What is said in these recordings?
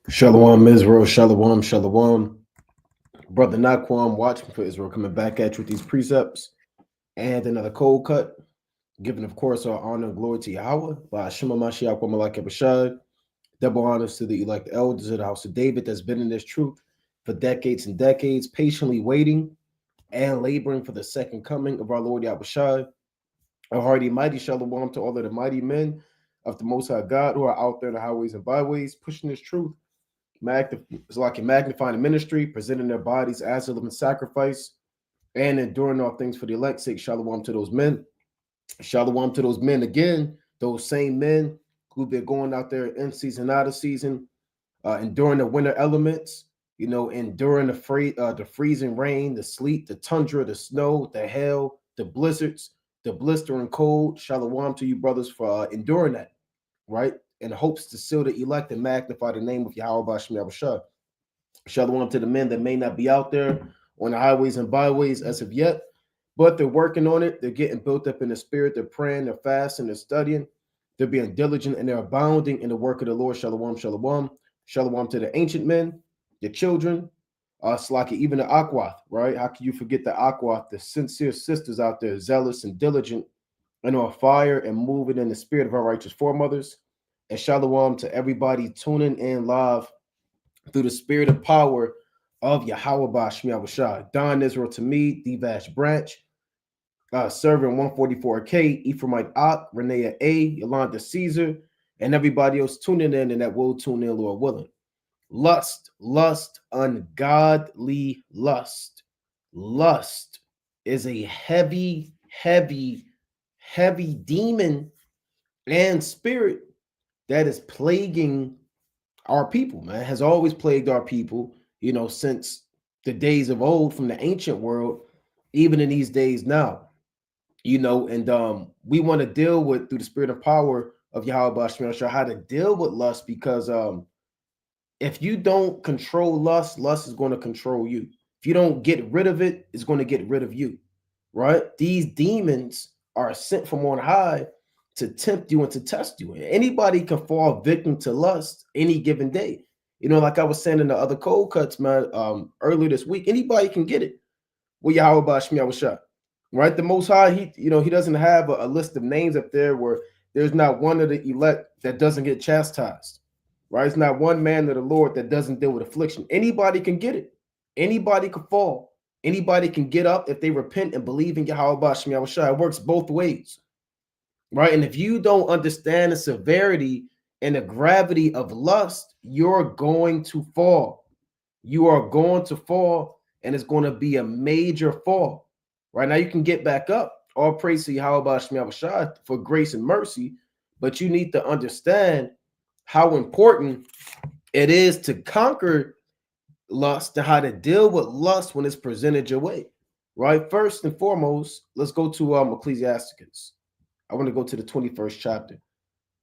Shalom, Israel. Shalom, shalom. Brother Naquam, watching for Israel, coming back at you with these precepts and another cold cut. Giving, of course, our honor and glory to Yahweh by Shema Mashiach Wamalak Bashad. Double honors to the elect elders of the house of David that's been in this truth for decades and decades, patiently waiting and laboring for the second coming of our Lord Yahushua. A hearty, mighty shalom to all of the mighty men of the Most High God who are out there in the highways and byways, pushing this truth. It's like a magnifying ministry, presenting their bodies as a living sacrifice, and enduring all things for the elect's sake. Shalom to those men. Shalom to those men again, those same men who've been going out there in season, out of season, enduring the winter elements, enduring the freezing rain, the sleet, the tundra, the snow, the hail, the blizzards, the blistering cold. Shalom to you, brothers, for enduring that, right? In hopes to seal the elect and magnify the name of Yahweh Bashmi Abashah. Shalom to the men that may not be out there on the highways and byways as of yet, but they're working on it. They're getting built up in the spirit. They're praying, they're fasting, they're studying, they're being diligent, and they're abounding in the work of the Lord. Shalom, shalom. Shalom to the ancient men, the children, Slaki, even the Akwath, right? How can you forget the Akwath, the sincere sisters out there, zealous and diligent and on fire and moving in the spirit of our righteous foremothers? And shalom to everybody tuning in live through the spirit of power of Yahweh Bashmi Abashah. Don Israel to me, the Vash Branch, serving 144K, Ephraimite Ak, Renea A, Yolanda Caesar, and everybody else tuning in and that will tune in, Lord willing. Lust, ungodly lust. Lust is a heavy, heavy, heavy demon and spirit that is plaguing our people, man. Has always plagued our people, since the days of old, from the ancient world, even in these days now, and we want to deal with, through the spirit of power of Yahweh Bashar, how to deal with lust, because if you don't control lust, lust is going to control you. If you don't get rid of it, it's going to get rid of you, right? These demons are sent from on high to tempt you and to test you. Anybody can fall victim to lust any given day. Like I was saying in the other cold cuts, man, earlier this week, anybody can get it. Well, Yahweh Bashmi Awashah, right? The Most High, he doesn't have a list of names up there where there's not one of the elect that doesn't get chastised, right? It's not one man of the Lord that doesn't deal with affliction. Anybody can get it. Anybody can fall. Anybody can get up if they repent and believe in Yahweh Bashmi Awashah. It works both ways, right? And if you don't understand the severity and the gravity of lust, you're going to fall. You are going to fall, and it's going to be a major fall. Right now, you can get back up. All praise to Yahweh Bashmi Abashah for grace and mercy, but you need to understand how important it is to conquer lust and how to deal with lust when it's presented your way. Right. First and foremost, let's go to Ecclesiasticus. I want to go to the 21st chapter,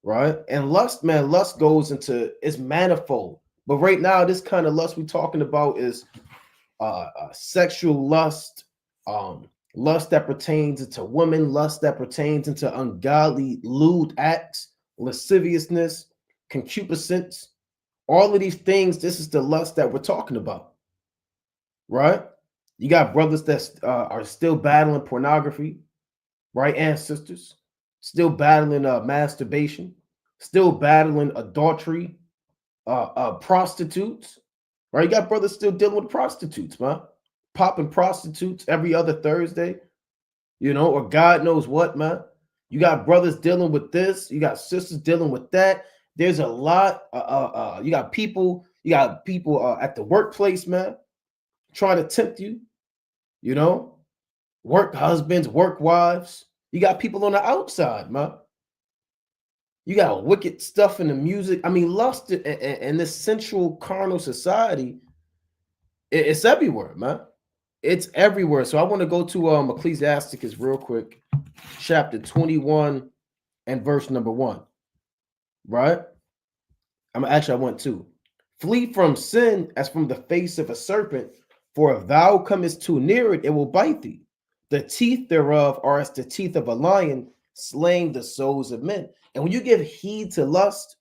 right? And lust, man, lust goes into, it's manifold. But right now, this kind of lust we're talking about is sexual lust, lust that pertains into women, lust that pertains into ungodly, lewd acts, lasciviousness, concupiscence. All of these things, this is the lust that we're talking about, right? You got brothers that are still battling pornography, right? And sisters still battling masturbation, still battling adultery, prostitutes, right? You got brothers still dealing with prostitutes, man. Popping prostitutes every other Thursday, or God knows what, man. You got brothers dealing with this. You got sisters dealing with that. There's a lot. You got people. At the workplace, man, trying to tempt you. Work husbands, work wives. You got people on the outside, man. You got wicked stuff in the music. I mean, lust in this sensual carnal society, it's everywhere, man. It's everywhere. So I want to go to Ecclesiasticus real quick, chapter 21 and verse number 1. Right? I want to. Flee from sin as from the face of a serpent, for if thou comest too near it, it will bite thee. The teeth thereof are as the teeth of a lion, slaying the souls of men. And when you give heed to lust,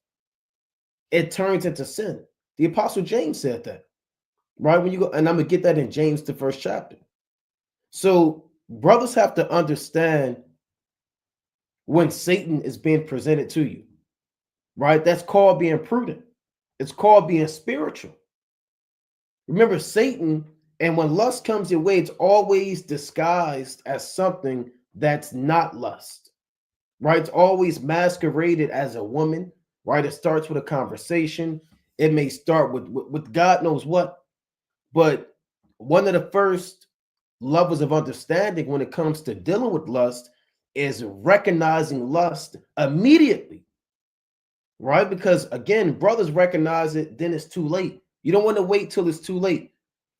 it turns into sin. The Apostle James said that, right? When you go, and I'm gonna get that in James, the first chapter. So brothers have to understand when Satan is being presented to you, right? That's called being prudent. It's called being spiritual. Remember, Satan, and when lust comes your way, it's always disguised as something that's not lust, right? It's always masqueraded as a woman, right? It starts with a conversation. It may start with God knows what, but one of the first levels of understanding when it comes to dealing with lust is recognizing lust immediately, right? Because again, brothers recognize it, then it's too late. You don't want to wait till it's too late.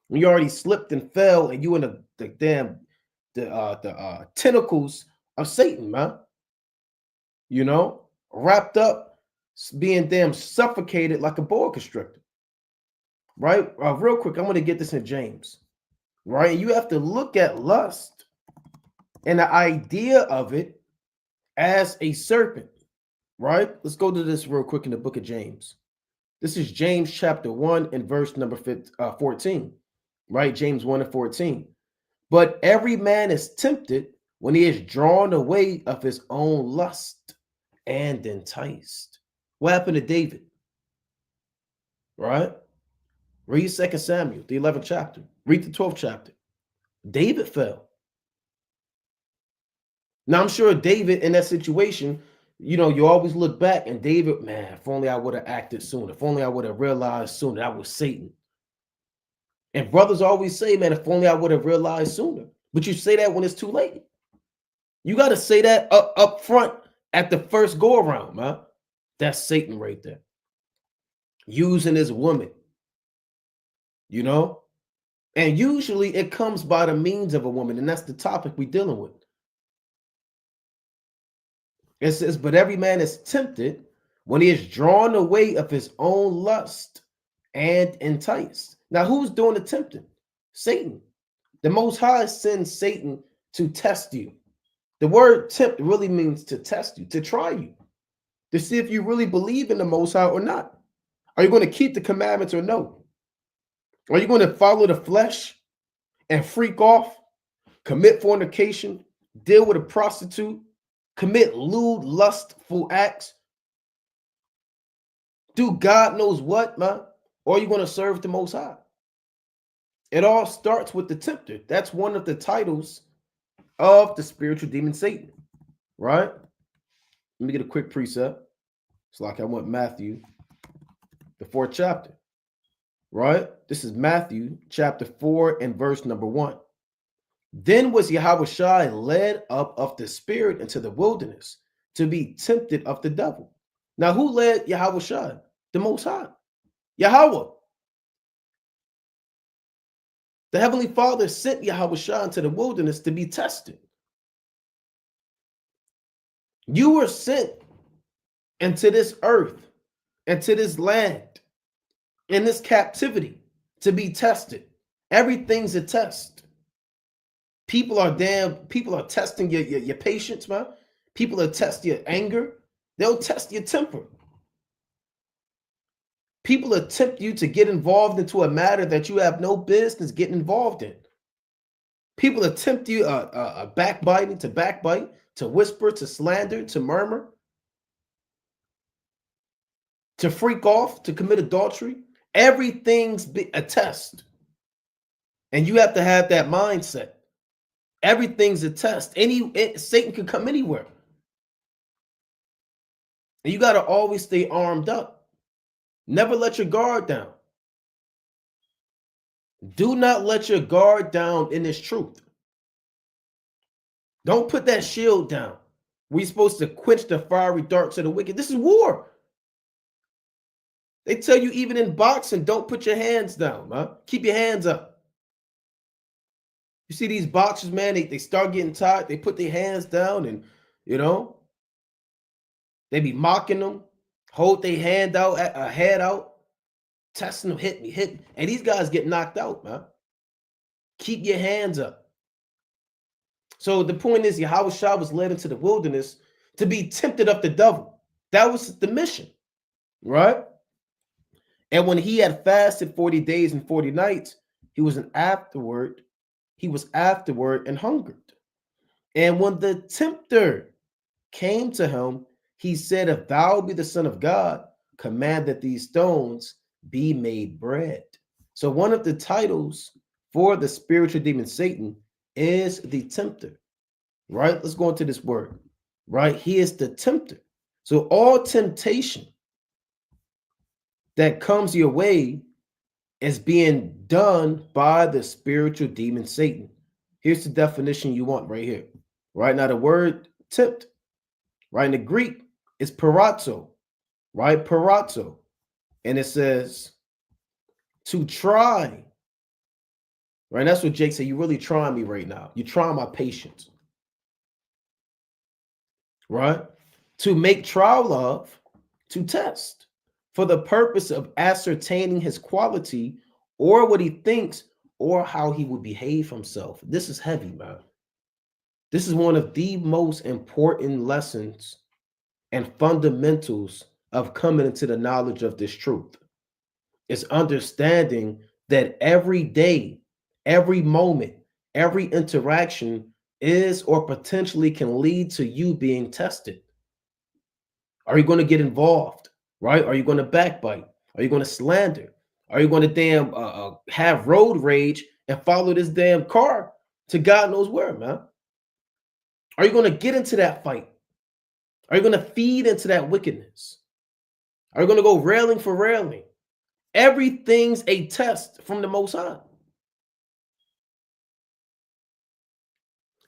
When you already slipped and fell and you in the damn tentacles of Satan, man. You know, wrapped up, being damn suffocated like a boa constrictor. Right? Real quick, I'm going to get this in James. Right? You have to look at lust and the idea of it as a serpent. Right? Let's go to this real quick in the book of James. This is James chapter 1 and verse number 14. Right? James 1 and 14. But every man is tempted when he is drawn away of his own lust and enticed. What happened to David? Right? Read 2 Samuel, the 11th chapter. Read the 12th chapter. David fell. Now, I'm sure David in that situation, you know, you always look back and David, man, if only I would have acted sooner. If only I would have realized sooner that was Satan. And brothers always say, man, if only I would have realized sooner. But you say that when it's too late. You got to say that up front at the first go around, man. That's Satan right there. Using his woman, you know? And usually it comes by the means of a woman. And that's the topic we're dealing with. It says, but every man is tempted when he is drawn away of his own lust and enticed. Now, who's doing the tempting? Satan. The Most High sends Satan to test you. The word tempt really means to test you, to try you, to see if you really believe in the Most High or not. Are you going to keep the commandments or no? Are you going to follow the flesh and freak off, commit fornication, deal with a prostitute, commit lewd, lustful acts, do God knows what, man? Or are you going to serve the Most High? It all starts with the tempter. That's one of the titles of the spiritual demon Satan, right? Let me get a quick precept. It's like I want Matthew, the 4th chapter, right? This is Matthew chapter 4 and verse number 1. Then was Yahushua led up of the spirit into the wilderness to be tempted of the devil. Now, who led Yahushua? The Most High. Yahweh. The Heavenly Father sent Yahushua into the wilderness to be tested. You were sent into this earth, into this land, in this captivity to be tested. Everything's a test. People are testing your patience, man. People are testing your anger. They'll test your temper. People will tempt you to get involved into a matter that you have no business getting involved in. People will tempt you backbiting, to backbite, to whisper, to slander, to murmur, to freak off, to commit adultery. Everything's a test. And you have to have that mindset. Everything's a test. Satan can come anywhere. And you got to always stay armed up. Never let your guard down. Do not let your guard down in this truth. Don't put that shield down. We're supposed to quench the fiery darts of the wicked. This is war. They tell you even in boxing, don't put your hands down, man. Keep your hands up. You see these boxers, man, they start getting tired. They put their hands down and, you know, they be mocking them. Hold their hand out, a head out, testing them, hit me. And these guys get knocked out, man. Keep your hands up. So the point is, Yahushua was led into the wilderness to be tempted of the devil. That was the mission, right? And when he had fasted 40 days and 40 nights, he was afterward and hungered. And when the tempter came to him, he said, if thou be the Son of God, command that these stones be made bread. So one of the titles for the spiritual demon Satan is the tempter, right? Let's go into this word, right? He is the tempter. So all temptation that comes your way is being done by the spiritual demon Satan. Here's the definition you want right here. Right now, the word tempt, right, in the Greek is parazzo, right? Parazzo. And it says to try, right? That's what Jake said. You really trying me right now. You're trying my patience, right? To make trial of, to test, for the purpose of ascertaining his quality or what he thinks or how he would behave himself. This is heavy, man. This is one of the most important lessons and fundamentals of coming into the knowledge of this truth. Is understanding that every day, every moment, every interaction is or potentially can lead to you being tested. Are you going to get involved? Right? Are you going to backbite? Are you going to slander? Are you going to have road rage and follow this damn car to God knows where, man? Are you going to get into that fight? Are you going to feed into that wickedness? Are you going to go railing for railing? Everything's a test from the Most High.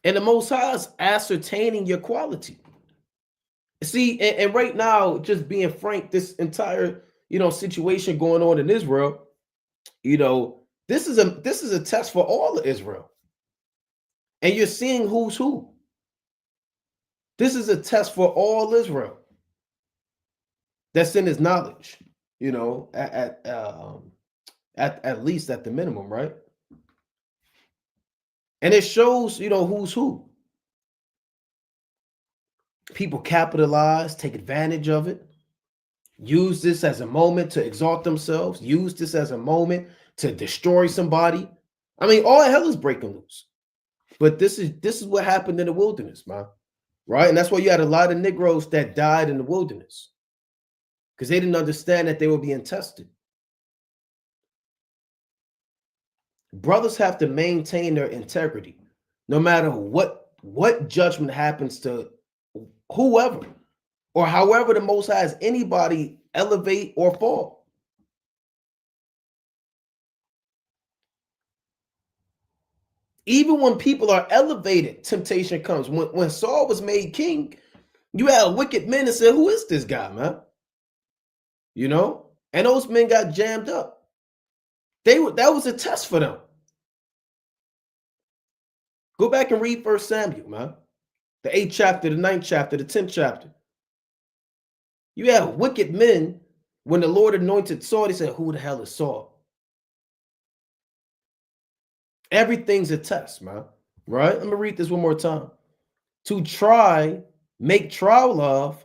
And the Most High is ascertaining your quality. See, and right now, just being frank, this entire, situation going on in Israel, this is a test for all of Israel. And you're seeing who's who. This is a test for all Israel. That's in his knowledge, at least at the minimum, right? And it shows, who's who. People capitalize, take advantage of it, use this as a moment to exalt themselves, use this as a moment to destroy somebody. I mean, all hell is breaking loose. But this is what happened in the wilderness, man. Right? And that's why you had a lot of Negroes that died in the wilderness. Because they didn't understand that they were being tested. Brothers have to maintain their integrity, no matter what judgment happens to whoever, or however the Most High has anybody elevate or fall. Even when people are elevated, temptation comes. When Saul was made king, you had wicked men that said, who is this guy, man? And those men got jammed up. That was a test for them. Go back and read 1 Samuel, man. The 8th chapter, the 9th chapter, the 10th chapter. You have wicked men. When the Lord anointed Saul, they said, who the hell is Saul? Everything's a test, man. Right? Let me read this one more time. To try, make trial of,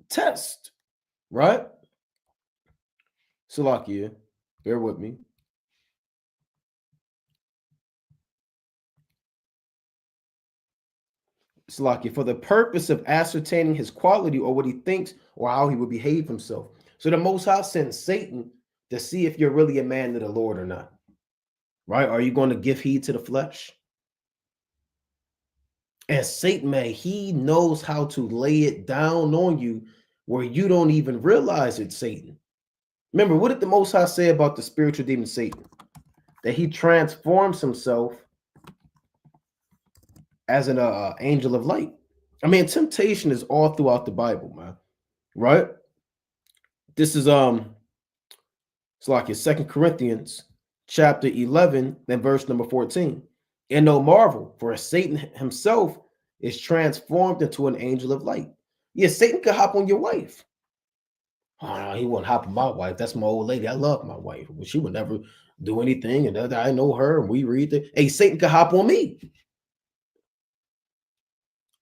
test. Right? Salakia, bear with me. Salakia, for the purpose of ascertaining his quality or what he thinks or how he would behave himself. So the Most High sends Satan to see if you're really a man of the Lord or not. Right? Are you going to give heed to the flesh? And Satan, man, he knows how to lay it down on you where you don't even realize it's Satan. Remember, what did the Most High say about the spiritual demon Satan? That he transforms himself as an angel of light. I mean, temptation is all throughout the Bible, man. Right? This is it's like in 2 Corinthians chapter 11 and verse number 14. And no marvel, for Satan himself is transformed into an angel of light. Yeah, Satan could hop on your wife. Oh, no, he wouldn't hop on my wife. That's my old lady. I love my wife. But she would never do anything. And I know her, and we read it. Hey, Satan could hop on me.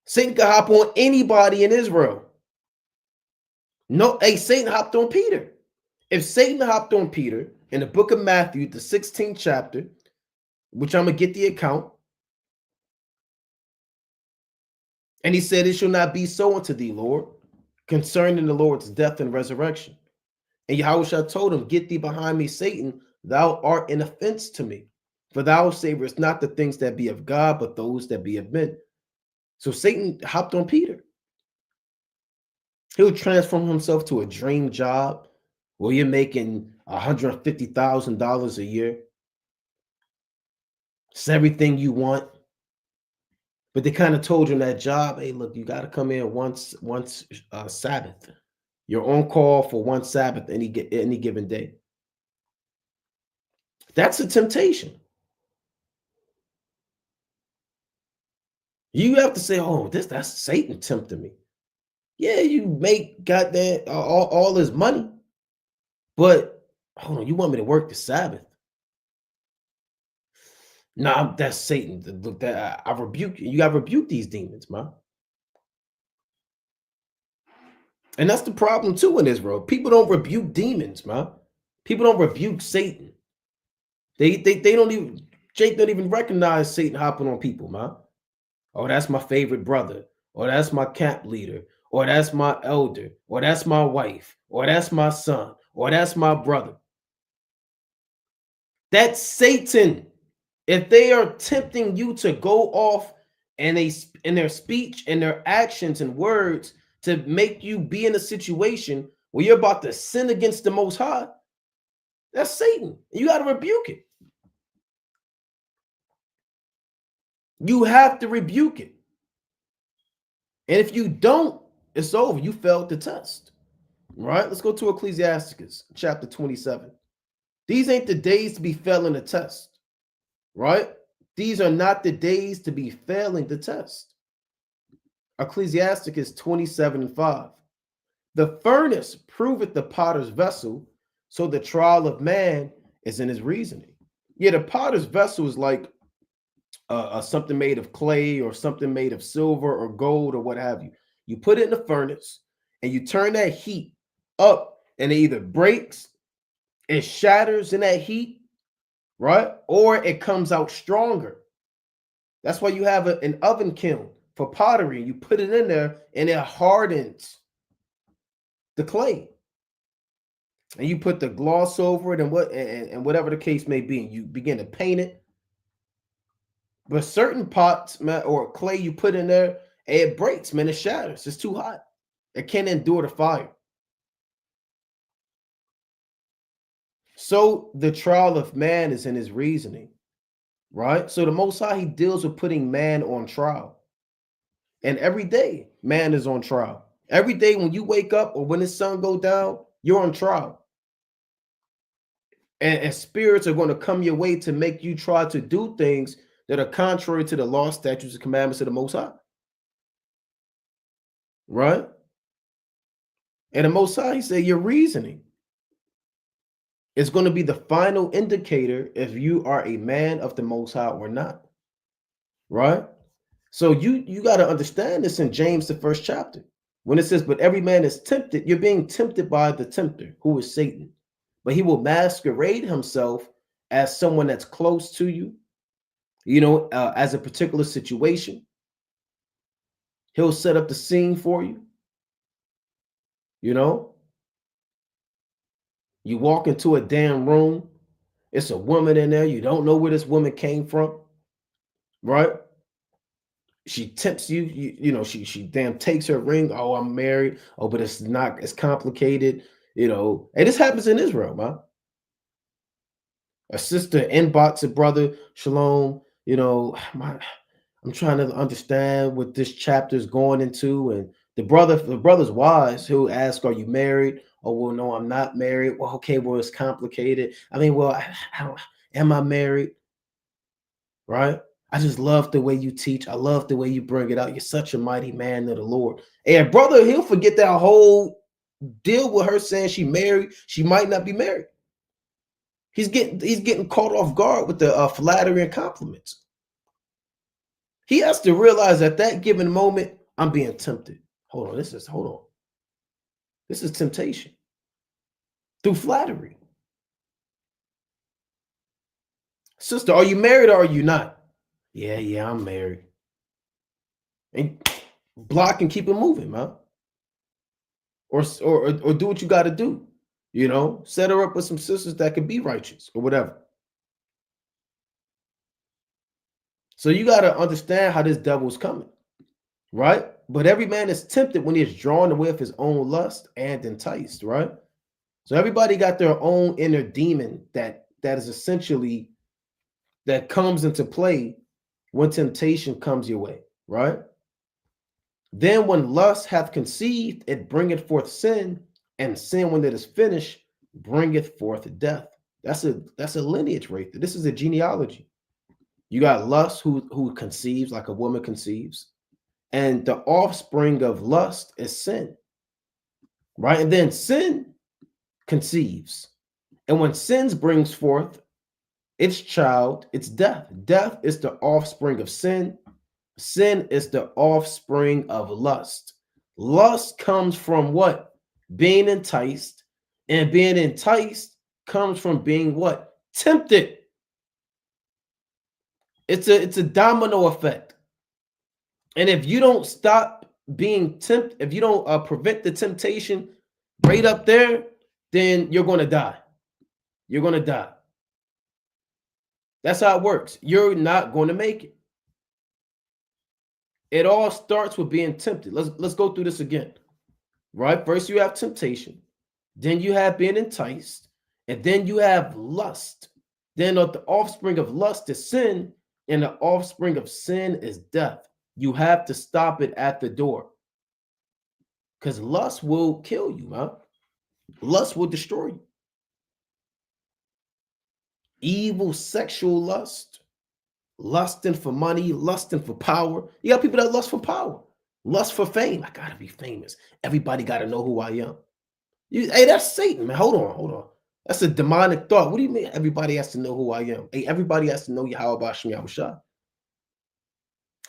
Satan could hop on anybody in Israel. No, hey, Satan hopped on Peter. If Satan hopped on Peter in the book of Matthew, the 16th chapter, which I'm going to get the account, and he said, "It shall not be so unto thee, Lord, concerning the Lord's death and resurrection." And Yahushua told him, "Get thee behind me, Satan, thou art an offense to me. For thou savorest not the things that be of God, but those that be of men." So Satan hopped on Peter. He'll transform himself to a dream job where you're making $150,000 a year. It's everything you want. But they kind of told you in that job, "Hey, look, you got to come in once Sabbath. You're on call for one Sabbath any given day." That's a temptation. You have to say, "Oh, that's Satan tempting me." Yeah, you make goddamn all this money, but hold on, you want me to work the Sabbath? Nah, that's Satan. Look, that I rebuke you. You got to rebuke these demons, man. And that's the problem too in Israel. People don't rebuke demons, man. People don't rebuke Satan. They don't even Jake don't even recognize Satan hopping on people, man. Oh, that's my favorite brother, or that's my camp leader, or that's my elder, or that's my wife, or that's my son, or that's my brother. That's Satan. If they are tempting you to go off in their speech and their actions and words to make you be in a situation where you're about to sin against the Most High, that's Satan. You got to rebuke it. You have to rebuke it. And if you don't, it's over. You failed the test. Right? Let's go to Ecclesiasticus chapter 27. These ain't the days to be failing the test. Right? These are not the days to be failing the test. Ecclesiasticus 27:5. The furnace proveth the potter's vessel, so the trial of man is in his reasoning. Yeah, the potter's vessel is like something made of clay or something made of silver or gold or what have you. You put it in the furnace and you turn that heat up, and it either breaks, it shatters in that heat, right? Or it comes out stronger. That's why you have an oven kiln for pottery. You put it in there and it hardens the clay. And you put the gloss over it and whatever the case may be. You begin to paint it. But certain pots, man, or clay you put in there, it breaks, man. It shatters. It's too hot. It can't endure the fire. So the trial of man is in his reasoning, right? So the Most High, he deals with putting man on trial. And every day, man is on trial. Every day when you wake up or when the sun goes down, you're on trial. And spirits are going to come your way to make you try to do things that are contrary to the law, statutes, and commandments of the Most High. Right? And the Most High, he said, your reasoning is going to be the final indicator if you are a man of the Most High or not. Right? So you got to understand this in James, the first chapter. When it says, but every man is tempted, you're being tempted by the tempter, who is Satan. But he will masquerade himself as someone that's close to you, as a particular situation. He'll set up the scene for you. You walk into a damn room. It's a woman in there. You don't know where this woman came from, right? She tempts you. She damn takes her ring. Oh, I'm married. Oh, but it's not as complicated, And this happens in Israel, man. A sister inbox a brother, Shalom. I'm trying to understand what this chapter is going into, and the brother's wise. He'll ask, "Are you married?" Oh, well, no, I'm not married. Well, okay, well, it's complicated. I mean, well, am I married? Right? I just love the way you teach. I love the way you bring it out. You're such a mighty man of the Lord. And brother, he'll forget that whole deal with her saying she married. She might not be married. He's getting caught off guard with the flattery and compliments. He has to realize at that given moment, I'm being tempted. Hold on. This is temptation. through flattery. Sister, are you married or are you not? Yeah, I'm married. And block and keep it moving, man. Or do what you got to do. You know, set her up with some sisters that could be righteous or whatever. So you got to understand how this devil's coming, right? But every man is tempted when he is drawn away of his own lust and enticed, right? So everybody got their own inner demon that is essentially that comes into play when temptation comes your way, right? Then when lust hath conceived, it bringeth forth sin, and sin, when it is finished, bringeth forth death. That's a lineage right there. This is a genealogy. You got lust who conceives like a woman conceives, and the offspring of lust is sin, right? And then sin conceives, and when sin brings forth its child, it's death. Death is the offspring of sin. Sin is the offspring of lust. Lust comes from what? Being enticed. And being enticed comes from being what? Tempted. It's a domino effect. And if you don't stop being tempted, if you don't prevent the temptation right up there, then you're going to die. You're going to die. That's how it works. You're not going to make it. It all starts with being tempted. Let's go through this again. Right? First you have temptation, then you have being enticed, and then you have lust. Then the offspring of lust is sin, and the offspring of sin is death. You have to stop it at the door. Because lust will kill you, man. Lust will destroy you. Evil sexual lust, lusting for money, lusting for power. You got people that lust for power, lust for fame. I gotta be famous. Everybody gotta know who I am. Hey, that's Satan, man. Hold on. That's a demonic thought. What do you mean everybody has to know who I am? Hey, everybody has to know Yahweh Hashem Yahushua.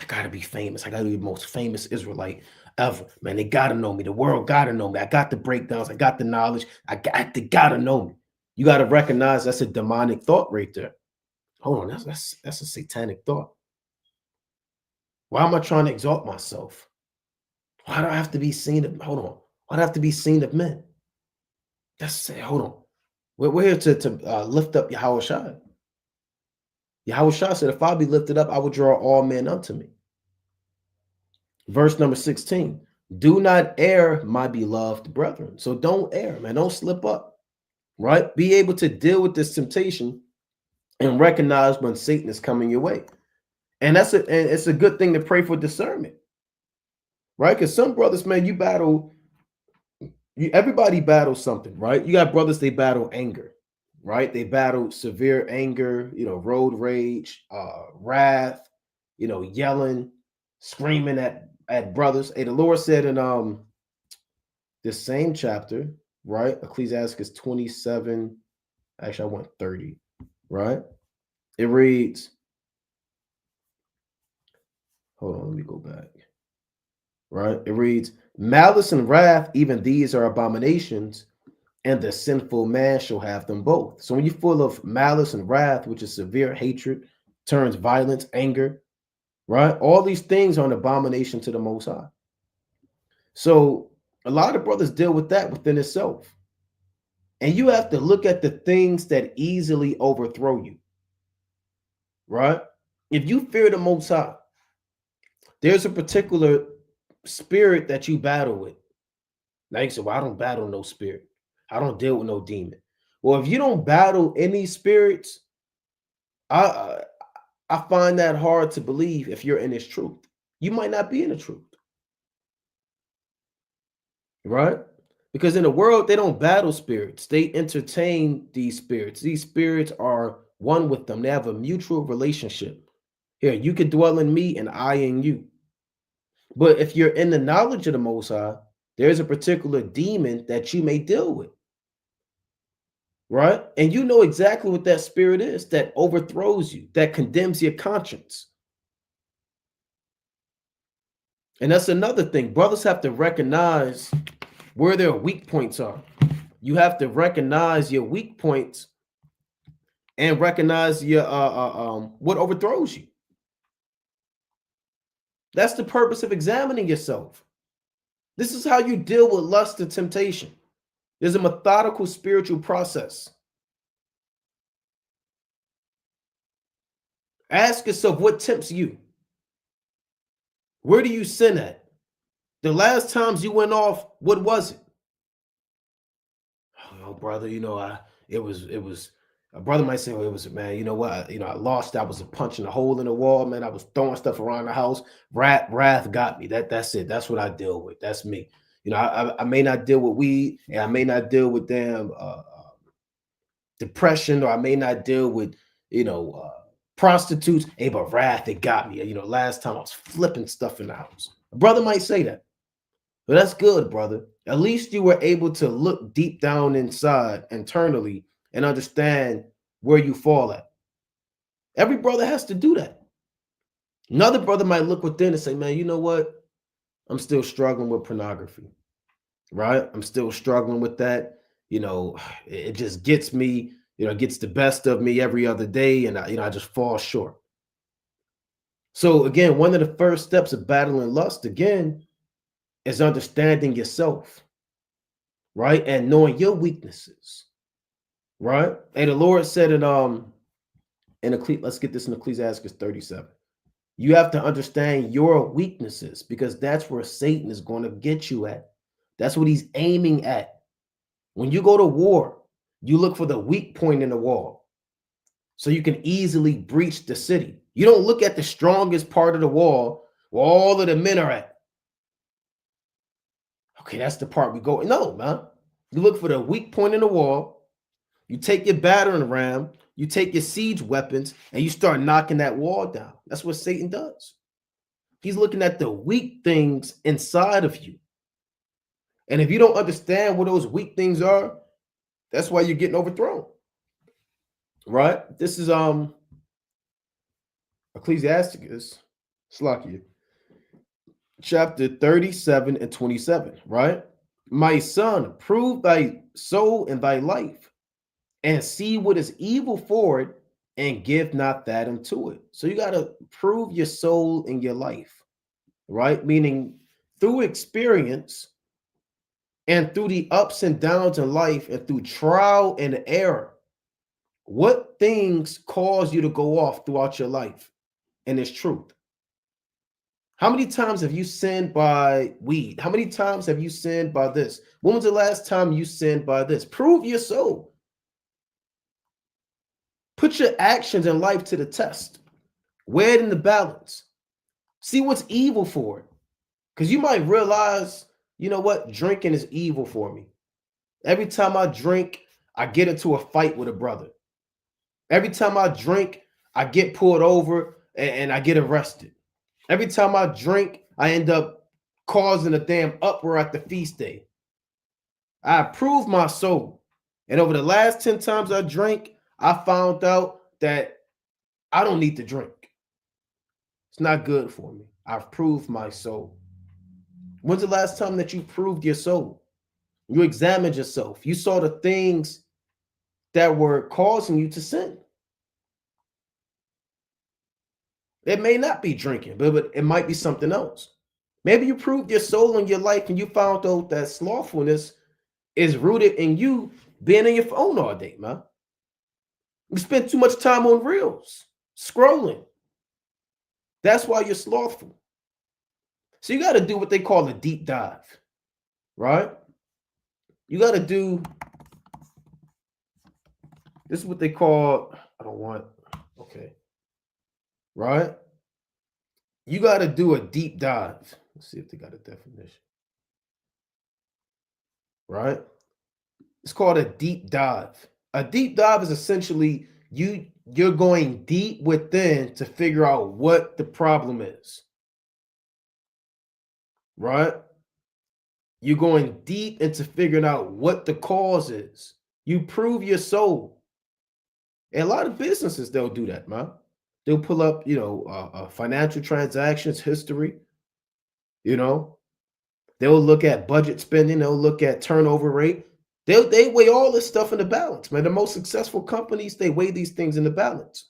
I gotta be famous. I gotta be the most famous Israelite ever. Man, they gotta know me. The world gotta know me. I got the breakdowns. I got the knowledge. They gotta know me. You gotta recognize that's a demonic thought right there. Hold on, that's a satanic thought. Why am I trying to exalt myself? Why do I have to be seen of? Hold on. Why do I have to be seen of men? Hold on. We're here to lift up Yahweh Shai. Yahweh Shai said, if I be lifted up, I will draw all men unto me. Verse number 16. Do not err, my beloved brethren. So don't err, man. Don't slip up, right? Be able to deal with this temptation and recognize when Satan is coming your way. And it's a good thing to pray for discernment, right? Because some brothers, man, everybody battles something, right? You got brothers, they battle anger, right? They battle severe anger, road rage, wrath, yelling, screaming at brothers. Hey, the Lord said in this same chapter, right? Ecclesiastes 27, actually I went 30, right? It reads, hold on, let me go back. Right? It reads, malice and wrath, even these are abominations, and the sinful man shall have them both. So when you're full of malice and wrath, which is severe hatred, turns violence, anger, right? All these things are an abomination to the Most High. So a lot of brothers deal with that within itself. And you have to look at the things that easily overthrow you, right? If you fear the Most High, there's a particular spirit that you battle with. Now you say, well, I don't battle no spirit. I don't deal with no demon. Well, if you don't battle any spirits, I find that hard to believe if you're in this truth. You might not be in the truth, right? Because in the world, they don't battle spirits. They entertain these spirits. These spirits are one with them. They have a mutual relationship. Here, you can dwell in me and I in you. But if you're in the knowledge of the Most High, there's a particular demon that you may deal with, right? And you know exactly what that spirit is that overthrows you, that condemns your conscience. And that's another thing. Brothers have to recognize where their weak points are. You have to recognize your weak points and recognize your what overthrows you. That's the purpose of examining yourself. This is how you deal with lust and temptation. There's a methodical spiritual process. Ask yourself, what tempts you? Where do you sin at? The last times you went off, what was it? Oh, brother, it was a brother might say, well, it was, man, you know what? I lost. I was punching a hole in the wall, man. I was throwing stuff around the house. Wrath got me. That's it. That's what I deal with. That's me. I may not deal with weed, and I may not deal with damn depression, or I may not deal with, prostitutes. Hey, but wrath, it got me. Last time I was flipping stuff in the house. A brother might say that. But that's good, brother. At least you were able to look deep down inside internally and understand where you fall at. Every brother has to do that. Another brother might look within and say, man, you know what? I'm still struggling with pornography, right? I'm still struggling with that. It just gets me, it gets the best of me every other day. And I just fall short. So again, one of the first steps of battling lust, again, is understanding yourself, right? And knowing your weaknesses, right? And the Lord said let's get this in Ecclesiastes 37. You have to understand your weaknesses, because that's where Satan is going to get you at. That's what he's aiming at. When you go to war, you look for the weak point in the wall so you can easily breach the city. You don't look at the strongest part of the wall where all of the men are at. Okay, that's the part we go. No, man. You look for the weak point in the wall. You take your battering ram, you take your siege weapons, and you start knocking that wall down. That's what Satan does. He's looking at the weak things inside of you. And if you don't understand what those weak things are, that's why you're getting overthrown. Right? This is Ecclesiastes, Slakia, chapter 37 and 27, right? My son, prove thy soul and thy life, and see what is evil for it, and give not that unto it. So you got to prove your soul and your life, right? Meaning through experience and through the ups and downs in life and through trial and error, what things cause you to go off throughout your life? And it's truth. How many times have you sinned by weed? How many times have you sinned by this? When was the last time you sinned by this? Prove your soul. Put your actions in life to the test. Weigh it in the balance. See what's evil for it. Because you might realize, you know what? Drinking is evil for me. Every time I drink, I get into a fight with a brother. Every time I drink, I get pulled over and I get arrested. Every time I drink, I end up causing a damn uproar at the feast day. I proved my soul. And over the last 10 times I drank, I found out that I don't need to drink. It's not good for me. I've proved my soul. When's the last time that you proved your soul? You examined yourself. You saw the things that were causing you to sin. It may not be drinking, but it might be something else. Maybe you proved your soul in your life and you found out that slothfulness is rooted in you being on your phone all day, man. You spend too much time on reels, scrolling. That's why you're slothful. So you got to do what they call a deep dive, right? You got to do, this is what they call, okay. Right? You got to do a deep dive. Let's see if they got a definition. Right? It's called a deep dive. A deep dive is essentially you're going deep within to figure out what the problem is. Right? You're going deep into figuring out what the cause is. You prove your soul. And a lot of businesses, they'll do that, man. They'll pull up, financial transactions history. They'll look at budget spending. They'll look at turnover rate. They weigh all this stuff in the balance, man. The most successful companies, they weigh these things in the balance.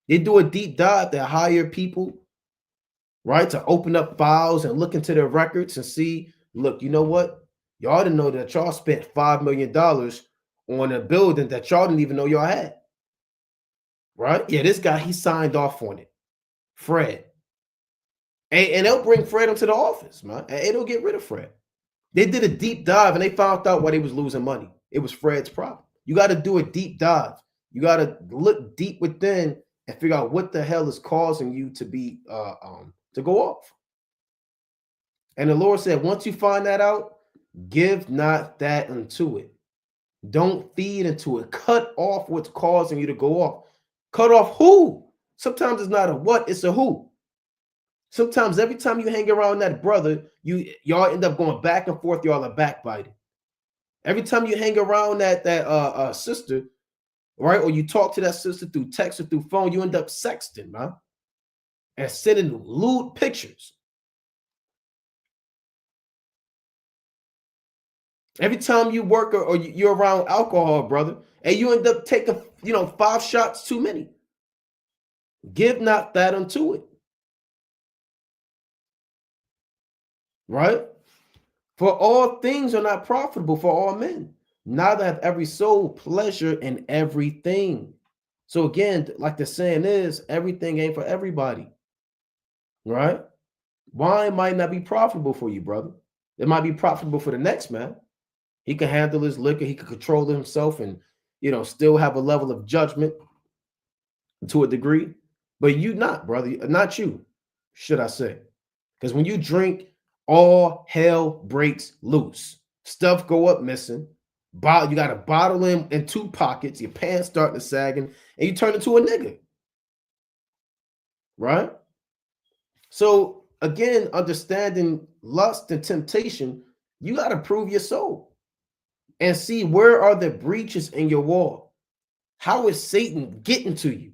They do a deep dive. They hire people, right, to open up files and look into their records and see, look, you know what? Y'all didn't know that y'all spent $5 million on a building that y'all didn't even know y'all had. Right? Yeah, this guy, he signed off on it. Fred. And they'll bring Fred into the office, man. And they don't get rid of Fred. They did a deep dive and they found out why they was losing money. It was Fred's problem. You got to do a deep dive. You got to look deep within and figure out what the hell is causing you to be to go off. And the Lord said, once you find that out, give not that unto it. Don't feed into it. Cut off what's causing you to go off. Cut off who? Sometimes it's not a what, it's a who. Sometimes every time you hang around that brother, y'all end up going back and forth. Y'all are backbiting. Every time you hang around that sister, right, or you talk to that sister through text or through phone, you end up sexting, man, and sending lewd pictures. Every time you work or you're around alcohol, brother, and you end up taking, 5 shots too many. Give not that unto it. Right? For all things are not profitable for all men. Neither have every soul pleasure in everything. So again, like the saying is, everything ain't for everybody. Right? Wine might not be profitable for you, brother. It might be profitable for the next man. He can handle his liquor. He can control himself and, still have a level of judgment to a degree. But you not, brother. Not you, should I say. Because when you drink, all hell breaks loose. Stuff go up missing. You got a bottle in 2 pockets. Your pants starting to sagging. And you turn into a nigga. Right? So, again, understanding lust and temptation, you got to prove your soul. And see, where are the breaches in your wall? How is Satan getting to you?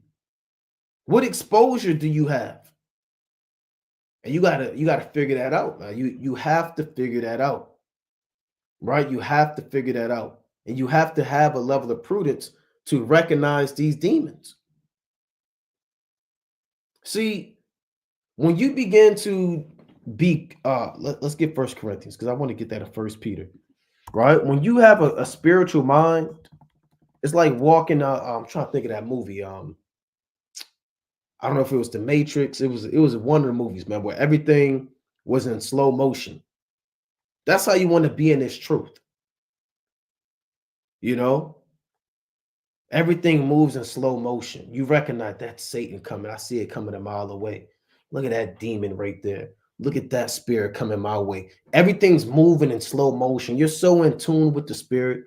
What exposure do you have? And you gotta figure that out. Man. You have to figure that out. Right? You have to figure that out. And you have to have a level of prudence to recognize these demons. See, when you begin to be let's get First Corinthians, because I want to get that in First Peter. Right? When you have a spiritual mind, it's like walking. I'm trying to think of that movie. I don't know if it was The Matrix. It was one of the movies, man, where everything was in slow motion. That's how you want to be in this truth. Everything moves in slow motion. You recognize that's Satan coming. I see it coming a mile away. Look at that demon right there. Look at that spirit coming my way. Everything's moving in slow motion. You're so in tune with the spirit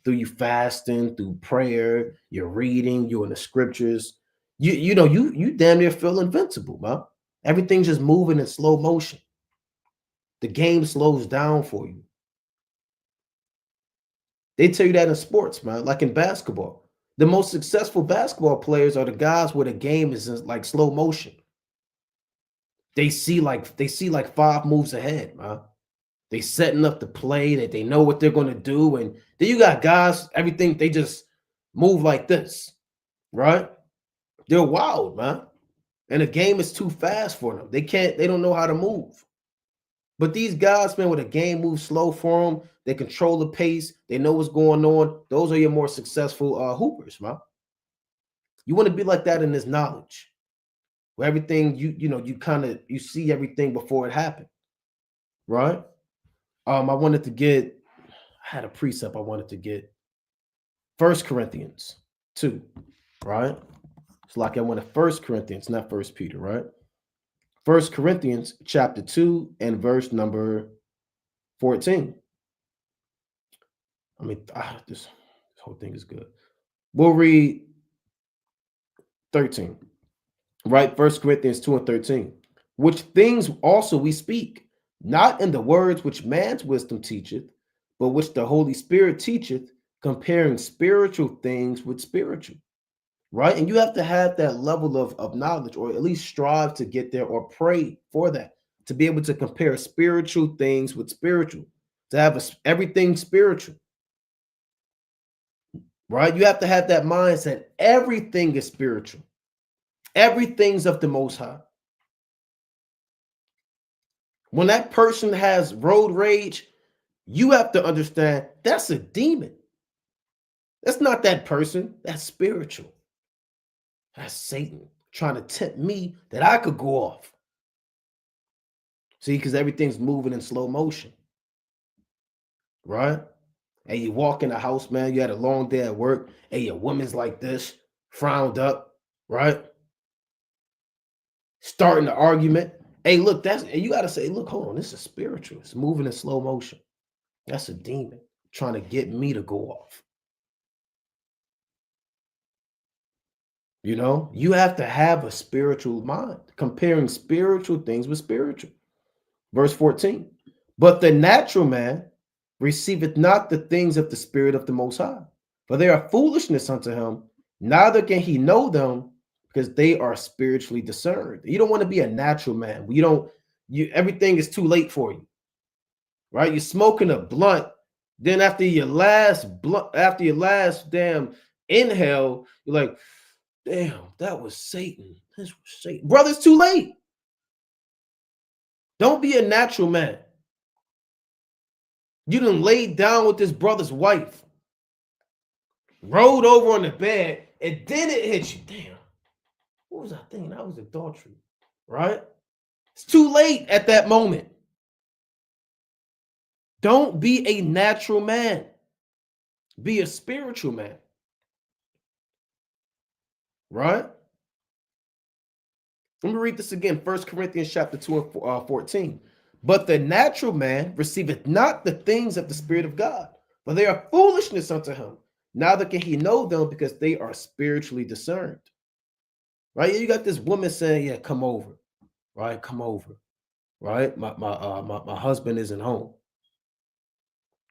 through you fasting, through prayer, you're reading, you're in the scriptures. You damn near feel invincible, man. Everything's just moving in slow motion. The game slows down for you. They tell you that in sports, man, like in basketball. The most successful basketball players are the guys where the game is in like slow motion. They see like 5 moves ahead, man. They setting up the play that they know what they're going to do. And then you got guys, everything, they just move like this, right? They're wild, man. And the game is too fast for them. They don't know how to move. But these guys, man, when the game moves slow for them, they control the pace. They know what's going on. Those are your more successful hoopers, man. You want to be like that in this knowledge, where everything you see everything before it happened, right? I had a precept I wanted to get. 1 Corinthians 2, right? It's like I wanted 1 Corinthians, not 1 Peter, right? 1 Corinthians chapter 2 and verse number 14. I mean, this whole thing is good. We'll read 13, right? 1 Corinthians 2 and 13. Which things also we speak, not in the words which man's wisdom teacheth, but which the Holy Spirit teacheth, comparing spiritual things with spiritual. Right? And you have to have that level of knowledge, or at least strive to get there, or pray for that, to be able to compare spiritual things with spiritual, to have everything spiritual. right? You have to have that mindset. Everything is spiritual. Everything's of the Most High. When that person has road rage, you have to understand that's a demon. That's not that person. That's spiritual. That's Satan trying to tempt me that I could go off. See, because everything's moving in slow motion, right? And you walk in the house, man, you had a long day at work, and your woman's like this, frowned up, right? Starting the argument. Hey, look, and you got to say, look, hold on, this is spiritual. It's moving in slow motion. That's a demon trying to get me to go off. You know, you have to have a spiritual mind, comparing spiritual things with spiritual. Verse 14, but the natural man receiveth not the things of the Spirit of the Most High, for they are foolishness unto him, neither can he know them, because they are spiritually discerned. You don't want to be a natural man. Everything is too late for you, right? You're smoking a blunt, then after your last damn inhale, you're like, damn, that was Satan. This was Satan. Brother, it's too late. Don't be a natural man. You done laid down with this brother's wife, rolled over on the bed, and then it hit you. Damn, what was I thinking? That was adultery, right? It's too late at that moment. Don't be a natural man. Be a spiritual man, right? Let me read this again. 1 Corinthians chapter 2 and 14. But the natural man receiveth not the things of the Spirit of God, for they are foolishness unto him. Neither can he know them, because they are spiritually discerned. Right? You got this woman saying, yeah, come over. Right? Come over. Right? My husband isn't home.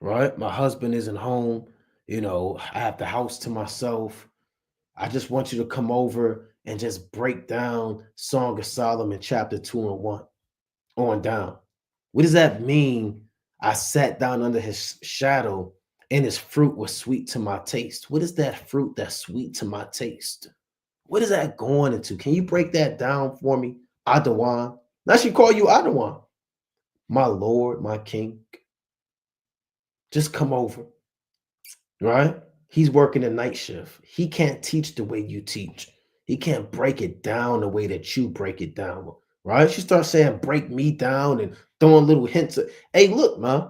Right? My husband isn't home. You know, I have the house to myself. I just want you to come over and just break down Song of Solomon chapter 2 and 1 on down. What does that mean? I sat down under his shadow and his fruit was sweet to my taste. What is that fruit that's sweet to my taste? What is that going into? Can you break that down for me? Adawan. Now she call you Adawan. My Lord, my King. Just come over. Right? He's working a night shift. He can't teach the way you teach. He can't break it down the way that you break it down. Right? She starts saying, break me down, and throwing little hints of, hey, look, man.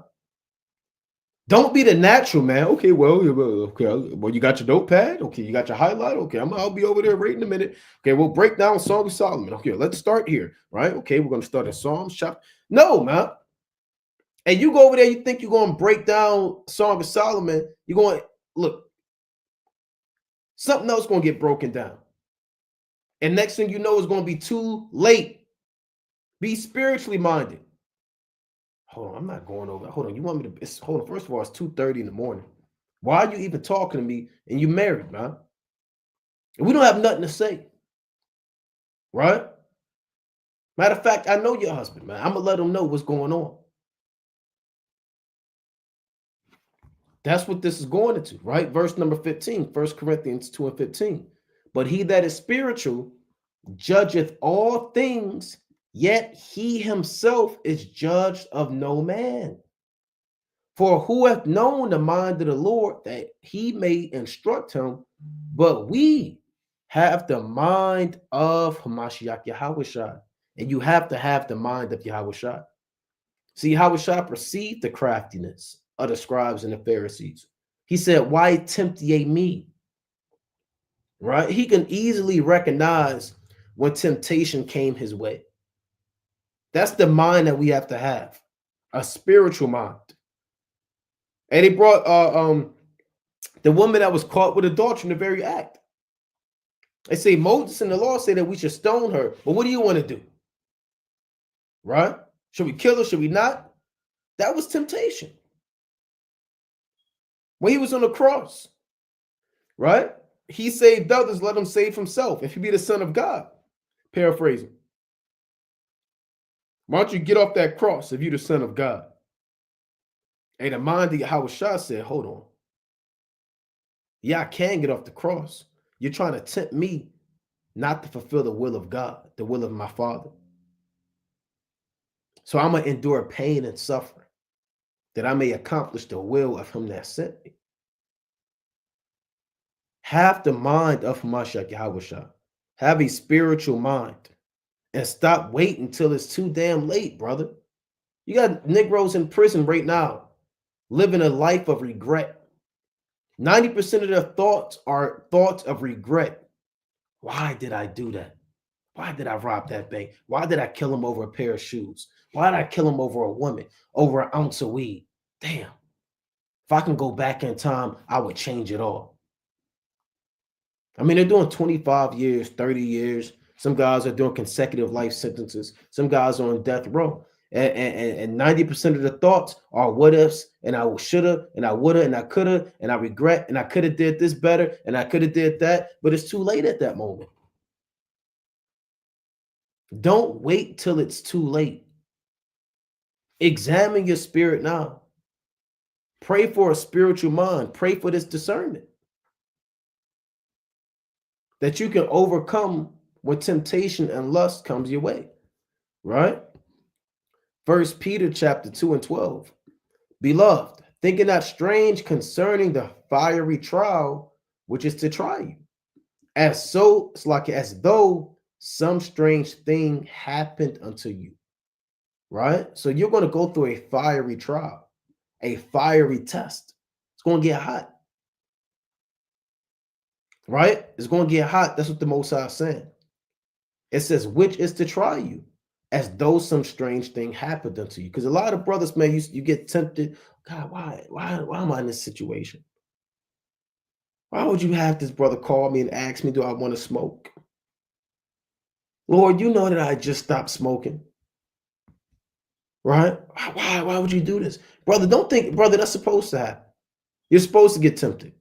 Don't be the natural man. Okay, well, you got your notepad. Okay, you got your highlight. Okay, I'll be over there right in a minute. Okay, we'll break down Song of Solomon. Okay, let's start here, right? Okay, we're going to start in Psalms chapter. No, man. And you go over there, you think you're going to break down Song of Solomon. You're going, look, something else going to get broken down. And next thing you know, it's going to be too late. Be spiritually minded. Hold on, I'm not going over. Hold on, you want me to? Hold on. First of all, it's 2:30 in the morning. Why are you even talking to me? And you married, man? And we don't have nothing to say, right? Matter of fact, I know your husband, man. I'm gonna let him know what's going on. That's what this is going into, right? Verse number 15, 1 Corinthians 2 and 15. But he that is spiritual judgeth all things, yet he himself is judged of no man. For who hath known the mind of the Lord, that he may instruct him? But we have the mind of Hamashiach Yahushua. And you have to have the mind of Yahushua. See, Yahushua perceived the craftiness of the scribes and the Pharisees. He said, why tempt ye me? Right? He can easily recognize when temptation came his way. That's the mind that we have to have, a spiritual mind. And he brought the woman that was caught with adultery in the very act. They say Moses and the law say that we should stone her. But what do you want to do? Right? Should we kill her? Should we not? That was temptation. When he was on the cross, right? He saved others, let him save himself. If he be the Son of God, paraphrasing. Why don't you get off that cross if you're the Son of God? And the mind of Yahushua said, hold on. Yeah, I can get off the cross. You're trying to tempt me not to fulfill the will of God, the will of my Father. So I'm going to endure pain and suffering that I may accomplish the will of him that sent me. Have the mind of Mashiach Yahushua. Have a spiritual mind and stop waiting until it's too damn late, brother. You got Negroes in prison right now living a life of regret. 90% of their thoughts are thoughts of regret. Why did I do that? Why did I rob that bank? Why did I kill him over a pair of shoes? Why did I kill him over a woman, over an ounce of weed? Damn. If I can go back in time, I would change it all. I mean, they're doing 25 years, 30 years. Some guys are doing consecutive life sentences. Some guys are on death row. And 90% of the thoughts are what ifs, and I shoulda, and I woulda, and I coulda, and I regret, and I could have did this better, and I could have did that, but it's too late at that moment. Don't wait till it's too late. Examine your spirit now. Pray for a spiritual mind. Pray for this discernment that you can overcome when temptation and lust comes your way, right? First Peter chapter 2 and 12. Beloved, think it not strange concerning the fiery trial which is to try you, as though some strange thing happened unto you, right? So you're going to go through a fiery trial, a fiery test. It's going to get hot, right? It's going to get hot. That's what the Most High is saying. It says, which is to try you, as though some strange thing happened unto you. Because a lot of brothers, man, you get tempted. God, why am I in this situation? Why would you have this brother call me and ask me, do I want to smoke? Lord, you know that I just stopped smoking, right? Why would you do this? Brother, don't think, brother, that's supposed to happen. You're supposed to get tempted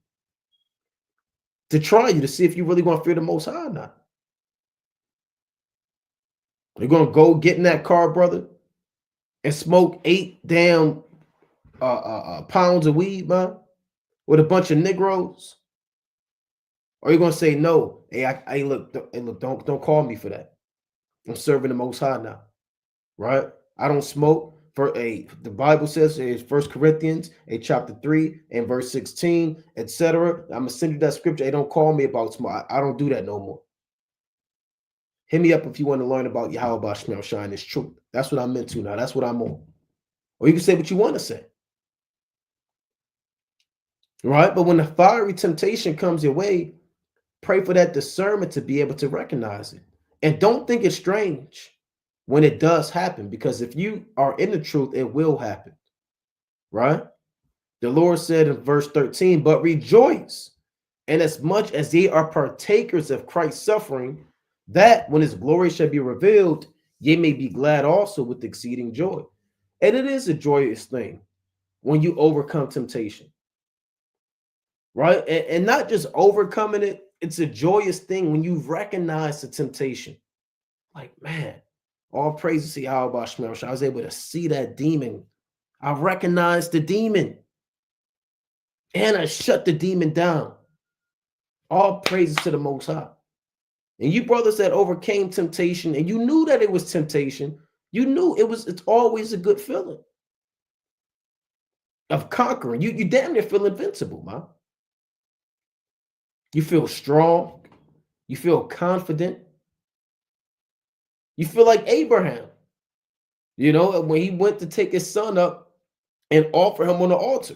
to try you to see if you really want to fear the Most High or not. You're going to go get in that car, brother, and smoke 8 damn pounds of weed, man, with a bunch of Negroes? Or you're going to say, no, hey, look, don't call me for that. I'm serving the Most High now, right? I don't smoke. The Bible says in 1 Corinthians, chapter 3 and verse 16, etc. I'm going to send you that scripture. Hey, don't call me about smoke. I don't do that no more. Hit me up if you want to learn about Yahweh Shemel Shine this truth. That's what I'm into now. That's what I'm on. Or you can say what you want to say. Right? But when the fiery temptation comes your way, pray for that discernment to be able to recognize it. And don't think it's strange when it does happen, because if you are in the truth, it will happen. Right? The Lord said in verse 13, but rejoice, and as much as ye are partakers of Christ's suffering, that when his glory shall be revealed, ye may be glad also with exceeding joy. And it is a joyous thing when you overcome temptation, right? And not just overcoming it, it's a joyous thing when you recognize the temptation. Like, man, all praise to Yahweh Shemel. I was able to see that demon. I recognized the demon, and I shut the demon down. All praises to the Most High. And you brothers that overcame temptation, and you knew that it was temptation, you knew it's always a good feeling of conquering. You damn near feel invincible, man. You feel strong. You feel confident. You feel like Abraham, when he went to take his son up and offer him on the altar,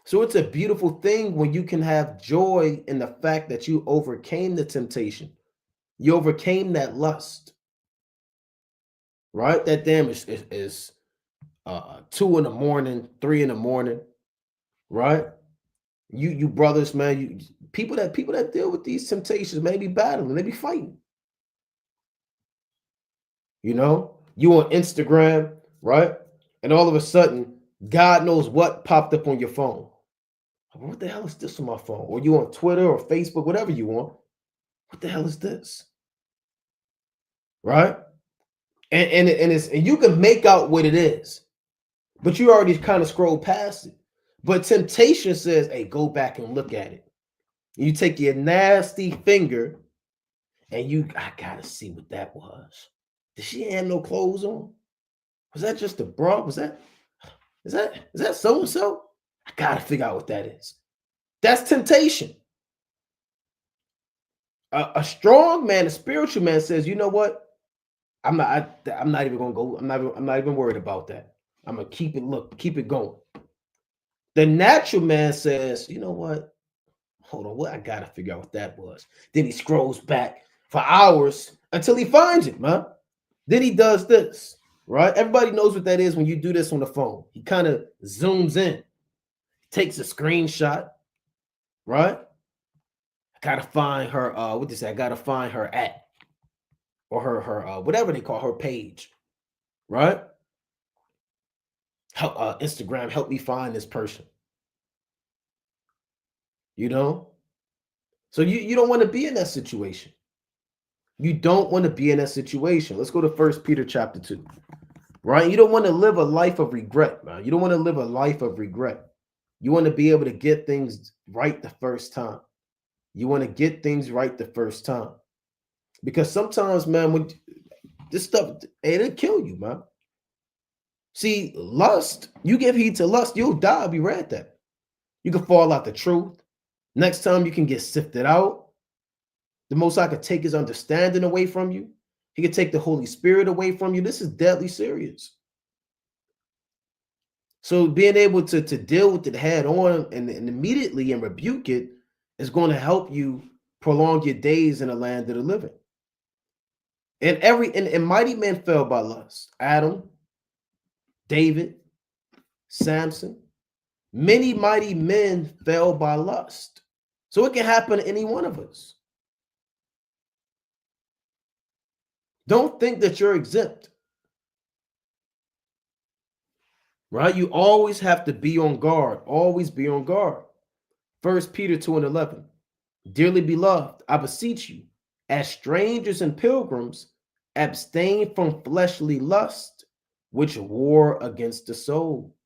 So it's a beautiful thing when you can have joy in the fact that you overcame the temptation. You overcame that lust, right? That damn is 2 in the morning, 3 in the morning, right? You brothers, man, people that deal with these temptations may be battling, they be fighting. You on Instagram, right? And all of a sudden, God knows what popped up on your phone. What the hell is this on my phone? Or you on Twitter or Facebook, whatever you want. What the hell is this? Right? And you can make out what it is, but you already kind of scrolled past it. But temptation says, hey, go back and look at it. You take your nasty finger and I gotta see what that was. Did she have no clothes on? Was that just a bra? Is that so-and-so? I gotta figure out what that is. That's temptation. A strong man, a spiritual man says, you know what? I'm not even gonna go. I'm not even worried about that. I'm gonna keep it going. The natural man says, you know what? Hold on, what I gotta figure out what that was. Then he scrolls back for hours until he finds it, man. Then he does this, right? Everybody knows what that is when you do this on the phone. He kind of zooms in, takes a screenshot, right? I gotta find her, what they say? I gotta find her at or her whatever they call her page, right? Help Instagram, help me find this person. You know? So you don't want to be in that situation. You don't want to be in that situation. Let's go to 1 Peter chapter 2. Right? You don't want to live a life of regret, man. You don't want to live a life of regret. You want to be able to get things right the first time. You want to get things right the first time. Because sometimes, man, when this stuff, it'll kill you, man. See, lust, you give heed to lust, you'll die. We read that. You can fall out the truth. Next time you can get sifted out. The Most High could take his understanding away from you. He could take the Holy Spirit away from you. This is deadly serious. So being able to deal with it head on and immediately and rebuke it is going to help you prolong your days in the land of the living. And mighty men fell by lust. Adam, David, Samson. Many mighty men fell by lust. So it can happen to any one of us. Don't think that you're exempt. Right? You always have to be on guard. Always be on guard. 1 Peter 2:11. Dearly beloved, I beseech you, as strangers and pilgrims, abstain from fleshly lust, which war against the soul.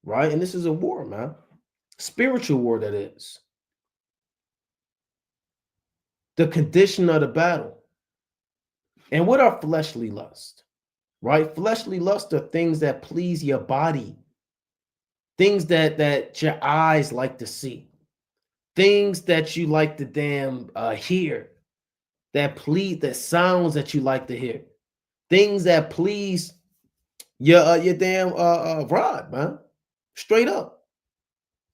Right? And this is a war, man. Spiritual war, that is. The condition of the battle. And what are fleshly lust? Right? Fleshly lust are things that please your body. Things that your eyes like to see. Things that you like to hear. That sounds that you like to hear. Things that please your damn rod, man. Straight up.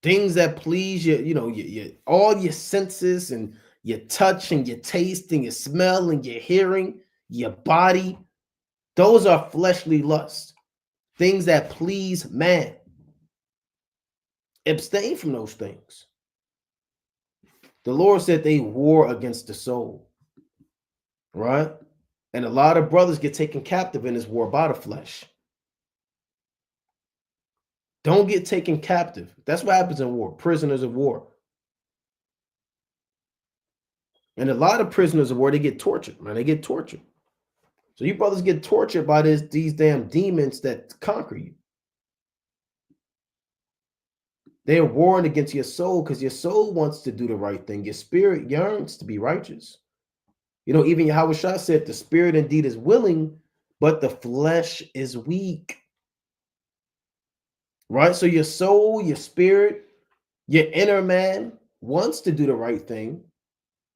Things that please your all your senses and your touch and your taste and your smell and your hearing, your body. Those are fleshly lusts. Things that please man. Abstain from those things. The Lord said they war against the soul. Right? And a lot of brothers get taken captive in this war by the flesh. Don't get taken captive. That's what happens in war. Prisoners of war. And a lot of prisoners of war, they get tortured, man. They get tortured. So you brothers get tortured by these damn demons that conquer you. They're warring against your soul because your soul wants to do the right thing. Your spirit yearns to be righteous. Even Yahweh Shah said the spirit indeed is willing, but the flesh is weak. Right? So your soul, your spirit, your inner man wants to do the right thing.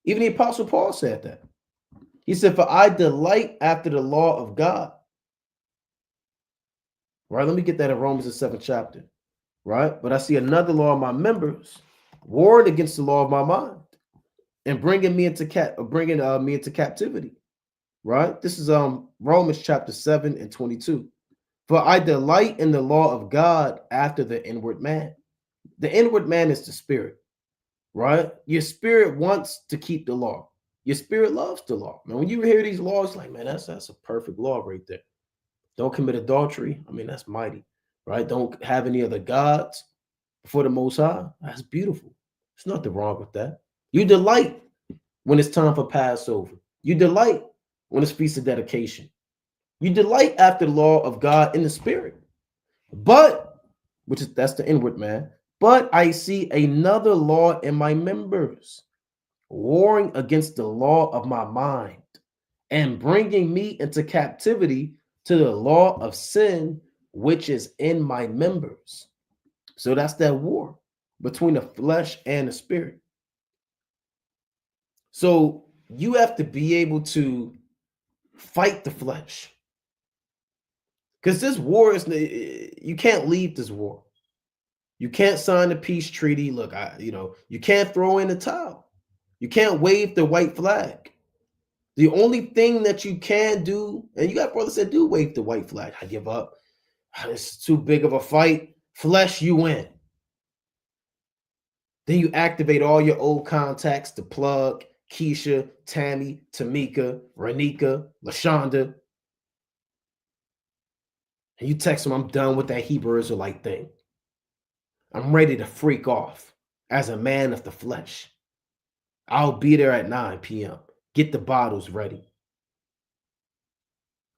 Even the Apostle Paul said that. He said, for I delight after the law of God. Right? Let me get that in Romans the 7th chapter. Right? But I see another law of my members warring against the law of my mind and bringing me into captivity. Right? This is Romans chapter 7 and 22. For I delight in the law of God after the inward man. The inward man is the spirit. Right? Your spirit wants to keep the law. Your spirit loves the law. Man, when you hear these laws, like, man, that's a perfect law right there. Don't commit adultery. I mean, that's mighty, right? Don't have any other gods before the Most High. That's beautiful. There's nothing wrong with that. You delight when it's time for Passover. You delight when it's feast of dedication. You delight after the law of God in the spirit. But, that's the inward man. But I see another law in my members, warring against the law of my mind and bringing me into captivity to the law of sin, which is in my members. So that's that war between the flesh and the spirit. So you have to be able to fight the flesh, because this war is, you can't leave this war. You can't sign the peace treaty. Look, you can't throw in the towel. You can't wave the white flag. The only thing that you can do, and you got brothers that do wave the white flag. I give up. It's too big of a fight. Flesh, you win. Then you activate all your old contacts to plug Keisha, Tammy, Tamika, Renika, LaShonda. And you text them, I'm done with that Hebrew Israelite thing. I'm ready to freak off as a man of the flesh. I'll be there at 9 p.m. Get the bottles ready.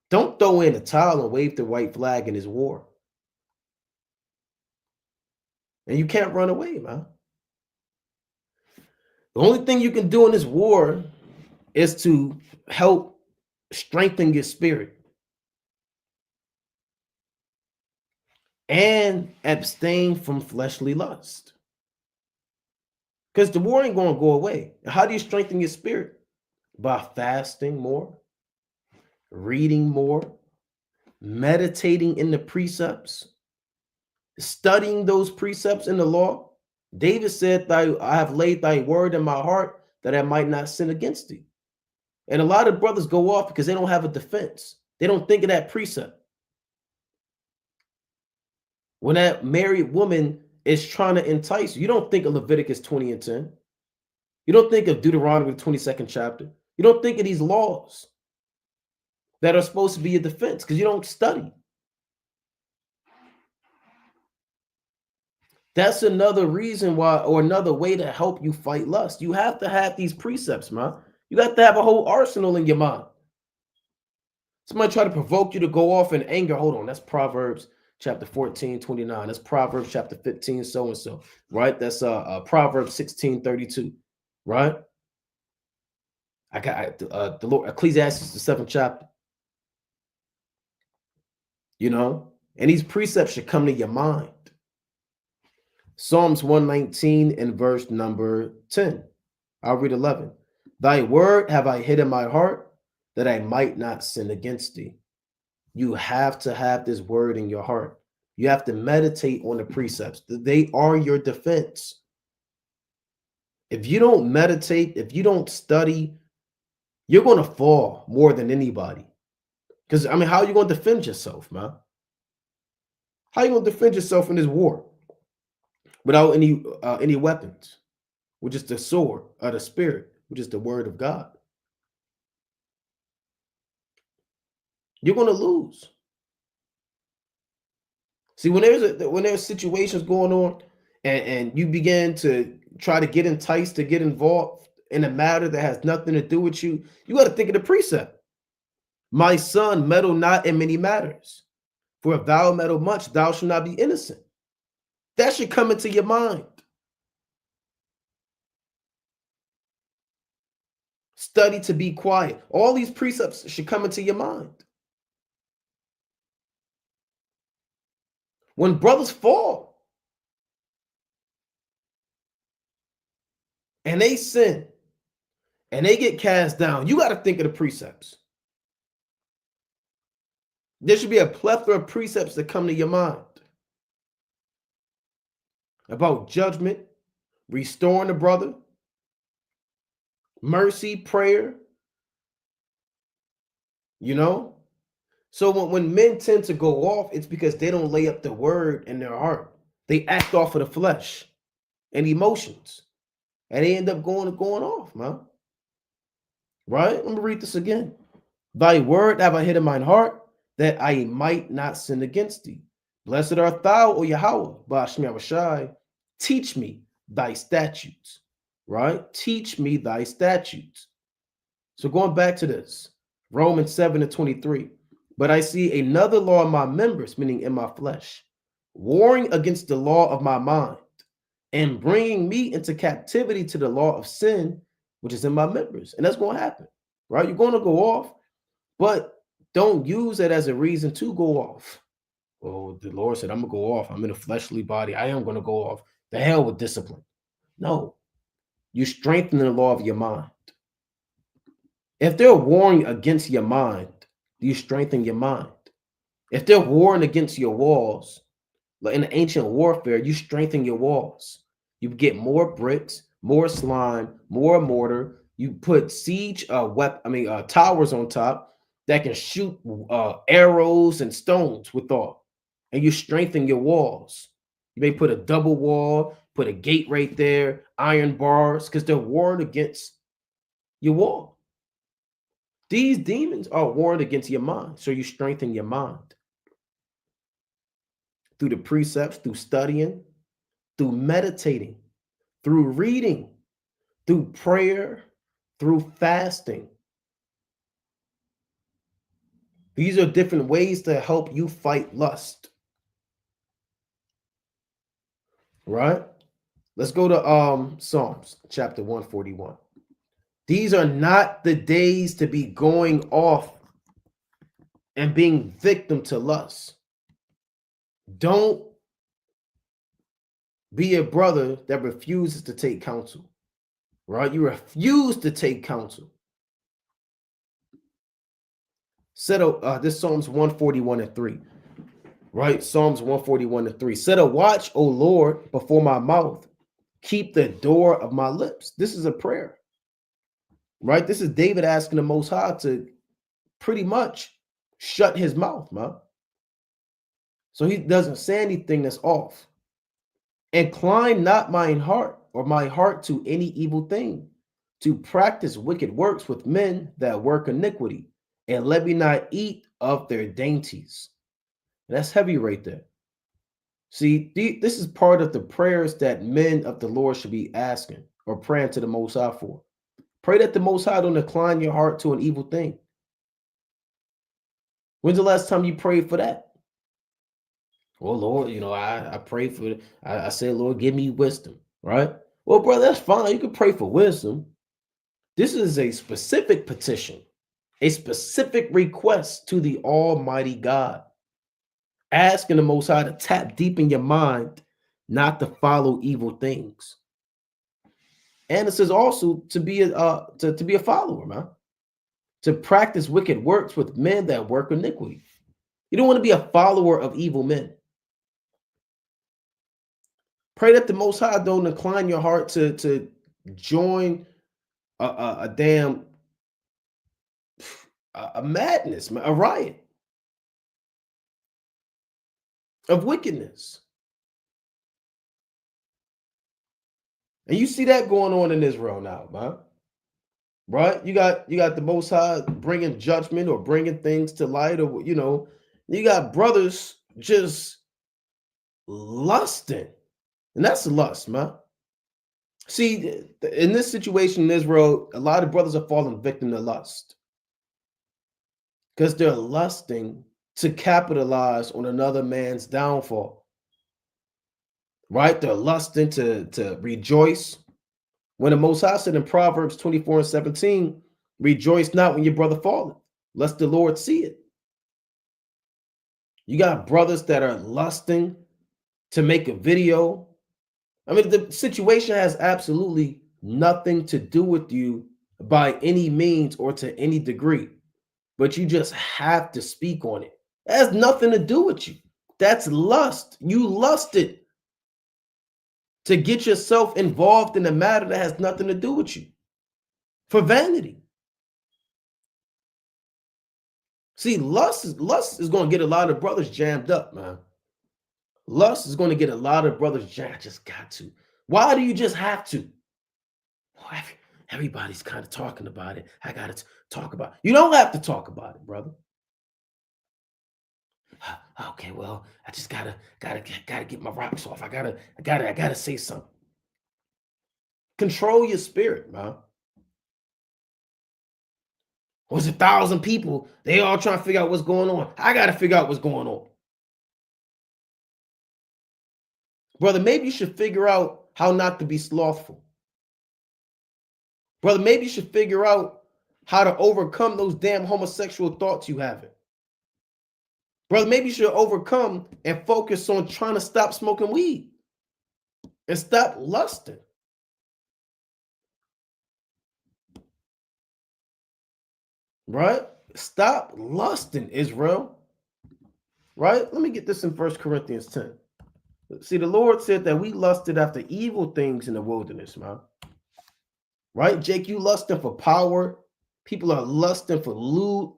Don't throw in the towel and wave the white flag in this war. And you can't run away, man. The only thing you can do in this war is to help strengthen your spirit and abstain from fleshly lust. Because the war ain't going to go away. How do you strengthen your spirit? By fasting more, reading more, meditating in the precepts, studying those precepts in the law. David said, I have laid thy word in my heart that I might not sin against thee. And a lot of brothers go off because they don't have a defense. They don't think of that precept. When that married woman is trying to entice you, you don't think of Leviticus 20 and 10. You don't think of Deuteronomy, the 22nd chapter. You don't think of these laws that are supposed to be a defense because you don't study. That's another reason why, or another way to help you fight lust. You have to have these precepts, man. You got to have a whole arsenal in your mind. Somebody try to provoke you to go off in anger. Hold on, that's Proverbs chapter 14, 29. That's Proverbs chapter 15, so-and-so, right? That's Proverbs 16, 32, right? I got the Lord, Ecclesiastes, the 7th chapter. And these precepts should come to your mind. Psalms 119 and verse number 10. I'll read 11. Thy word have I hid in my heart that I might not sin against thee. You have to have this word in your heart. You have to meditate on the precepts. They are your defense. If you don't meditate, if you don't study, you're going to fall more than anybody. Because, how are you going to defend yourself, man? How are you going to defend yourself in this war without any weapons, which is the sword of the spirit, which is the word of God? You're going to lose. See, when there's situations going on and you begin to try to get enticed to get involved in a matter that has nothing to do with you, you got to think of the precept. My son, meddle not in many matters, for if thou meddle much, thou shalt not be innocent. That should come into your mind. Study to be quiet. All these precepts should come into your mind. When brothers fall and they sin and they get cast down, you got to think of the precepts. There should be a plethora of precepts that come to your mind about judgment, restoring the brother, mercy, prayer. So when men tend to go off, it's because they don't lay up the word in their heart. They act off of the flesh and emotions, and they end up going off, man. Right? Let me read this again. Thy word have I hid in mine heart, that I might not sin against thee. Blessed art thou, O Yahweh, Ba'ashmi Avashai. Teach me thy statutes. Right? Teach me thy statutes. So going back to this, Romans 7 and 23. But I see another law in my members, meaning in my flesh, warring against the law of my mind and bringing me into captivity to the law of sin, which is in my members. And that's going to happen, right? You're going to go off, but don't use it as a reason to go off. Oh, the Lord said, I'm going to go off. I'm in a fleshly body. I am going to go off. The hell with discipline. No, you strengthen the law of your mind. If they're warring against your mind, you strengthen your mind. If they're warring against your walls, like in ancient warfare, you strengthen your walls. You get more bricks, more slime, more mortar. You put siege towers on top that can shoot arrows and stones withal, and you strengthen your walls. You may put a double wall, put a gate right there, iron bars, because they're warring against your wall. These demons are warring against your mind, so you strengthen your mind through the precepts, through studying, through meditating, through reading, through prayer, through fasting. These are different ways to help you fight lust. Right? Let's go to Psalms chapter 141. These are not the days to be going off and being victim to lust. Don't be a brother that refuses to take counsel, right? You refuse to take counsel. This Psalms 141:3, right? Psalms 141:3. Set a watch, O Lord, before my mouth. Keep the door of my lips. This is a prayer, right? This is David asking the Most High to pretty much shut his mouth, man. So he doesn't say anything that's off. Incline not mine heart or my heart to any evil thing, to practice wicked works with men that work iniquity, and let me not eat of their dainties. And that's heavy right there. See, this is part of the prayers that men of the Lord should be asking or praying to the Most High for. Pray that the Most High don't incline your heart to an evil thing. When's the last time you prayed for that? Well, Lord, I pray for it. I say, Lord, give me wisdom, right? Well, brother, that's fine. You can pray for wisdom. This is a specific petition, a specific request to the Almighty God, asking the Most High to tap deep in your mind, not to follow evil things. And it says also to be a follower, man, to practice wicked works with men that work iniquity. You don't want to be a follower of evil men. Pray that the Most High don't incline your heart to join a madness, a riot of wickedness. And you see that going on in Israel now, man. Right? You got the Most High bringing judgment or bringing things to light, or you got brothers just lusting. And that's lust, man. See, in this situation in Israel, a lot of brothers are falling victim to lust because they're lusting to capitalize on another man's downfall, right? They're lusting to rejoice. When the Most High said in Proverbs 24:17, rejoice not when your brother falleth, lest the Lord see it. You got brothers that are lusting to make a video. I mean, the situation has absolutely nothing to do with you by any means or to any degree, but you just have to speak on it. It has nothing to do with you. That's lust. You lusted to get yourself involved in a matter that has nothing to do with you for vanity. See, lust is going to get a lot of brothers jammed up, man. Lust is going to get a lot of brothers jammed. I just got to. Why do you just have to? Well, everybody's kind of talking about it. I got to talk about it. You don't have to talk about it, brother. Okay, well, I just gotta get my rocks off. I gotta say something. Control your spirit, man. Was 1,000 people? They all trying to figure out what's going on. I gotta figure out what's going on, brother. Maybe you should figure out how not to be slothful. Brother, maybe you should figure out how to overcome those damn homosexual thoughts you have. Brother, maybe you should overcome and focus on trying to stop smoking weed and stop lusting. Right? Stop lusting, Israel. Right? Let me get this in 1 Corinthians 10. See, the Lord said that we lusted after evil things in the wilderness, man. Right? Jake, you lusting for power. People are lusting for loot,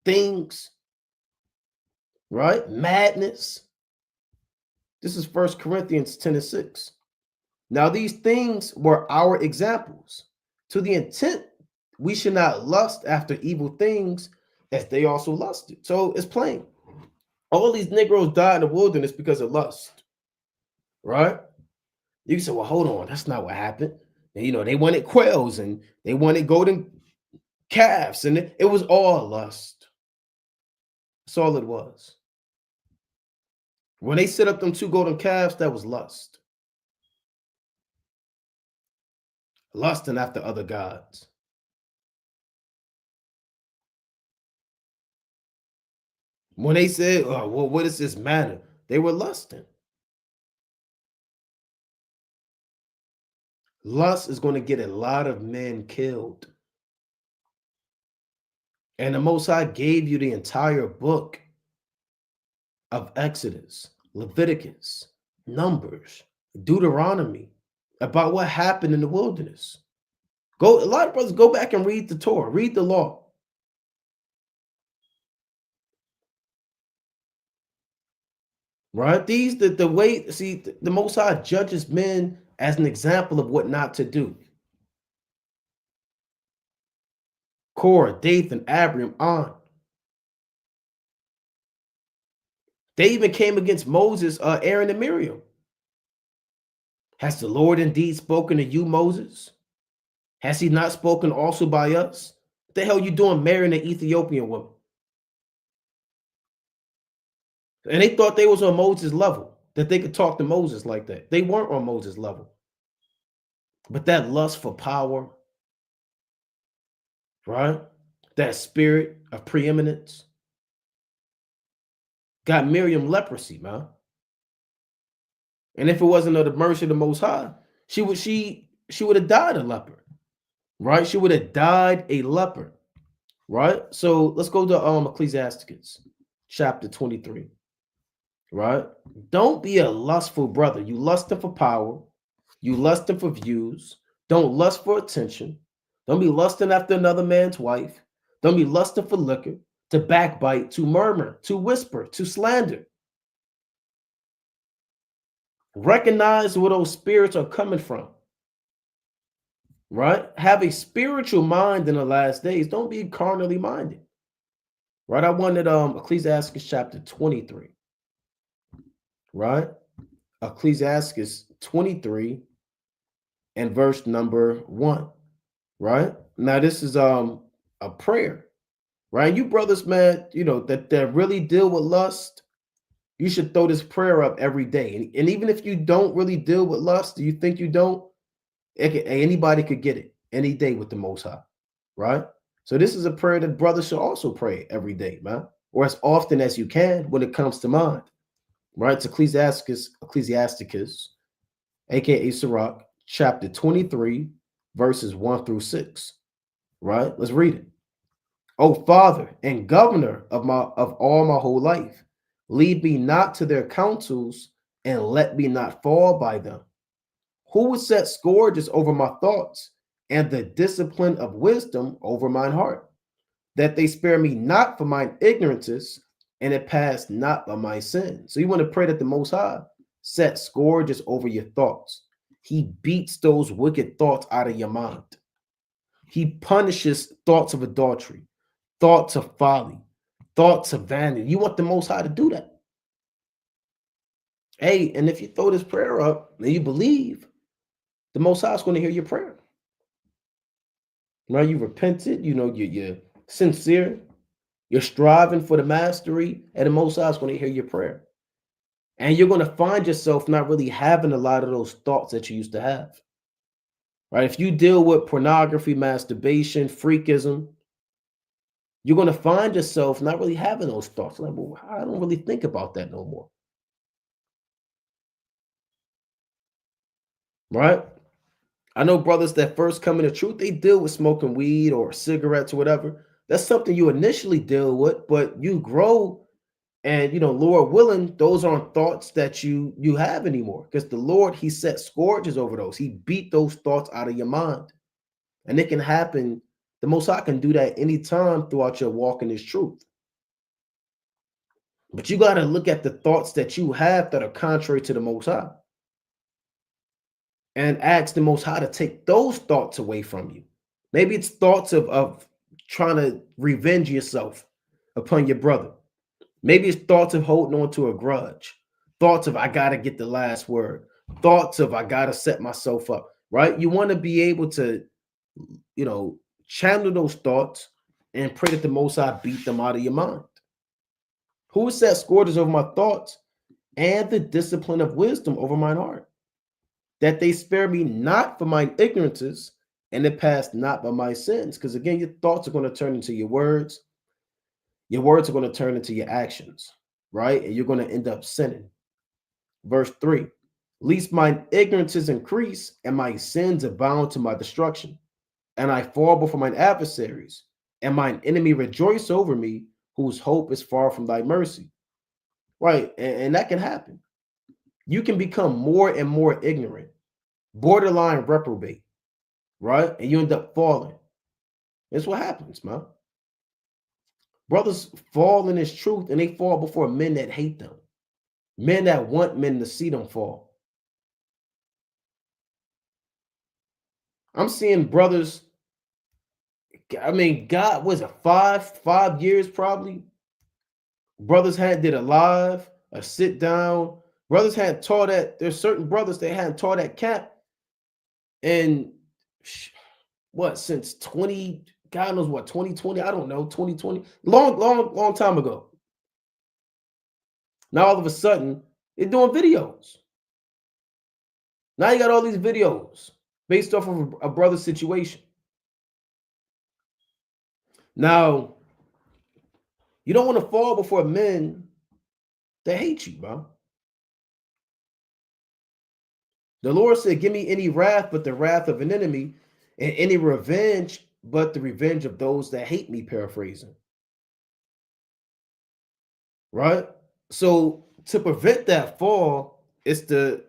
things. Right? Madness. This is 1 Corinthians 10:6. Now, these things were our examples, to the intent we should not lust after evil things as they also lusted. So it's plain. All these Negroes died in the wilderness because of lust. Right? You can say, well, hold on, that's not what happened. And, they wanted quails and they wanted golden calves, and it was all lust. That's all it was. When they set up them 2 golden calves, that was lust. Lusting after other gods. When they said, oh, well, what does this matter? They were lusting. Lust is going to get a lot of men killed. And the Most High gave you the entire book of Exodus, Leviticus, Numbers, Deuteronomy about what happened in the wilderness. A lot of brothers go back and read the Torah, read the law. Right? The way, see, the Most High judges men as an example of what not to do. Korah, Dathan, Abiram, on. They even came against Moses, Aaron, and Miriam. Has the Lord indeed spoken to you, Moses? Has he not spoken also by us? What the hell you doing marrying an Ethiopian woman? And they thought they was on Moses' level, that they could talk to Moses like that. They weren't on Moses' level. But that lust for power, right? That spirit of preeminence got Miriam leprosy, man. And if it wasn't of the mercy of the Most High, she would have died a leper, right? She would have died a leper, right? So let's go to Ecclesiasticus chapter 23, right? Don't be a lustful brother. You lusting for power. You lusting for views. Don't lust for attention. Don't be lusting after another man's wife. Don't be lusting for liquor, to backbite, to murmur, to whisper, to slander. Recognize where those spirits are coming from. Right? Have a spiritual mind in the last days. Don't be carnally minded. Right? I wanted Ecclesiastes chapter 23. Right? Ecclesiastes 23 and verse number 1. Right? Now this is a prayer. Right? You brothers, man, that really deal with lust, you should throw this prayer up every day. And even if you don't really deal with lust, do you think you don't? Anybody could get it any day with the Most High, right? So this is a prayer that brothers should also pray every day, man, or as often as you can when it comes to mind, right? It's Ecclesiasticus, aka Sirach, chapter 23, verses 1 through 6, right? Let's read it. O Father and Governor of all my whole life, lead me not to their counsels, and let me not fall by them. Who would set scourges over my thoughts, and the discipline of wisdom over mine heart, that they spare me not for mine ignorances, and it pass not by my sin? So you want to pray that the Most High set scourges over your thoughts. He beats those wicked thoughts out of your mind. He punishes thoughts of adultery, thoughts of folly, thoughts of vanity. You want the Most High to do that. Hey, and if you throw this prayer up and you believe, the Most High is going to hear your prayer. Now you repented, you're sincere, you're striving for the mastery, and the Most High is going to hear your prayer. And you're going to find yourself not really having a lot of those thoughts that you used to have. Right? If you deal with pornography, masturbation, freakism, you're going to find yourself not really having those thoughts. Like, well, I don't really think about that no more. Right? I know brothers that first come into truth, they deal with smoking weed or cigarettes or whatever. That's something you initially deal with, but you grow and Lord willing, those aren't thoughts that you have anymore. Because the Lord, He set scourges over those. He beat those thoughts out of your mind. And it can happen. The Most High can do that anytime throughout your walk in His truth. But you got to look at the thoughts that you have that are contrary to the Most High and ask the Most High to take those thoughts away from you. Maybe it's thoughts of trying to revenge yourself upon your brother. Maybe it's thoughts of holding on to a grudge. Thoughts of I got to get the last word. Thoughts of I got to set myself up, right? You want to be able to, channel those thoughts and pray that the Most High beat them out of your mind. Who set scourges over my thoughts and the discipline of wisdom over mine heart, that they spare me not for mine ignorances and it pass not by my sins? Because again, your thoughts are going to turn into your words. Your words are going to turn into your actions, right? And you're going to end up sinning. Verse 3, lest mine ignorances increase and my sins abound to my destruction, and I fall before mine adversaries, and mine enemy rejoice over me, whose hope is far from thy mercy. Right? And that can happen. You can become more and more ignorant, borderline reprobate, right? And you end up falling. That's what happens, man. Brothers fall in His truth, and they fall before men that hate them, men that want men to see them fall. I'm seeing brothers, I mean, God, was it 5 years probably? Brothers did a live, a sit down. Brothers had taught at, there's certain brothers that hadn't taught at camp. And what, since 20, God knows what, 2020, I don't know, 2020, long time ago. Now all of a sudden, they're doing videos. Now you got all these videos based off of a brother's situation. Now, you don't want to fall before men that hate you, bro. The Lord said, give me any wrath but the wrath of an enemy, and any revenge but the revenge of those that hate me, paraphrasing. Right? So to prevent that fall is to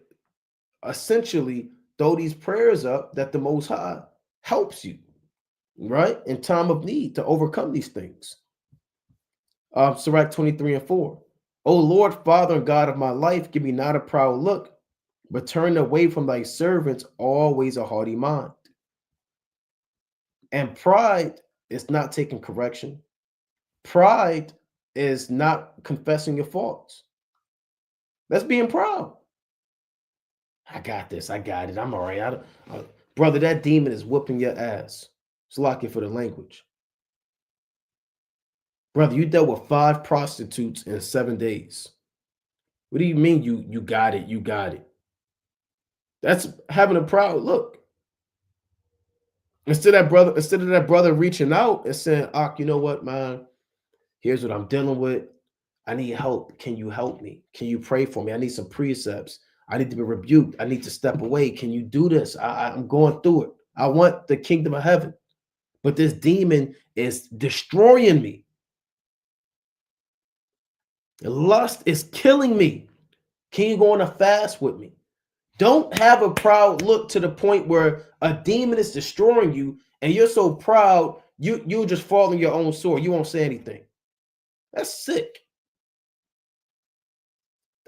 essentially throw these prayers up that the Most High helps you, right? In time of need to overcome these things. Sirach 23:4. O Lord, Father and God of my life, give me not a proud look, but turn away from thy servants always a haughty mind. And pride is not taking correction. Pride is not confessing your faults. That's being proud. I got this. I got it. I'm all right. Brother, that demon is whooping your ass. It's lucky for the language. Brother, you dealt with 5 prostitutes in 7 days. What do you mean you got it? You got it. That's having a proud look. Instead of that brother reaching out and saying, you know what, man? Here's what I'm dealing with. I need help. Can you help me? Can you pray for me? I need some precepts. I need to be rebuked. I need to step away. Can you do this? I'm going through it. I want the kingdom of heaven. But this demon is destroying me. Lust is killing me. Can you go on a fast with me? Don't have a proud look to the point where a demon is destroying you and you're so proud, you'll just fall on your own sword. You won't say anything. That's sick.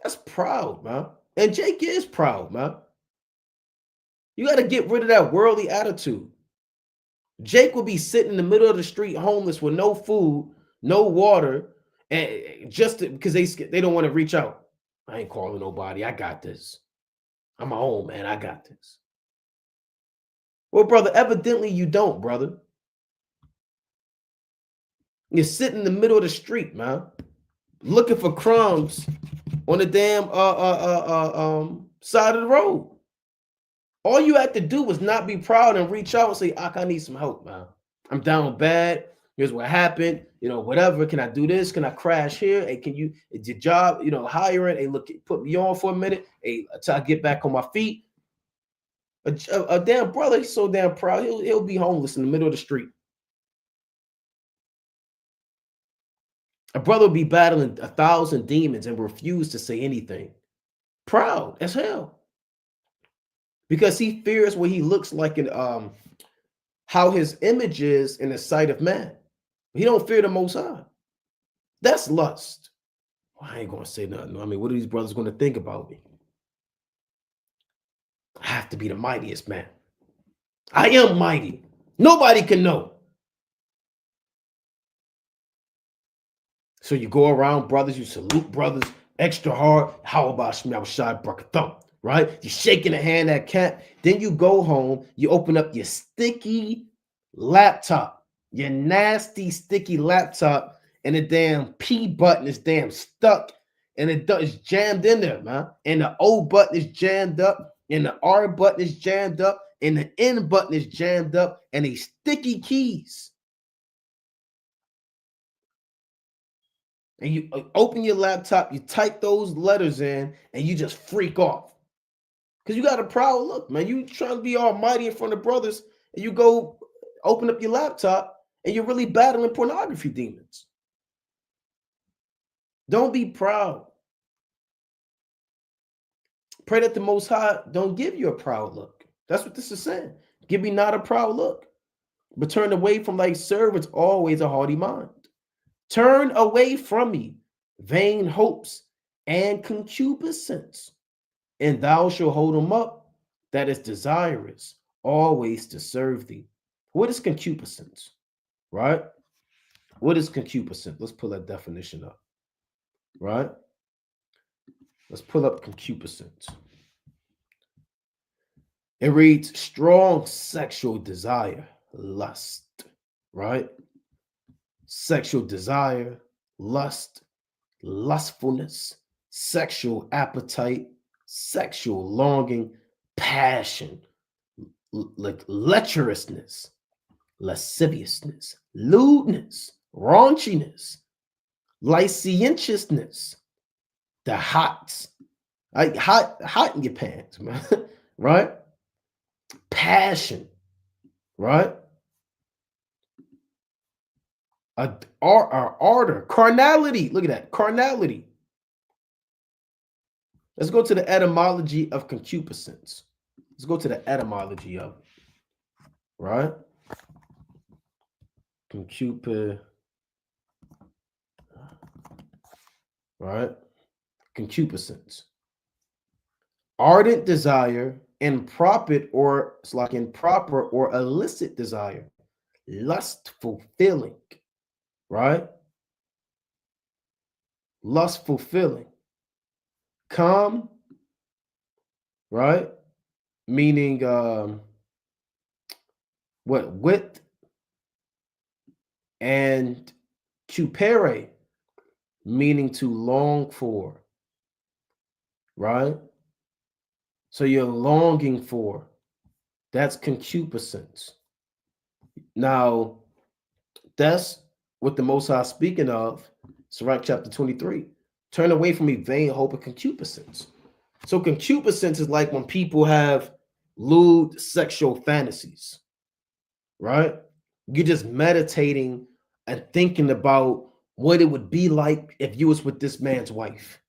That's proud, man. And Jake is proud, man. You got to get rid of that worldly attitude. Jake will be sitting in the middle of the street homeless with no food, no water, and just because they don't want to reach out. I ain't calling nobody. I got this. I'm my own, man. I got this. Well, brother, evidently you don't, brother. You're sitting in the middle of the street, man, looking for crumbs on the damn side of the road. All you had to do was not be proud and reach out and say, I need some help, man. I'm down bad. Here's what happened. Whatever. Can I do this? Can I crash here? Hey, can you, it's your job, hiring? Hey, look, put me on for a minute. Hey, until I get back on my feet. A damn brother, he's so damn proud. He'll be homeless in the middle of the street. A brother will be battling 1,000 demons and refuse to say anything. Proud as hell. Because he fears what he looks like and how his image is in the sight of man. He don't fear the Most High. That's lust. Well, I ain't gonna say nothing. I mean, what are these brothers gonna think about me? I have to be the mightiest man. I am mighty. Nobody can know. So you go around, brothers, you salute brothers extra hard. How about Shemel Shai Brakathum? Right? You're shaking a hand at camp. Then you go home, you open up your sticky laptop, your nasty, sticky laptop, and the damn P button is damn stuck, and it is jammed in there, man. And the O button is jammed up, and the R button is jammed up, and the N button is jammed up, and they sticky keys. And you open your laptop, you type those letters in, and you just freak off. Because you got a proud look, man. You trying to be almighty in front of brothers, and you go open up your laptop, and you're really battling pornography demons. Don't be proud. Pray that the Most High don't give you a proud look. That's what this is saying. Give me not a proud look, but turn away from thy servants always a haughty mind. Turn away from me vain hopes and concupiscence, and thou shalt hold them up that is desirous always to serve thee. What is concupiscence? Right? What is concupiscence? Let's pull that definition up. Right? Let's pull up concupiscence. It reads strong sexual desire, lust, right? Sexual desire, lust, lustfulness, sexual appetite, sexual longing, passion, like lecherousness, lasciviousness, lewdness, raunchiness, licentiousness, the hots, like hot in your pants, man, right? Passion, right? Ardor, carnality. Look at that, carnality. Let's go to the etymology of concupiscence. Let's go to the etymology of it, right? Right? Concupiscence. Ardent desire, improper or illicit desire, lustful feeling, right? Lustful feeling. Calm, right? Meaning width, and cupere, meaning to long for, right? So you're longing for, that's concupiscence. Now, that's what the Most High is speaking of. Sirach chapter 23. Turn away from me, vain hope and concupiscence. So concupiscence is like when people have lewd sexual fantasies, right? You're just meditating and thinking about what it would be like if you was with this man's wife,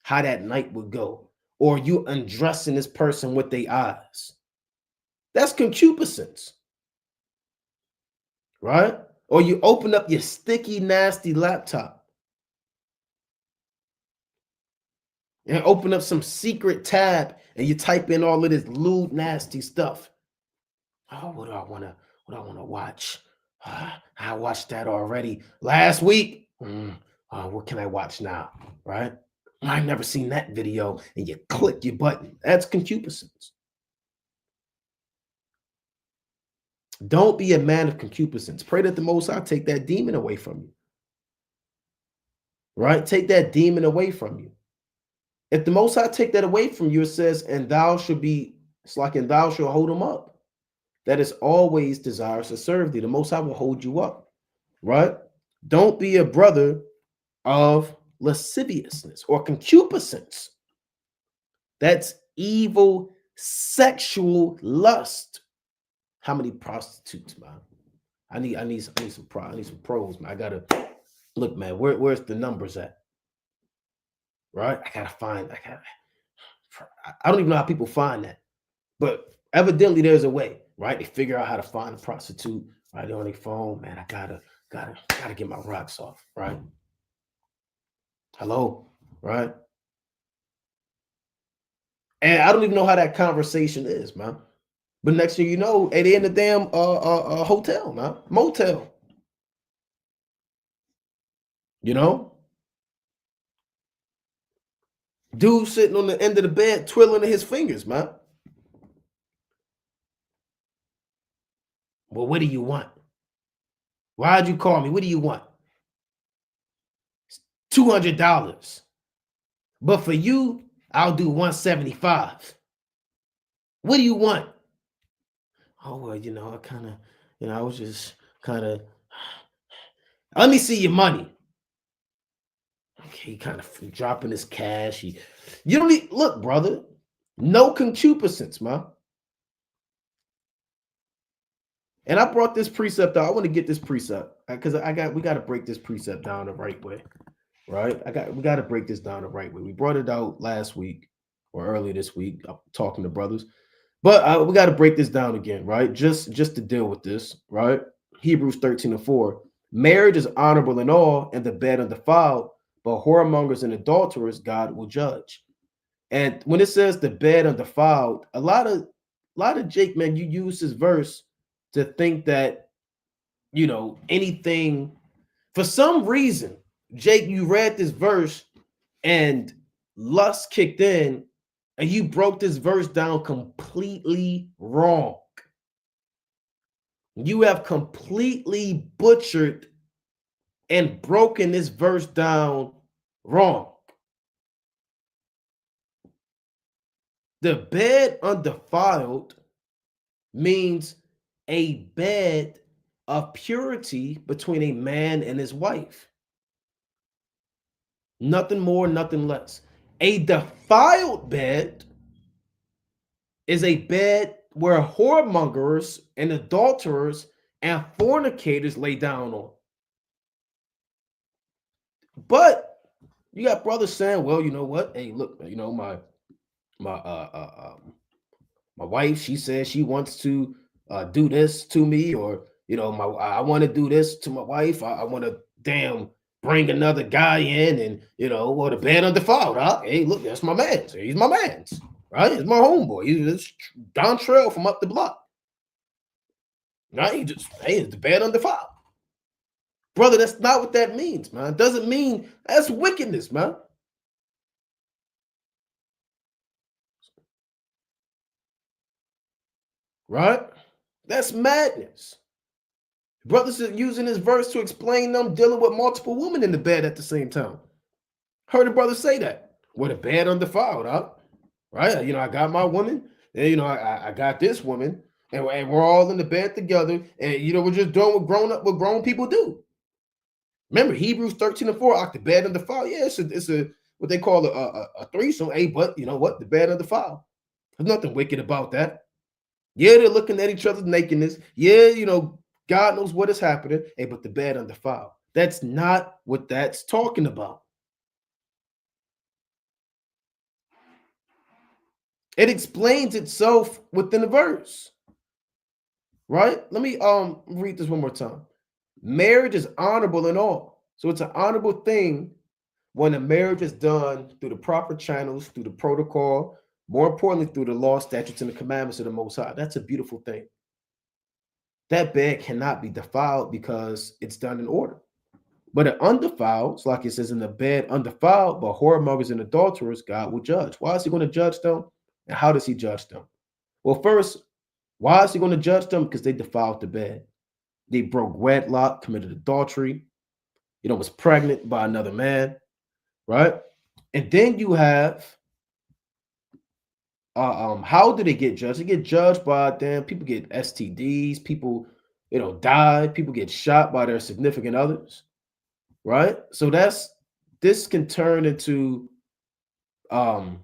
how that night would go, or you undressing this person with their eyes. That's concupiscence, right? Or you open up your sticky, nasty laptop and open up some secret tab and you type in all of this lewd, nasty stuff. Oh, what do I want to watch? I watched that already last week. What can I watch now? Right? I've never seen that video, and you click your button. That's concupiscence. Don't be a man of concupiscence. Pray that the Most High take that demon away from you. Right? Take that demon away from you. If the Most High take that away from you, it says, and thou shall be, it's like, and thou shall hold him up. That is always desirous to serve thee. The Most High will hold you up, right? Don't be a brother of lasciviousness or concupiscence. That's evil sexual lust. How many prostitutes, man? I need some pros, man. I gotta look, man. Where's the numbers at? Right? I don't even know how people find that, but evidently there's a way, right? They figure out how to find a prostitute, right? They're on their phone, man. I gotta get my rocks off, right? Hello, right? And I don't even know how that conversation is, man. But next thing you know, they in the damn hotel, man, motel. You know, dude sitting on the end of the bed, twiddling his fingers, man. Well, what do you want? Why'd you call me? What do you want? $200. But for you, I'll do 175. What do you want? Oh, well, I was just kind of, let me see your money. Okay, he kind of dropping his cash. You don't need, look, brother, no concupiscence, man. And I brought this precept out. I want to get this precept because we got to break this precept down the right way, right? We got to break this down the right way. We brought it out last week or earlier this week. I'm talking to brothers, but we got to break this down again, right? Just to deal with this, right? Hebrews 13:4. Marriage is honorable in all, and the bed undefiled, but whoremongers and adulterers God will judge. And when it says the bed undefiled, a lot of Jake, man, you use this verse to think that, anything, for some reason, Jake, you read this verse and lust kicked in and you broke this verse down completely wrong. You have completely butchered and broken this verse down wrong. The bed undefiled means a bed of purity between a man and his wife. Nothing more, nothing less. A defiled bed is a bed where whoremongers and adulterers and fornicators lay down on. But you got brothers saying, well, you know what? Hey, look, my wife, she says she wants to do this to me, or I want to do this to my wife. I want to bring another guy in, and or the bed undefiled. Huh? Hey, look, that's my man. He's my man, right? He's my homeboy. He's Don Trail from up the block. Right? It's the bed undefiled. Brother, that's not what that means, man. It doesn't mean that's wickedness, man. Right? That's madness. Brothers are using this verse to explain them dealing with multiple women in the bed at the same time. Heard a brother say that. With a bed undefiled, huh? Right? I got my woman, and I got this woman, and we're all in the bed together, and we're just doing what grown people do. Remember, Hebrews 13:4, the bed undefiled. Yeah, it's a what they call a threesome. Hey, but you know what? The bed undefiled. There's nothing wicked about that. Yeah, they're looking at each other's nakedness. Yeah, God knows what is happening. Hey, but the bed undefiled. That's not what that's talking about. It explains itself within the verse. Right? Let me read this one more time. Marriage is honorable in all. So it's an honorable thing when a marriage is done through the proper channels, through the protocol, more importantly, through the law, statutes, and the commandments of the Most High. That's a beautiful thing. That bed cannot be defiled because it's done in order. But an undefiled, it's like it says in the bed, undefiled, but whoremongers and adulterers, God will judge. Why is he going to judge them? And how does he judge them? Well, first, why is he going to judge them? Because they defiled the bed. They broke wedlock, committed adultery, was pregnant by another man, right? And then you have how do they get judged? They get judged by them. People get STDs. People, die. People get shot by their significant others, right? So this can turn into. Um,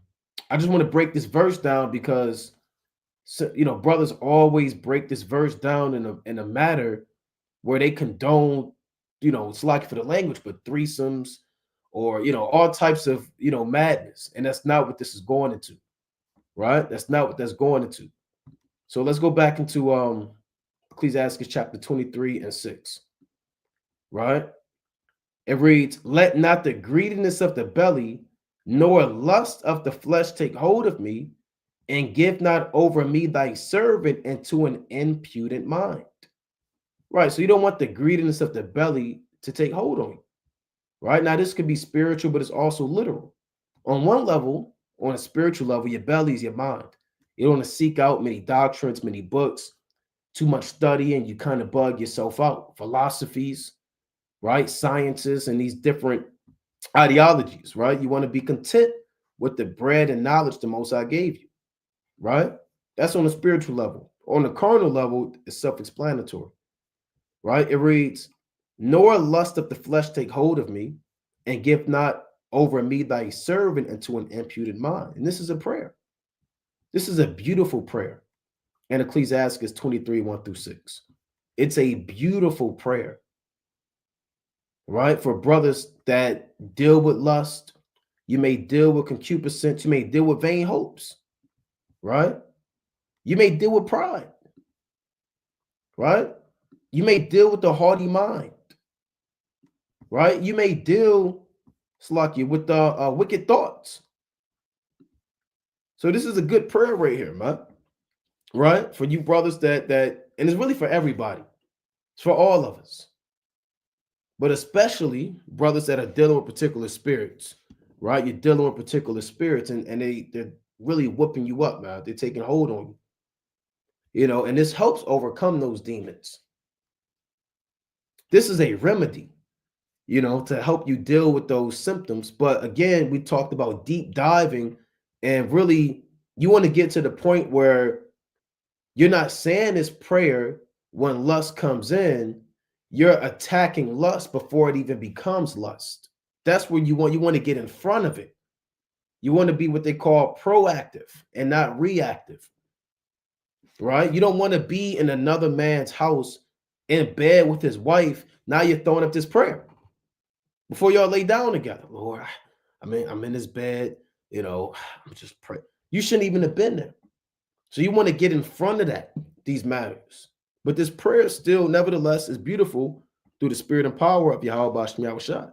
I just want to break this verse down because brothers always break this verse down in a matter where they condone, it's like for the language, but threesomes or all types of madness, and that's not what this is going into, right? That's not what that's going into. So let's go back into Ecclesiastes chapter 23 and 6, right? It reads, "Let not the greediness of the belly nor lust of the flesh take hold of me, and give not over me thy servant into an impudent mind." Right. So you don't want the greediness of the belly to take hold on you. Right. Now, this could be spiritual, but it's also literal. On one level, on a spiritual level, your belly is your mind. You don't want to seek out many doctrines, many books, too much studying. You kind of bug yourself out. Philosophies, right? Sciences and these different ideologies, right? You want to be content with the bread and knowledge the Most High gave you, right? That's on a spiritual level. On the carnal level, it's self-explanatory, right? It reads, "Nor lust of the flesh take hold of me, and give not over me thy servant into an imputed mind." And this is a prayer. This is a beautiful prayer. And Ecclesiastes 23, 1 through 6. It's a beautiful prayer, right? For brothers that deal with lust, you may deal with concupiscence, you may deal with vain hopes, right? You may deal with pride, right? You may deal with the haughty mind, right? You may deal, Slakia, with the wicked thoughts. So this is a good prayer right here, man. Right? For you brothers that and it's really for everybody. It's for all of us. But especially brothers that are dealing with particular spirits, right? You're dealing with particular spirits and they're really whooping you up, man. They're taking hold on you. And this helps overcome those demons. This is a remedy, to help you deal with those symptoms. But again, we talked about deep diving, and really you want to get to the point where you're not saying this prayer when lust comes in. You're attacking lust before it even becomes lust. That's where you want to get in front of it. You want to be what they call proactive and not reactive, right? You don't want to be in another man's house in bed with his wife. Now you're throwing up this prayer before y'all lay down together. Lord, I'm in this bed, I'm just praying. You shouldn't even have been there. So you want to get in front of these matters. But this prayer still, nevertheless, is beautiful through the spirit and power of Yahweh Bashem Yahushua.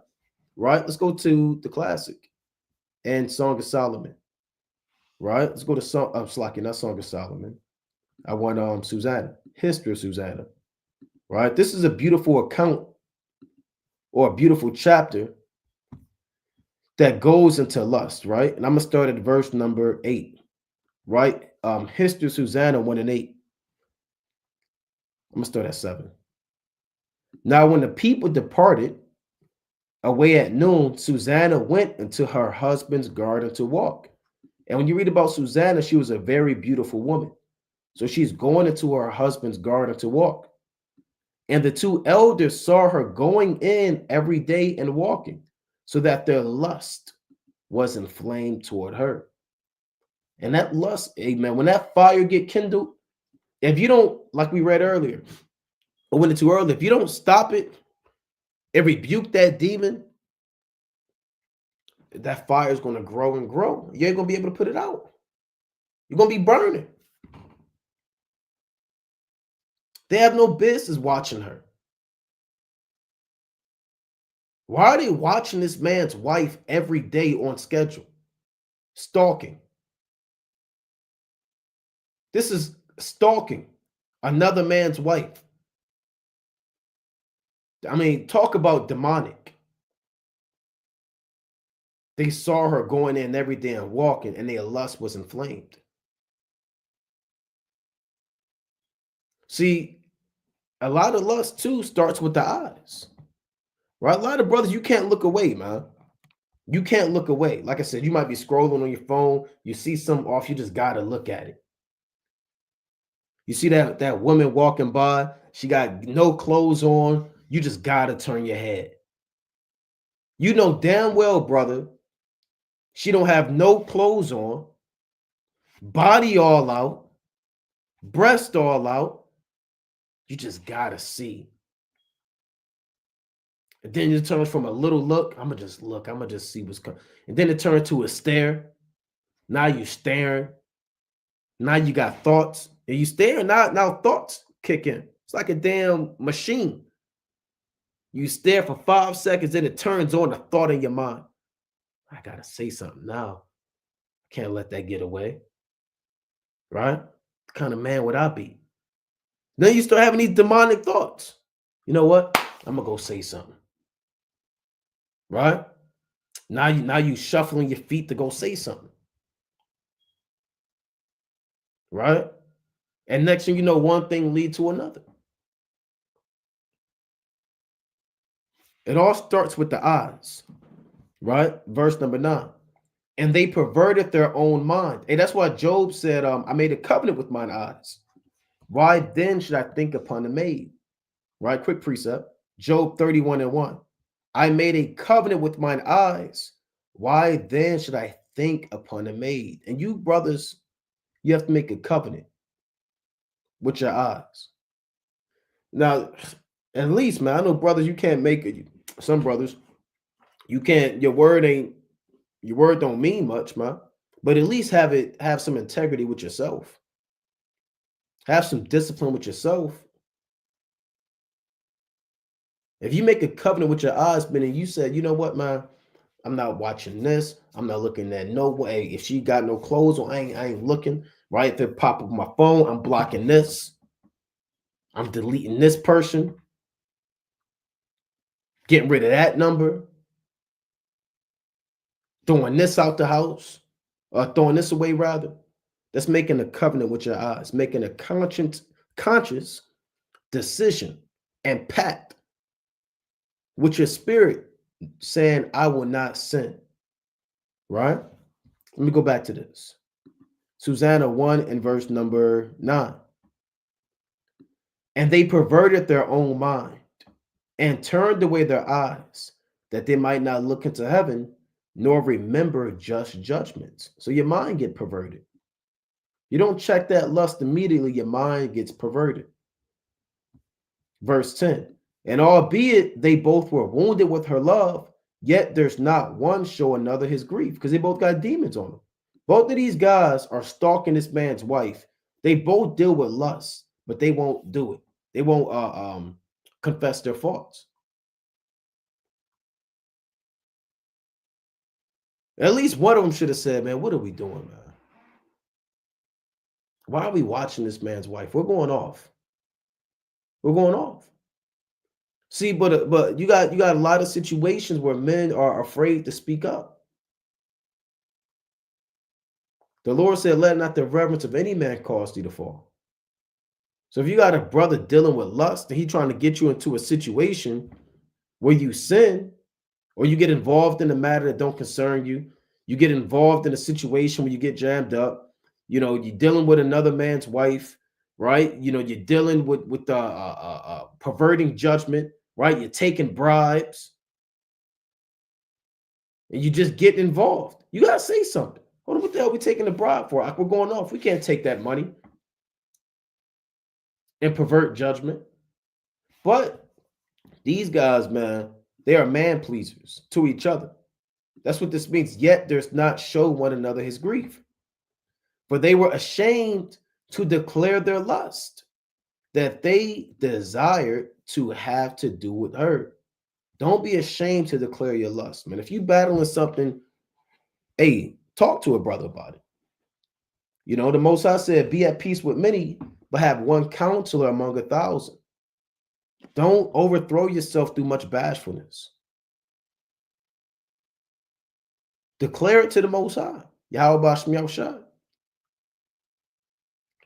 Right? Let's go to the classic and Song of Solomon. Right? Let's go to Slaki, not Song of Solomon. I want Susanna, History of Susanna. Right? This is a beautiful account or a beautiful chapter that goes into lust, right? And I'm gonna start at verse number 8, right? History of Susanna 1 and 8. I'm gonna start at 7. Now, when the people departed away at noon, Susanna went into her husband's garden to walk. And when you read about Susanna, she was a very beautiful woman. So she's going into her husband's garden to walk. And the two elders saw her going in every day and walking, so that their lust was inflamed toward her. And that lust, amen, when that fire get kindled, if you don't, like we read earlier, or when it's too early, if you don't stop it and rebuke that demon, that fire is going to grow and grow. You ain't going to be able to put it out. You're going to be burning. They have no business watching her. Why are they watching this man's wife every day on schedule? Stalking. This is stalking another man's wife. I mean, talk about demonic. They saw her going in every day and walking, and their lust was inflamed. See, a lot of lust too starts with the eyes, right? A lot of brothers, you can't look away, man. You can't look away. Like I said, you might be scrolling on your phone. You see something off. You just got to look at it. You see that woman walking by. She got no clothes on. You just got to turn your head. You know damn well, brother, she don't have no clothes on, body all out, breast all out. You just got to see. And then it turns from a little look. I'm going to just look. I'm going to just see what's coming. And then it turns to a stare. Now you're staring. Now you got thoughts. And you stare. Now thoughts kick in. It's like a damn machine. You stare for 5 seconds, then it turns on a thought in your mind. I got to say something now. Can't let that get away. Right? What kind of man would I be? Then you start having these demonic thoughts. You know what? I'm going to go say something. Right? Now you shuffling your feet to go say something. Right? And next thing you know, one thing lead to another. It all starts with the eyes. Right? Verse number 9. And they perverted their own mind. And that's why Job said, I made a covenant with mine eyes. Why then should I think upon the maid? Right? Quick precept. Job 31:1. I made a covenant with mine eyes. Why then should I think upon the maid? And you brothers, you have to make a covenant with your eyes. Now, at least, man, I know brothers, you can't make it. Some brothers, you can't, your word don't mean much, man. But at least have some integrity with yourself. Have some discipline with yourself. If you make a covenant with your eyes, man, and you said, you know what, man, I'm not watching this. I'm not looking at no way. If she got no clothes on, I ain't looking. Right? If they pop up my phone, I'm blocking this. I'm deleting this person. Getting rid of that number. Throwing this out the house. Or throwing this away, rather. That's making a covenant with your eyes. Making a conscious decision and pact with your spirit, saying, I will not sin. Right? Let me go back to this. Susanna 1 and verse number 9. And they perverted their own mind and turned away their eyes, that they might not look into heaven, nor remember just judgments. So your mind get perverted. You don't check that lust immediately, your mind gets perverted. Verse 10. And albeit they both were wounded with her love, yet there's not one show another his grief, because they both got demons on them. Both of these guys are stalking this man's wife. They both deal with lust, but they won't do it. They won't confess their faults. At least one of them should have said, man, what are we doing, man? Why are we watching this man's wife? We're going off. We're going off. See, but you got a lot of situations where men are afraid to speak up. The Lord said, let not the reverence of any man cause thee to fall. So if you got a brother dealing with lust and he's trying to get you into a situation where you sin, or you get involved in a matter that don't concern you, you get involved in a situation where you get jammed up, you know, you're dealing with another man's wife, right? You know, you're dealing with perverting judgment, right? You're taking bribes, and you just get involved. You got to say something. Hold on, what the hell are we taking the bribe for? We're going off. We can't take that money and pervert judgment. But these guys, man, they are man pleasers to each other. That's what this means. Yet there's not show one another his grief. For they were ashamed to declare their lust, that they desired to have to do with her. Don't be ashamed to declare your lust, man. If you battling something, hey, talk to a brother about it. You know, the Most High said, be at peace with many, but have one counselor among 1,000. Don't overthrow yourself through much bashfulness. Declare it to the Most High. Yahweh Shem Yahushua.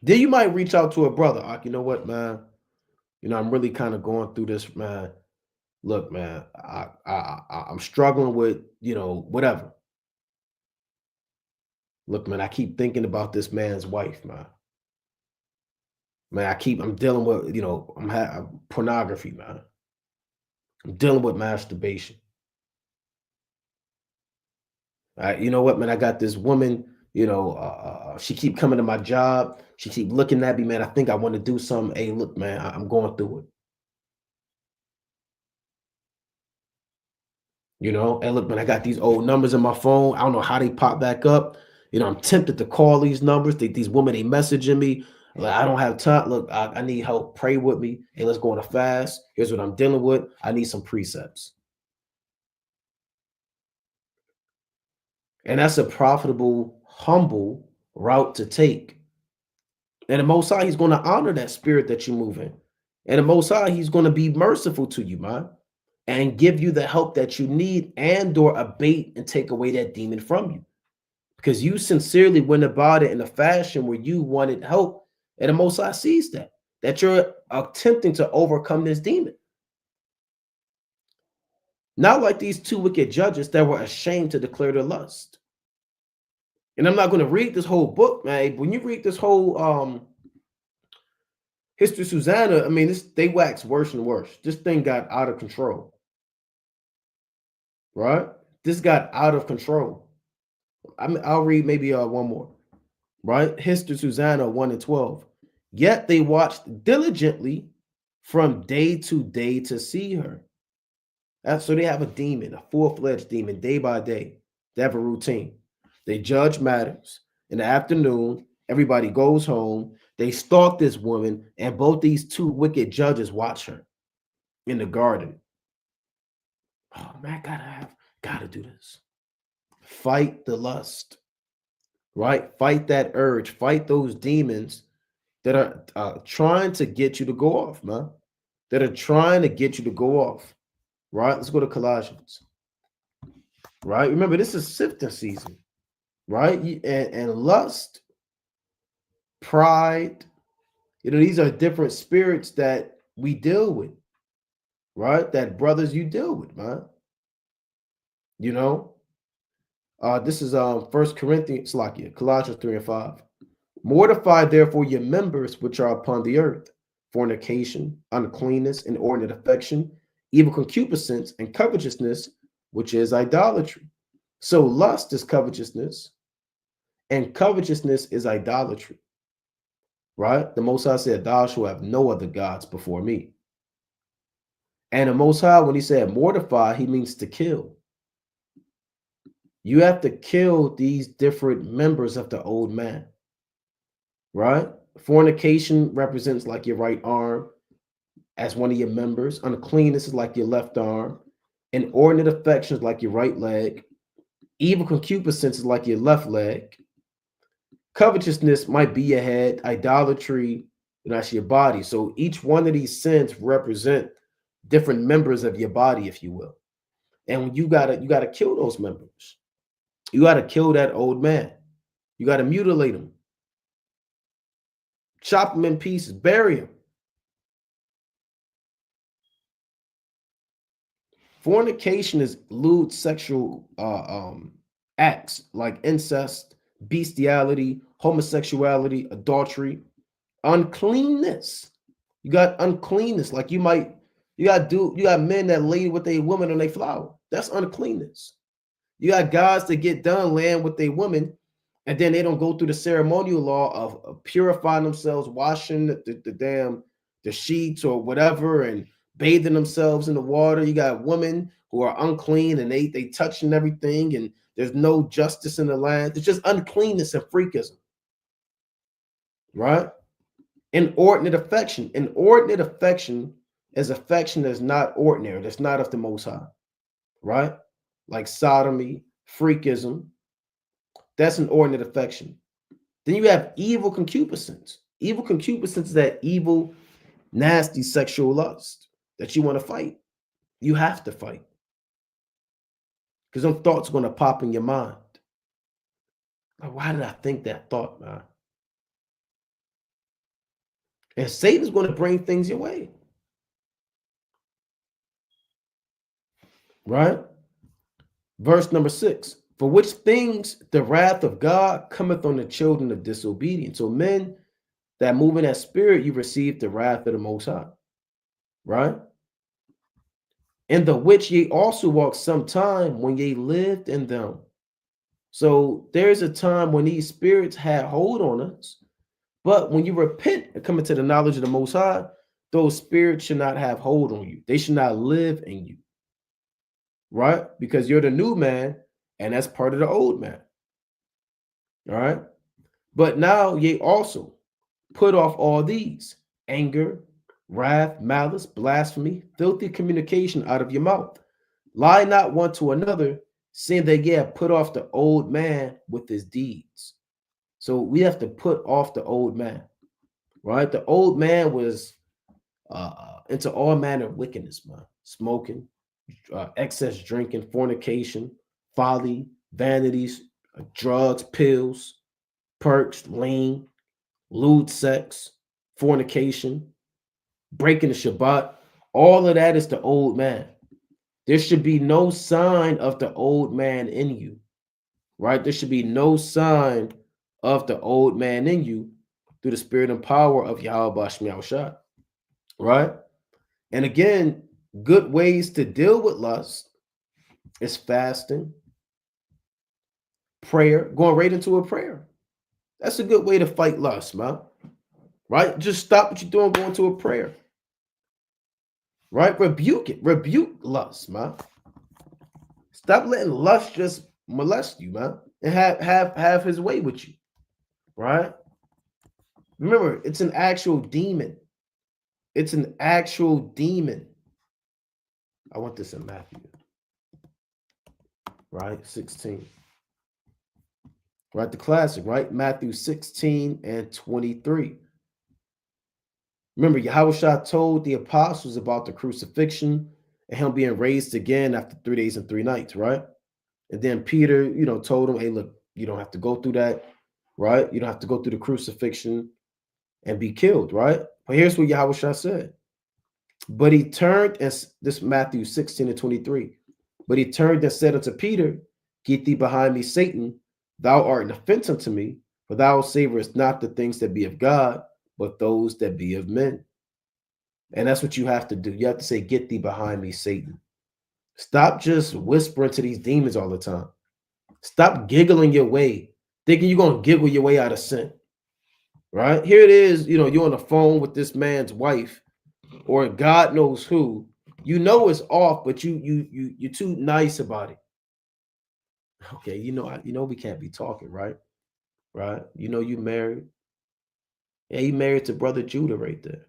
Then you might reach out to a brother. Like, you know what, man? You know, I'm really kind of going through this, man. Look, man, I'm struggling with, whatever. Look, man, I keep thinking about this man's wife, man. Man, I'm dealing with, pornography, man. I'm dealing with masturbation. You know what, man? I got this woman, she keep coming to my job. She keep looking at me, man. I think I want to do something. Hey, look, man, I'm going through it. And look, man, I got these old numbers in my phone. I don't know how they pop back up. I'm tempted to call these numbers. These women, they messaging me. Like, I don't have time. Look, I need help. Pray with me. Hey, let's go on a fast. Here's what I'm dealing with. I need some precepts. And that's a profitable, humble route to take. And the Most High, He's going to honor that spirit that you move in. And the Most High, He's going to be merciful to you, man, and give you the help that you need and or abate and take away that demon from you. Because you sincerely went about it in a fashion where you wanted help. And the Most High sees that you're attempting to overcome this demon. Not like these two wicked judges that were ashamed to declare their lust. And I'm not going to read this whole book, man. When you read this whole history of Susanna, I mean, they wax worse and worse. This thing got out of control, right? This got out of control. I'll read maybe one more, right? History of Susanna 1 and 12. Yet they watched diligently from day to day to see her. So they have a demon, a full-fledged demon, day by day. They have a routine. They judge matters. In the afternoon, everybody goes home. They stalk this woman, and both these two wicked judges watch her in the garden. Oh man, gotta do this. Fight the lust, right? Fight that urge. Fight those demons that are trying to get you to go off, man. That are trying to get you to go off, right? Let's go to Colossians, right? Remember, this is sifting season, right? And lust, pride, these are different spirits that we deal with, right? That brothers you deal with, man. This is First Corinthians, Colossians 3 and 5. Mortify therefore your members which are upon the earth, fornication, uncleanness, inordinate affection, evil concupiscence, and covetousness, which is idolatry. So lust is covetousness, and covetousness is idolatry. Right? The Most High said, "Thou shalt have no other gods before me." And the Most High, when He said mortify, He means to kill. You have to kill these different members of the old man. Right? Fornication represents like your right arm as one of your members. Uncleanness is like your left arm. Inordinate affections like your right leg. Evil concupiscence is like your left leg. Covetousness might be your head. Idolatry, that's your body. So each one of these sins represent different members of your body, if you will. And you gotta kill those members. You gotta kill that old man. You gotta mutilate him. Chop him in pieces, bury him. Fornication is lewd sexual acts like incest, bestiality, homosexuality, adultery, uncleanness. You got uncleanness, like you got men that lay with a woman on a flower. That's uncleanness. You got guys that get done laying with a woman, and then they don't go through the ceremonial law of purifying themselves, washing the sheets or whatever, and bathing themselves in the water. You got women who are unclean and they touching everything, and there's no justice in the land. It's just uncleanness and freakism, right? Inordinate affection. Inordinate affection is affection that's not ordinary, that's not of the Most High, right? Like sodomy, freakism. That's an inordinate affection. Then you have evil concupiscence. Evil concupiscence is that evil, nasty sexual lust that you want to fight. You have to fight. Because them thoughts are going to pop in your mind. Like, why did I think that thought, man? And Satan's going to bring things your way. right? Verse number 6. For which things the wrath of God cometh on the children of disobedience. So men that move in that spirit, you receive the wrath of the Most High, right? In the which ye also walked sometime when ye lived in them. So there's a time when these spirits had hold on us, but when you repent and come into the knowledge of the Most High, those spirits should not have hold on you. They should not live in you, right? Because you're the new man, and that's part of the old man, all right? But now ye also put off all these: anger, wrath, malice, blasphemy, filthy communication out of your mouth. Lie not one to another, seeing that ye have put off the old man with his deeds. So we have to put off the old man, right? The old man was into all manner of wickedness, man. Smoking, excess drinking, fornication, folly, vanities, drugs, pills, perks, lean, lewd sex, fornication, breaking the Shabbat. All of that is the old man. There should be no sign of the old man in you, right? There should be no sign of the old man in you through the spirit and power of Yahweh Bashmi Shah, right? And again, good ways to deal with lust is fasting, prayer, going right into a prayer. That's a good way to fight lust, man. Right? Just stop what you're doing, go into a prayer. Right? Rebuke it. Rebuke lust, man. Stop letting lust just molest you, man. And have his way with you. Right? Remember, it's an actual demon. It's an actual demon. I want this in Matthew. Right? 16. Right? The classic, right? Matthew 16 and 23. Remember, Yahushua told the apostles about the crucifixion and him being raised again after 3 days and 3 nights, right? And then Peter, told him, hey, look, you don't have to go through that, right? You don't have to go through the crucifixion and be killed, right? But here's what Yahushua said. But he turned, and this Matthew 16 and 23. But he turned and said unto Peter, get thee behind me, Satan. Thou art an offense unto me, for thou savorest not the things that be of God, but those that be of men. And that's what you have to do. You have to say, get thee behind me, Satan. Stop just whispering to these demons all the time. Stop giggling your way, thinking you're going to giggle your way out of sin. Right? Here it is, you're on the phone with this man's wife or God knows who. You know it's off, but you're too nice about it. Okay, we can't be talking, right? Right? You married. Yeah, you married to Brother Judah right there.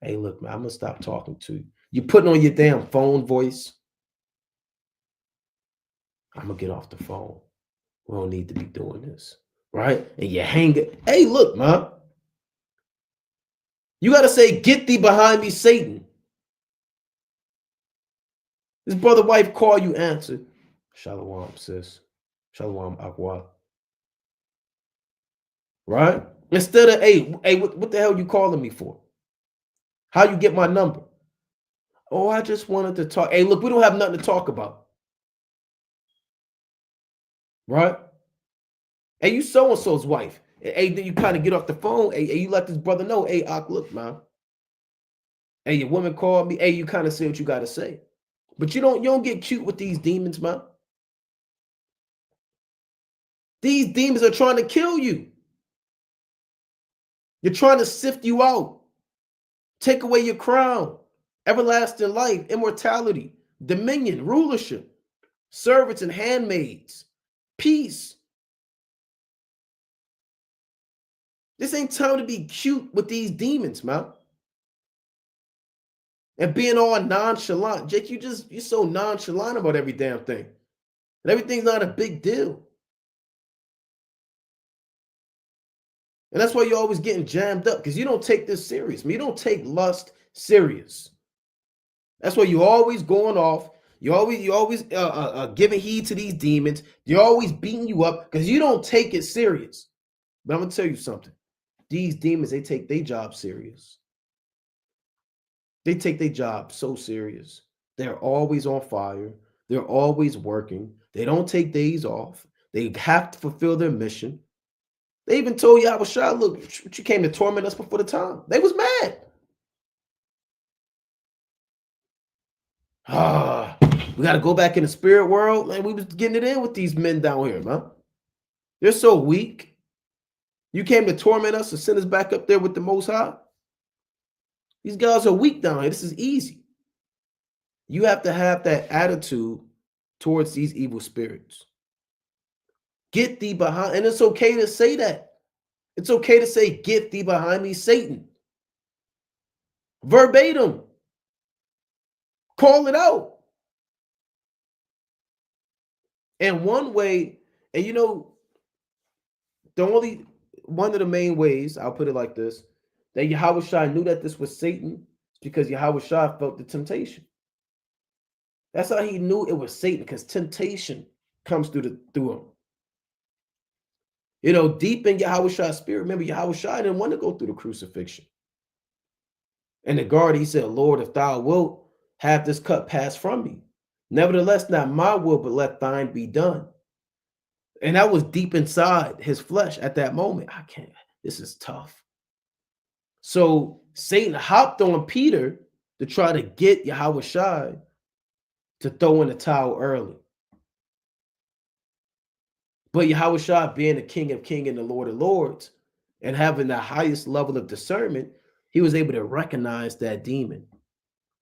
Hey, look, man, I'm gonna stop talking to you. You putting on your damn phone voice. I'm gonna get off the phone. We don't need to be doing this, right? And you hang it. Hey, look, man. You gotta say, get thee behind me, Satan. This brother wife call you, answer. Shalom, sis. Shalom, Akwa. Right? Instead of, hey, what the hell you calling me for? How you get my number? Oh, I just wanted to talk. Hey, look, we don't have nothing to talk about. Right? Hey, you so-and-so's wife. Hey, then you kind of get off the phone. Hey, you let this brother know. Hey, Ak, look, man. Hey, your woman called me. Hey, you kind of say what you got to say. But you don't get cute with these demons, man. These demons are trying to kill you. You're trying to sift you out. Take away your crown. Everlasting life, immortality, dominion, rulership, servants and handmaids, peace. This ain't time to be cute with these demons, man. And being all nonchalant. Jake, you're so nonchalant about every damn thing. And everything's not a big deal. And that's why you're always getting jammed up, because you don't take this serious. You don't take lust serious. That's why you're always going off. You're always giving heed to these demons. They're always beating you up because you don't take it serious. But I'm going to tell you something. These demons, they take their job serious. They take their job so serious. They're always on fire. They're always working. They don't take days off. They have to fulfill their mission. They even told Yahushua, look, you came to torment us before the time. They was mad. Ah, we got to go back in the spirit world. Man, we was getting it in with these men down here, man. They're so weak. You came to torment us and send us back up there with the Most High. These guys are weak down here. This is easy. You have to have that attitude towards these evil spirits. Get thee behind, and it's okay to say that. It's okay to say, get thee behind me, Satan. Verbatim. Call it out. And one way, and one of the main ways, I'll put it like this, that Yahushua knew that this was Satan, is because Yahushua felt the temptation. That's how he knew it was Satan, because temptation comes through him. Deep in Yahushua's spirit, remember, Yahushua didn't want to go through the crucifixion. And the guard, he said, Lord, if thou wilt have this cup pass from me. Nevertheless, not my will, but let thine be done. And that was deep inside his flesh at that moment. I can't, this is tough. So Satan hopped on Peter to try to get Yahushua to throw in the towel early. But Yahushua, being the King of Kings and the Lord of Lords, and having the highest level of discernment, he was able to recognize that demon.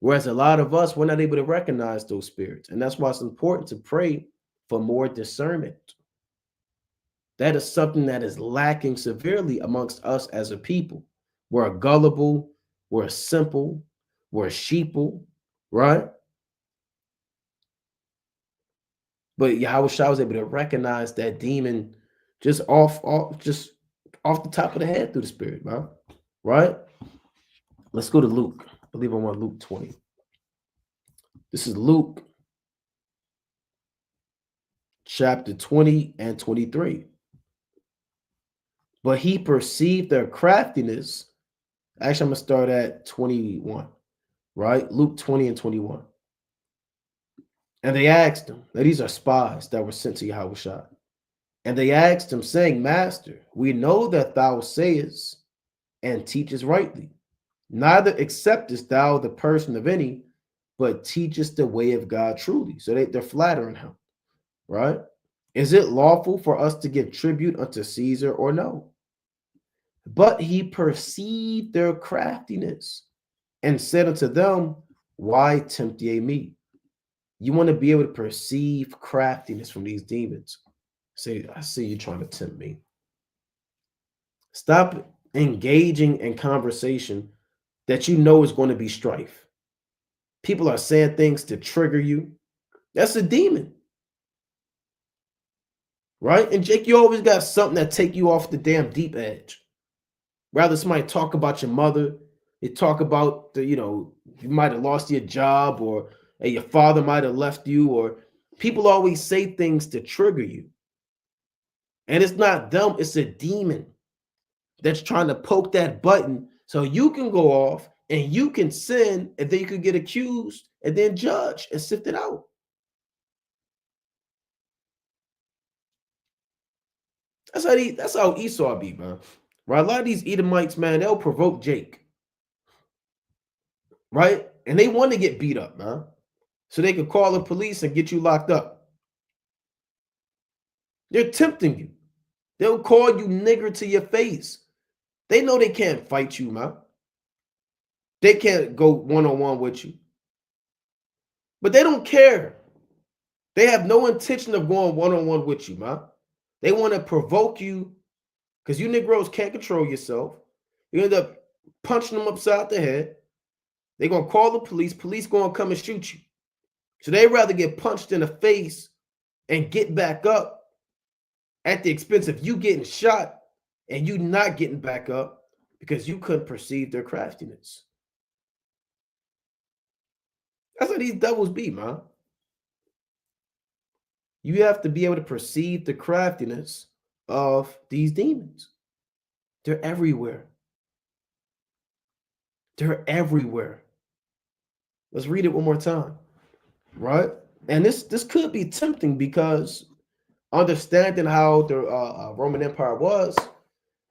Whereas a lot of us, we're not able to recognize those spirits. And that's why it's important to pray for more discernment. That is something that is lacking severely amongst us as a people. We're gullible, we're simple, we're sheeple, right? But Yahushua was able to recognize that demon just off the top of the head through the spirit, man. Right? Let's go to Luke. I believe I'm on Luke 20. This is Luke chapter 20 and 23. But he perceived their craftiness. Actually, I'm going to start at 21, right? Luke 20 and 21. And they asked him, now these are spies that were sent to Yahushua. And they asked him, saying, Master, we know that thou sayest and teachest rightly. Neither acceptest thou the person of any, but teachest the way of God truly. So they're flattering him, right? Is it lawful for us to give tribute unto Caesar or no? But he perceived their craftiness and said unto them, why tempt ye me? You want to be able to perceive craftiness from these demons. Say, I see you trying to tempt me. Stop engaging in conversation that you know is going to be strife. People are saying things to trigger you. That's a demon. Right? And Jake, you always got something that take you off the damn deep edge. Rather somebody talk about your mother, they talk about you might have lost your job, or your father might have left you, or people always say things to trigger you. And it's not them, it's a demon that's trying to poke that button so you can go off and you can sin, and then you could get accused and then judged and sifted out. That's how Esau be, man. Right? A lot of these Edomites, man, they'll provoke Jake. Right? And they want to get beat up, man. So they can call the police and get you locked up. They're tempting you. They'll call you nigger to your face. They know they can't fight you, man. They can't go one-on-one with you. But they don't care. They have no intention of going one-on-one with you, man. They want to provoke you because you Negroes can't control yourself. You end up punching them upside the head. They're going to call the police. Police going to come and shoot you. So they'd rather get punched in the face and get back up at the expense of you getting shot and you not getting back up because you couldn't perceive their craftiness. That's how these devils be, man. You have to be able to perceive the craftiness of these demons. They're everywhere. They're everywhere. Let's read it one more time. right? And this could be tempting because understanding how the Roman Empire was,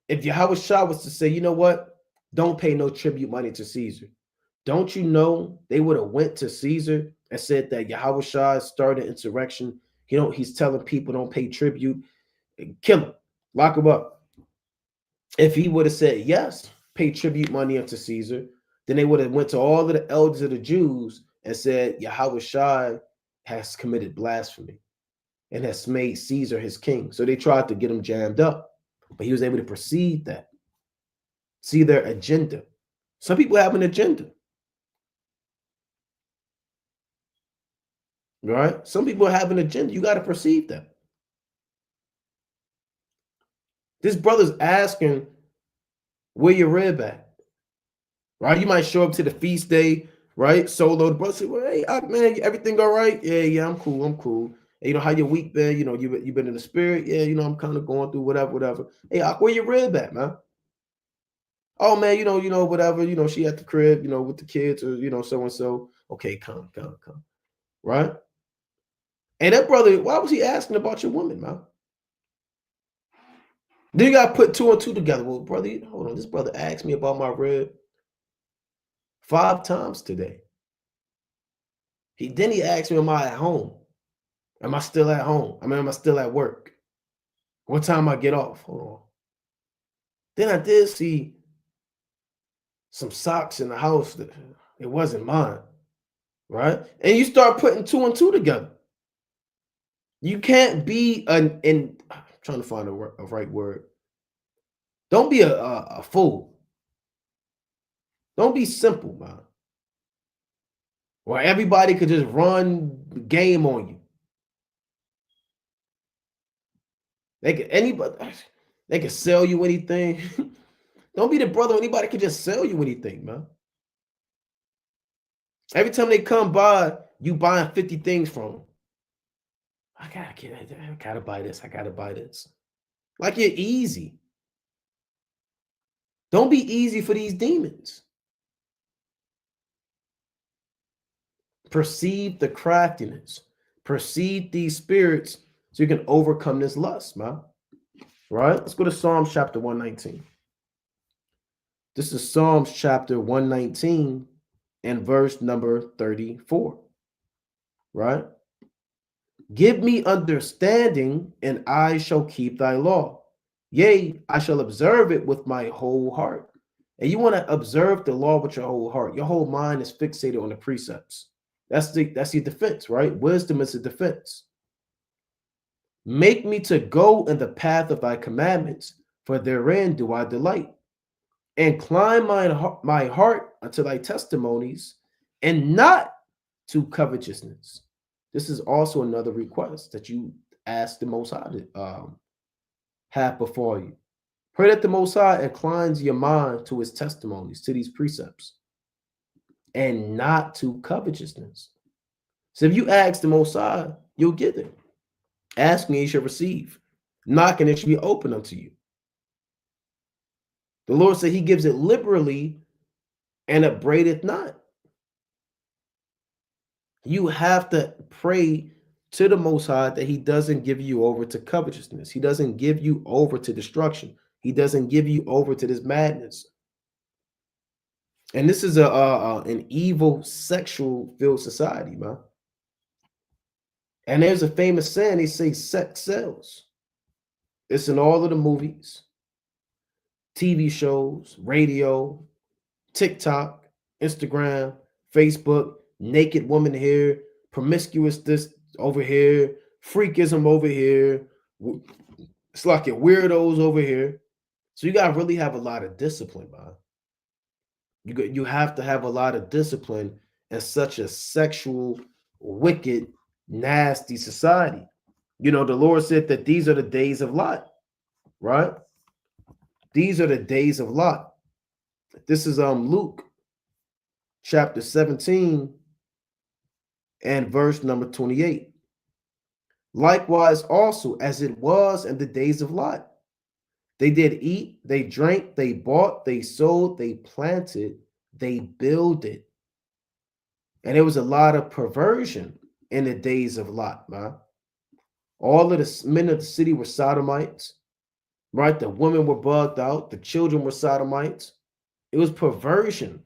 if Yahweh Shah was to say, you know what, don't pay no tribute money to Caesar, don't you know they would have went to Caesar and said that Yahweh Shah started insurrection. He's telling people don't pay tribute, kill him, lock him up. If he would have said yes, pay tribute money unto Caesar, then they would have went to all of the elders of the Jews and said Yahweh Shah has committed blasphemy and has made Caesar his king. So they tried to get him jammed up, but he was able to perceive that, see their agenda. Some people have an agenda, right? Some people have an agenda. You got to perceive that. This brother's asking where your rib at, right? You might show up to the feast day, right? Solo. The brother say, well, hey, man, everything all right? Yeah, I'm cool. Hey, how your week been? You been in the spirit? Yeah, I'm kind of going through whatever. Hey, where your rib at, man? Oh man, whatever, she at the crib, with the kids or so and so. Okay, come. Right? And that brother, why was he asking about your woman, man? Then you gotta put two and two together. Well, brother, hold on. This brother asked me about my rib 5 times today. Then he asked me, am I at home? Am I still at home? Am I still at work? What time I get off? Hold on. Then I did see some socks in the house that it wasn't mine. Right? And you start putting 2 and 2 together. You can't be I'm trying to find a right word. Don't be a fool. Don't be simple, man. Where everybody could just run the game on you. They can sell you anything. Don't be the brother anybody can just sell you anything, man. Every time they come by, you buying 50 things from them. I gotta buy this. I gotta buy this. Like you're easy. Don't be easy for these demons. Perceive the craftiness. Perceive these spirits so you can overcome this lust, man. Right? Let's go to Psalms chapter 119. This is Psalms chapter 119 and verse number 34. Right? Give me understanding, and I shall keep thy law. Yea, I shall observe it with my whole heart. And you want to observe the law with your whole heart. Your whole mind is fixated on the precepts. That's the defense, right? Wisdom is a defense. Make me to go in the path of thy commandments, for therein do I delight. Incline my heart unto thy testimonies, and not to covetousness. This is also another request that you ask the Most High to have before you. Pray that the Most High inclines your mind to his testimonies, to these precepts, and not to covetousness. So if you ask the Most High, you'll get it. Ask me, you shall receive. Knocking, it shall be open unto you. The Lord said he gives it liberally and upbraideth not. You have to pray to the Most High that he doesn't give you over to covetousness. He doesn't give you over to destruction. He doesn't give you over to this madness. And this is an evil, sexual-filled society, man. And there's a famous saying, they say sex sells. It's in all of the movies, TV shows, radio, TikTok, Instagram, Facebook, naked woman here, promiscuous this over here, freakism over here. It's like your weirdos over here. So you gotta really have a lot of discipline, man. You have to have a lot of discipline in such a sexual, wicked, nasty society. The Lord said that these are the days of Lot, right? These are the days of Lot. This is Luke chapter 17 and verse number 28. Likewise also as it was in the days of Lot. They did eat, they drank, they bought, they sold, they planted, they builded. And there was a lot of perversion in the days of Lot, man. All of the men of the city were sodomites, right? The women were bugged out. The children were sodomites. It was perversion,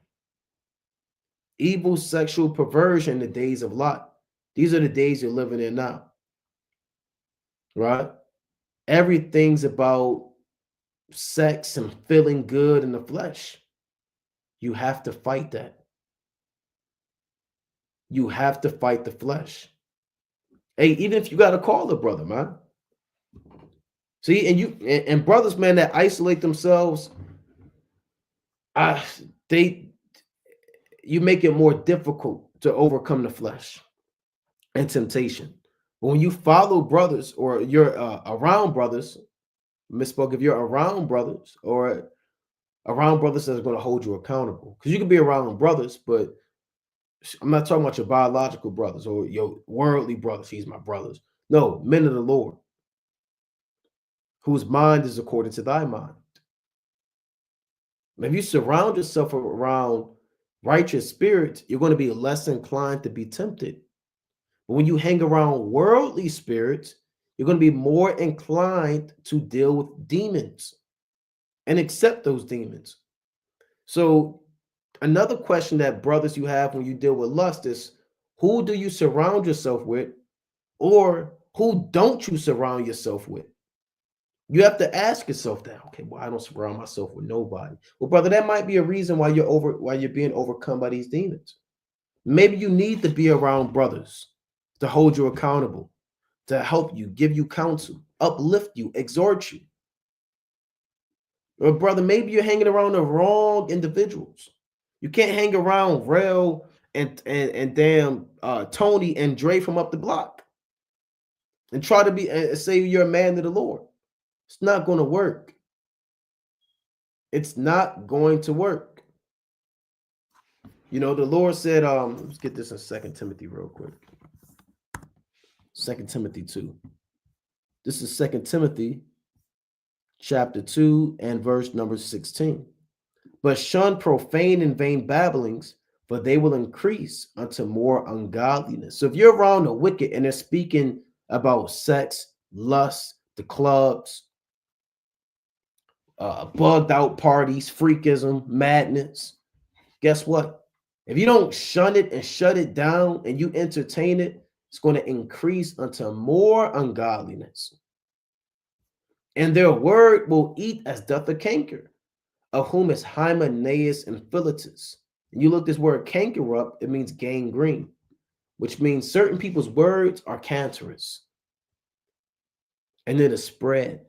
evil sexual perversion in the days of Lot. These are the days you're living in now, right? Everything's about sex and feeling good in the flesh. You have to fight that. You have to fight the flesh. Hey, even if you got to call a brother, man. See, and brothers, man, that isolate themselves, you make it more difficult to overcome the flesh and temptation. But when you follow brothers or you're around brothers, misspoke, if you're around brothers or around brothers that's going to hold you accountable, because you can be around brothers, but I'm not talking about your biological brothers or your worldly brothers. He's my brothers. No, men of the Lord, whose mind is according to thy mind. If you surround yourself around righteous spirits, you're going to be less inclined to be tempted. But when you hang around worldly spirits, you're going to be more inclined to deal with demons and accept those demons. So another question that brothers you have when you deal with lust is, who do you surround yourself with, or who don't you surround yourself with? You have to ask yourself that. Okay, well, I don't surround myself with nobody. Well, brother, that might be a reason why you're being overcome by these demons. Maybe you need to be around brothers to hold you accountable, to help you, give you counsel, uplift you, exhort you. Or brother, maybe you're hanging around the wrong individuals. You can't hang around Rel and damn Tony and Dre from up the block and try to be say you're a man of the Lord. It's not going to work. It's not going to work. You know, the Lord said, let's get this in 2 Timothy real quick. 2 Timothy 2. This is 2 Timothy chapter 2 and verse number 16. But shun profane and vain babblings, for they will increase unto more ungodliness. So if you're around the wicked and they're speaking about sex, lust, the clubs, bugged out parties, freakism, madness, guess what? If you don't shun it and shut it down and you entertain it, it's going to increase unto more ungodliness. And their word will eat as doth a canker, of whom is Hymenaeus and Philetus. And you look this word canker up, it means gangrene, which means certain people's words are cancerous. And it'll spread.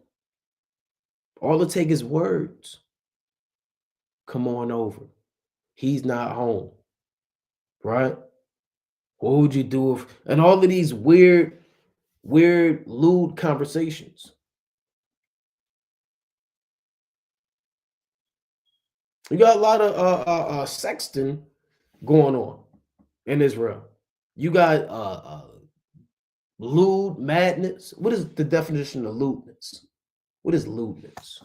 All it takes is words. Come on over. He's not home. Right? What would you do if, and all of these weird, lewd conversations. You got a lot of sexting going on in Israel. You got lewd, madness. What is the definition of lewdness? What is lewdness?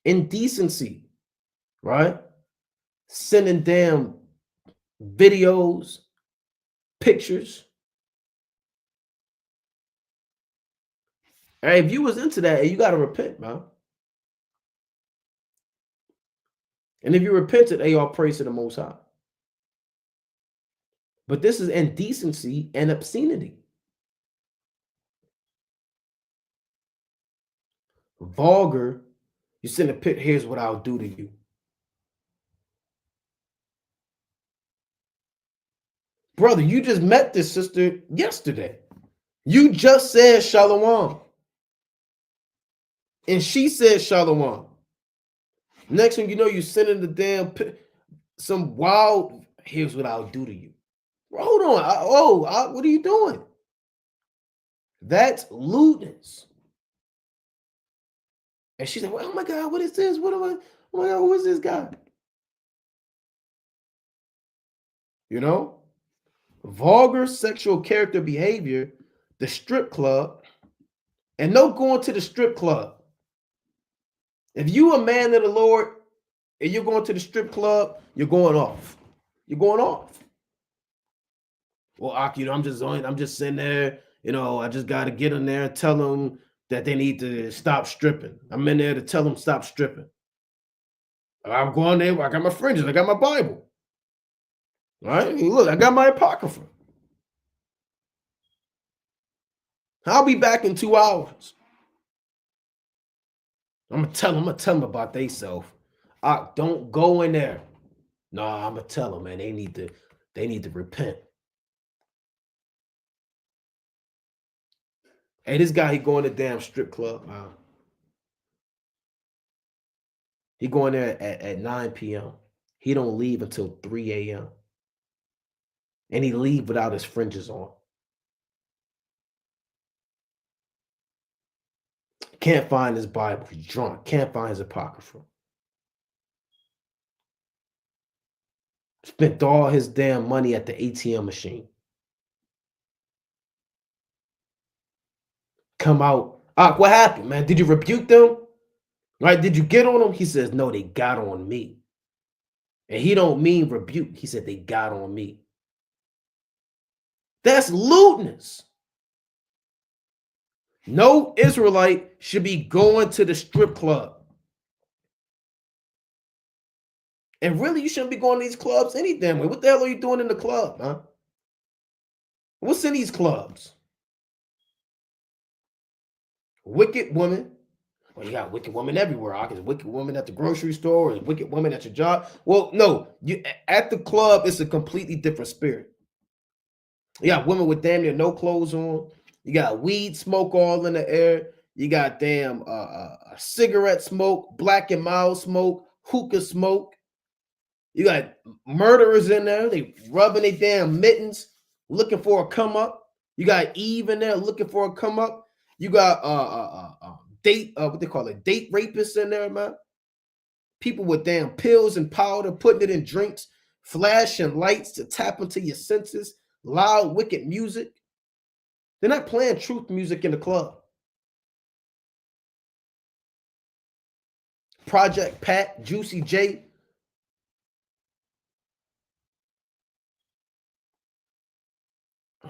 Indecency, right? Sending damn videos, pictures. Hey, if you was into that, you got to repent, man. And if you repented, they all praise to the Most High. But this is indecency and obscenity. Vulgar, you send a picture, here's what I'll do to you. Brother, you just met this sister yesterday. You just said shalom. And she said shalom. Next thing you know, you sending the damn some wild, here's what I'll do to you. Hold on. What are you doing? That's lewdness. And she's like, oh my God, what is this? Oh my God, who is this guy? You know? Vulgar sexual character behavior, the strip club, and no going to the strip club. If you a man of the Lord and you're going to the strip club, you're going off. You're going off. Well, I'm just sitting there, I just got to get in there and tell them that they need to stop stripping. I'm in there to tell them stop stripping. I'm going there. I got my fringes. I got my Bible. All right. Look, I got my Apocrypha. I'll be back in 2 hours. I'm gonna tell them about theyself. Don't go in there. No, I'm gonna tell them, man. They need to repent. Hey, this guy, he going to damn strip club, man. He going there at 9 p.m. He don't leave until 3 a.m. And he leave without his fringes on. Can't find his Bible. He's drunk. Can't find his Apocrypha. Spent all his damn money at the ATM machine. Come out. What happened, man? Did you rebuke them? Right? Did you get on them? He says, no, they got on me. And he don't mean rebuke. He said they got on me. That's lewdness. No Israelite should be going to the strip club. And really, you shouldn't be going to these clubs any damn way. What the hell are you doing in the club, huh? What's in these clubs? Wicked women. Well, you got wicked women everywhere. There's wicked women at the grocery store, or wicked women at your job. Well, no, at the club, it's a completely different spirit. You got women with damn near no clothes on. You got weed smoke all in the air. You got damn cigarette smoke, black and mild smoke, hookah smoke. You got murderers in there. They rubbing their damn mittens, looking for a come up. You got Eve in there looking for a come up. You got what they call it, date rapists in there, man. People with damn pills and powder, putting it in drinks, flashing lights to tap into your senses, loud, wicked music. They're not playing truth music in the club. Project Pat, Juicy J.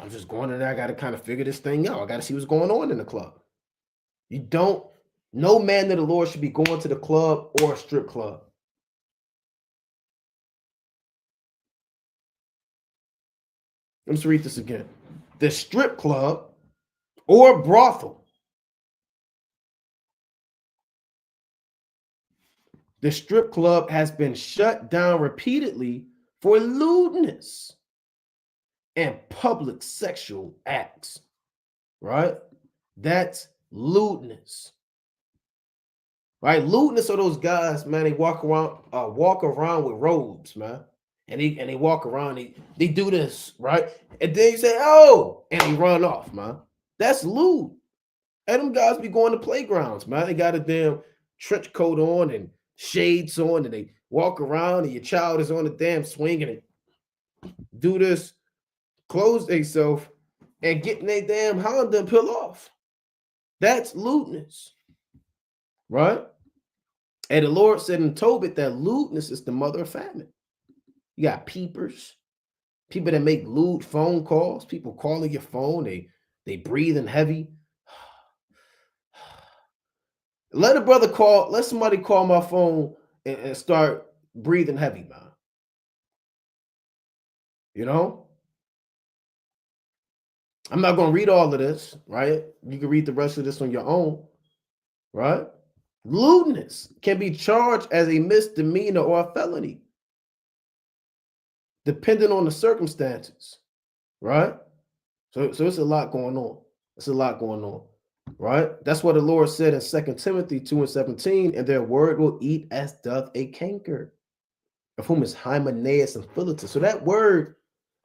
I'm just going in there. I got to kind of figure this thing out. I got to see what's going on in the club. No man of the Lord should be going to the club or a strip club. Let's read this again. The strip club or brothel. The strip club has been shut down repeatedly for lewdness and public sexual acts, right? That's lewdness, right? Lewdness are those guys, man. They walk around with robes, man, and they walk around. They do this, right? And then you say, "Oh," and they run off, man. That's lewd. And them guys be going to playgrounds, man. They got a damn trench coat on and shades on, and they walk around, and your child is on the damn swing, and they do this, close themselves, and getting their damn Honda and peel off. That's lewdness, right? And the Lord said in Tobit that lewdness is the mother of famine. You got peepers, people that make lewd phone calls, people calling your phone, they breathing heavy. Let somebody call my phone and start breathing heavy, man. I'm not going to read all of this, right? You can read the rest of this on your own, right? Lewdness can be charged as a misdemeanor or a felony, depending on the circumstances, right? So it's a lot going on. It's a lot going on, right? That's what the Lord said in 2 Timothy 2:17, and their word will eat as doth a canker, of whom is Hymenaeus and Philetus. So that word,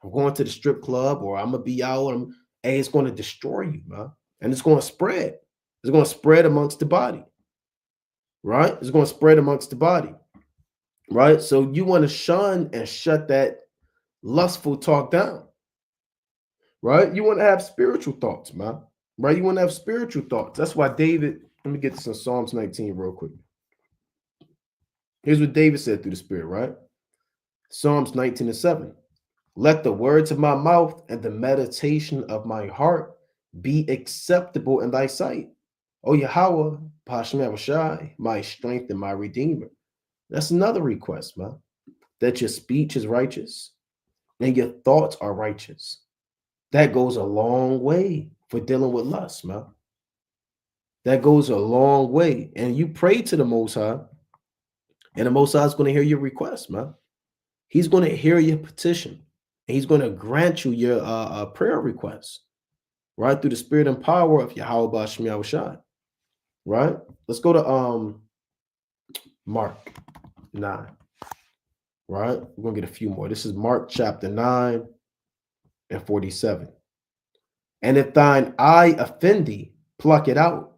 I'm going to the strip club, or I'm going to be out, it's going to destroy you, man. And it's going to spread. It's going to spread amongst the body, right? It's going to spread amongst the body, right? So you want to shun and shut that lustful talk down, right? You want to have spiritual thoughts, man, right? You want to have spiritual thoughts. That's why David, let me get this in Psalms 19 real quick. Here's what David said through the Spirit, right? Psalms 19:7. Let the words of my mouth and the meditation of my heart be acceptable in thy sight. O Yahweh, Hashem Yahushai, my strength and my redeemer. That's another request, man. That your speech is righteous and your thoughts are righteous. That goes a long way for dealing with lust, man. That goes a long way. And you pray to the Most High, and the Most High is going to hear your request, man. He's going to hear your petition, and he's going to grant you your prayer request, right? Through the spirit and power of Yahweh Ba'Shem Yahushai, right? Let's go to Mark 9, right? We're going to get a few more. This is Mark chapter 9 and 47. And if thine eye offend thee, pluck it out.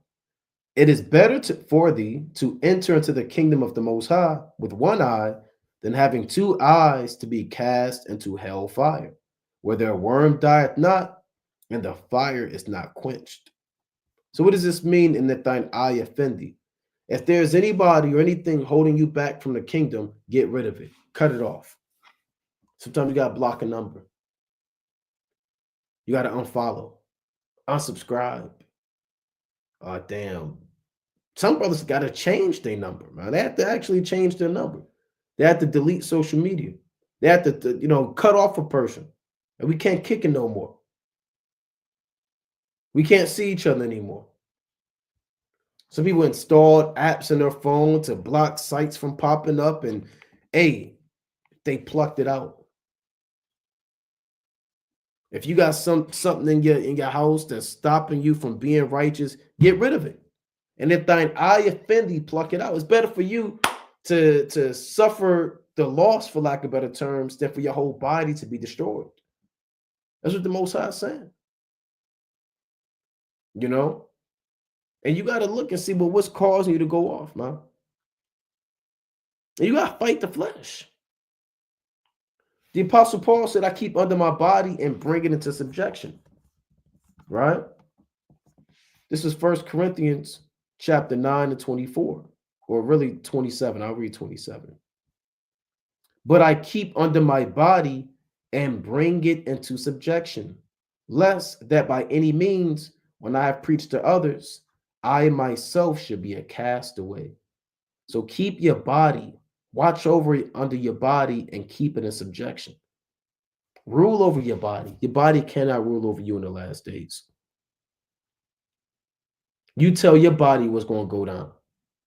It is better for thee to enter into the kingdom of the Most High with one eye than having two eyes to be cast into hell fire, where their worm dieth not, and the fire is not quenched. So what does this mean in that thine eye offend thee? If there's anybody or anything holding you back from the kingdom, get rid of it. Cut it off. Sometimes you got to block a number. You got to unfollow, unsubscribe. Damn. Some brothers got to change their number, man. They have to actually change their number. They have to delete social media. They have to cut off a person. And we can't kick it no more. We can't see each other anymore. Some people installed apps in their phone to block sites from popping up, and hey, they plucked it out. If you got something in your house that's stopping you from being righteous, get rid of it. And if thine eye offend thee, pluck it out. It's better for you to suffer the loss, for lack of better terms, than for your whole body to be destroyed. That's what the Most High is saying. You know? And you got to look and see, well, what's causing you to go off, man? And you got to fight the flesh. The Apostle Paul said, I keep under my body and bring it into subjection. Right? This is 1 Corinthians chapter 9 and 24, or really 27. I'll read 27. But I keep under my body and bring it into subjection, lest that by any means, when I have preached to others, I myself should be a castaway. So keep your body, watch over it under your body, and keep it in subjection. Rule over your body. Your body cannot rule over you in the last days. You tell your body what's going to go down.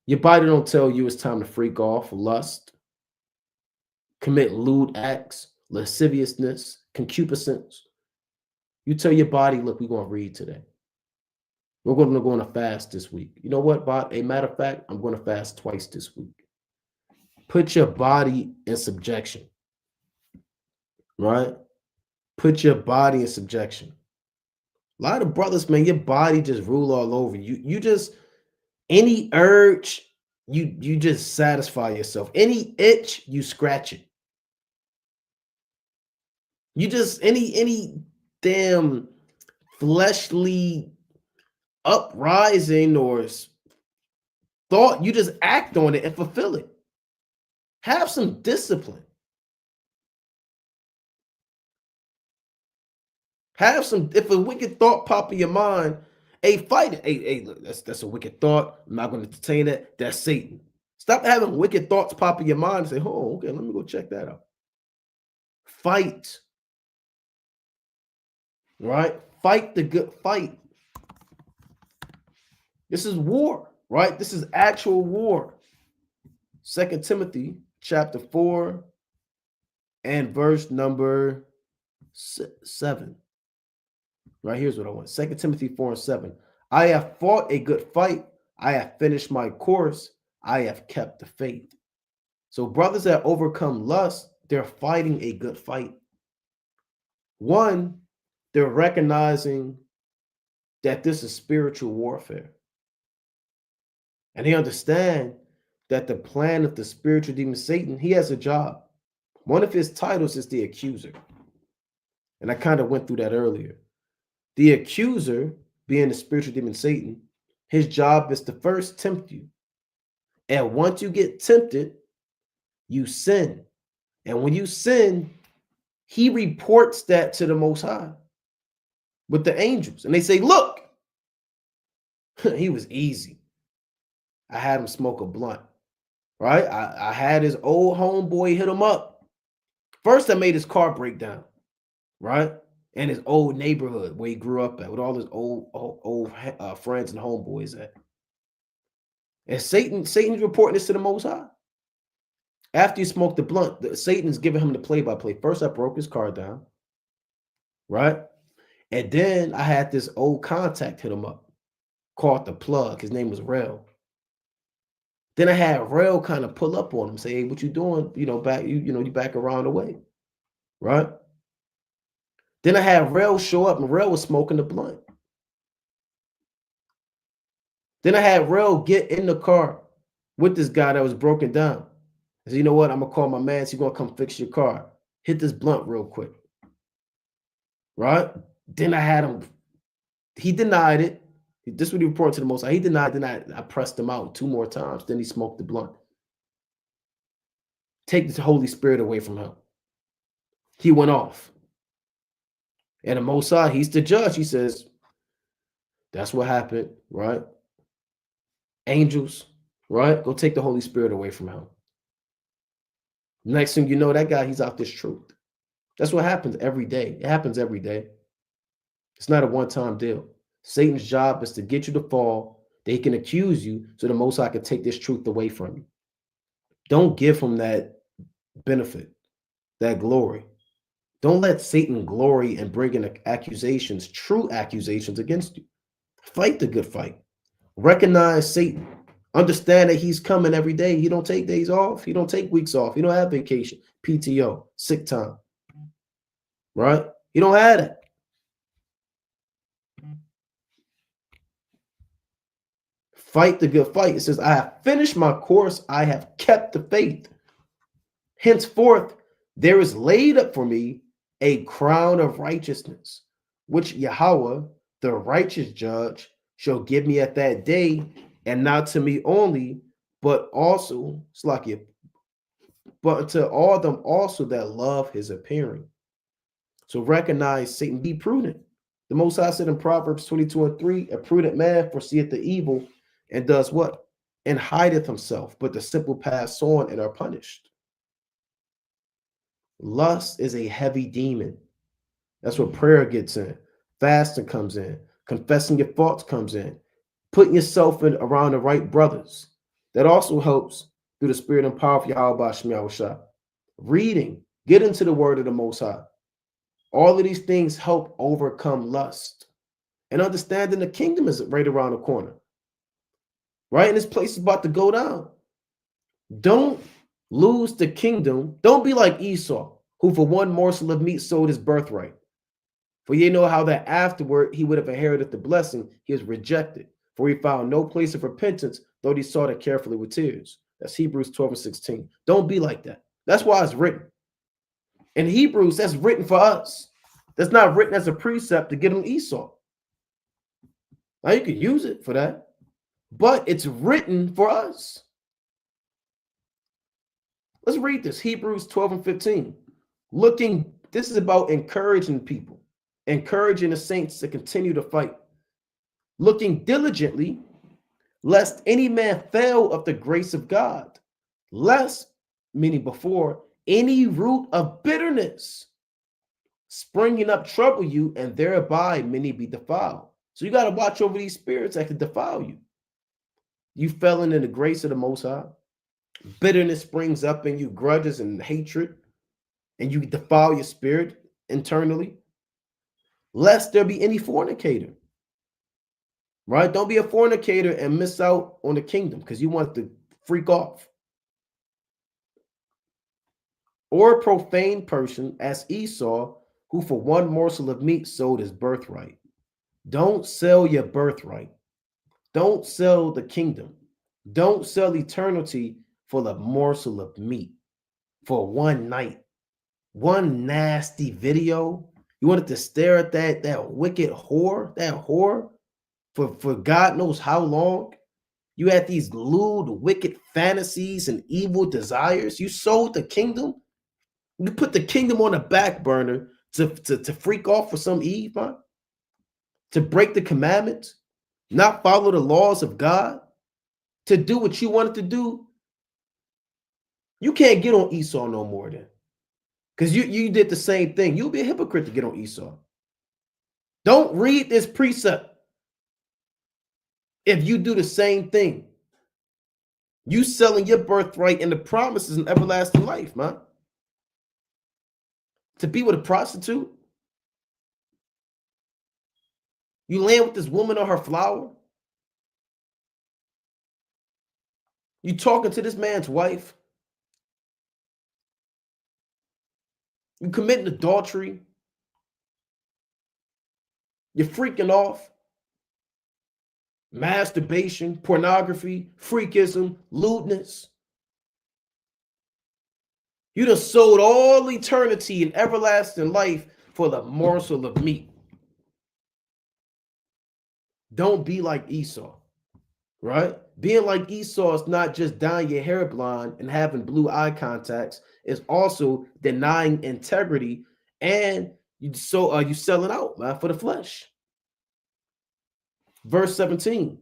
Your body don't tell you it's time to freak off, lust, commit lewd acts, lasciviousness, concupiscence. You tell your body, look, we're going to read today. We're going to go on a fast this week. You know what, Bob? A matter of fact, I'm going to fast twice this week. Put your body in subjection, right? Put your body in subjection. A lot of brothers, man, your body just rule all over you. You just, any urge, you just satisfy yourself. Any itch, you scratch it. You just, any damn fleshly uprising or thought, you just act on it and fulfill it. Have some discipline. Have some, if a wicked thought pop in your mind, hey, fight it. Hey, look, that's a wicked thought. I'm not going to entertain it. That's Satan. Stop having wicked thoughts pop in your mind and say, oh, okay, let me go check that out. Fight. Right? Fight the good fight. This is war, right? This is actual war. 2 Timothy chapter 4 and verse number 7. Right, here's what I want. 2 Timothy 4 and 7. I have fought a good fight. I have finished my course. I have kept the faith. So brothers that overcome lust, they're fighting a good fight. One, they're recognizing that this is spiritual warfare. And they understand that the plan of the spiritual demon Satan, he has a job. One of his titles is the accuser. And I kind of went through that earlier. The accuser, being the spiritual demon Satan, his job is to first tempt you. And once you get tempted, you sin. And when you sin, he reports that to the Most High with the angels. And they say, look, he was easy. I had him smoke a blunt, right? I had his old homeboy hit him up. First, I made his car break down, right? In his old neighborhood where he grew up at, with all his old friends and homeboys at. And Satan's reporting this to the Most High. After he smoked the blunt, Satan's giving him the play-by-play. First, I broke his car down, right? And then I had this old contact hit him up, called the plug. His name was Rel. Then I had Rel kind of pull up on him, say, hey, what you doing? You back around the way, right? Then I had Rel show up, and Rel was smoking the blunt. Then I had Rel get in the car with this guy that was broken down. I said, you know what? I'm going to call my man. He's going to come fix your car. Hit this blunt real quick. Right? Then I had him. He denied it. This is what he reported to the Most High. He denied it. I pressed him out 2 more times. Then he smoked the blunt. Take the Holy Spirit away from him. He went off. And the Most High, he's the judge. He says, that's what happened, right? Angels, right? Go take the Holy Spirit away from him. Next thing you know, that guy, he's out this truth. That's what happens every day. It happens every day. It's not a one-time deal. Satan's job is to get you to fall. They can accuse you so the Most High can take this truth away from you. Don't give him that benefit, that glory. Don't let Satan glory and bring in accusations, true accusations against you. Fight the good fight. Recognize Satan. Understand that he's coming every day. He don't take days off. He don't take weeks off. He don't have vacation, PTO, sick time. Right? He don't have that. Fight the good fight. It says, I have finished my course. I have kept the faith. Henceforth, there is laid up for me a crown of righteousness, which Yahweh, the righteous judge, shall give me at that day, and not to me only, but also, Slakia, but to all them also that love his appearing. So recognize Satan, be prudent. The Most High said in Proverbs 22:3, a prudent man foreseeth the evil and does what? And hideth himself, but the simple pass on and are punished. Lust is a heavy demon. That's where prayer gets in. Fasting comes in. Confessing your faults comes in. Putting yourself in around the right brothers. That also helps through the spirit and power of Yahweh Shah. Reading. Get into the word of the Most High. All of these things help overcome lust. And understanding the kingdom is right around the corner. Right? And this place is about to go down. Don't lose the kingdom. Don't be like Esau, who for one morsel of meat sold his birthright. For ye know how that afterward he would have inherited the blessing, he was rejected. For he found no place of repentance, though he sought it carefully with tears. That's Hebrews 12:16. Don't be like that. That's why it's written. In Hebrews, that's written for us. That's not written as a precept to get them Esau. Now you can use it for that, but it's written for us. Let's read this. Hebrews 12:15. This is about encouraging people, encouraging the saints to continue to fight. Looking diligently, lest any man fail of the grace of God, lest, meaning before, any root of bitterness springing up trouble you, and thereby many be defiled. So you got to watch over these spirits that can defile you. You fell into the grace of the Most High. Bitterness springs up in you, grudges and hatred, and you defile your spirit internally. Lest there be any fornicator. Right? Don't be a fornicator and miss out on the kingdom because you want to freak off. Or a profane person as Esau, who for one morsel of meat sold his birthright. Don't sell your birthright. Don't sell the kingdom. Don't sell eternity for a morsel of meat, for one night, one nasty video. You wanted to stare at that wicked whore, for God knows how long. You had these lewd, wicked fantasies and evil desires. You sold the kingdom. You put the kingdom on the back burner to freak off for some Eve, man? To break the commandments, not follow the laws of God, to do what you wanted to do. You can't get on Esau no more then. Because you did the same thing. You'll be a hypocrite to get on Esau. Don't read this precept if you do the same thing. You selling your birthright and the promises in everlasting life, man. To be with a prostitute. You laying with this woman on her flower. You talking to this man's wife. You committing adultery. You're freaking off. Masturbation, pornography, freakism, lewdness. You done sold all eternity and everlasting life for the morsel of meat. Don't be like Esau, right? Being like Esau is not just dyeing your hair blonde and having blue eye contacts. It's also denying integrity, and you selling out, man, for the flesh. Verse 17,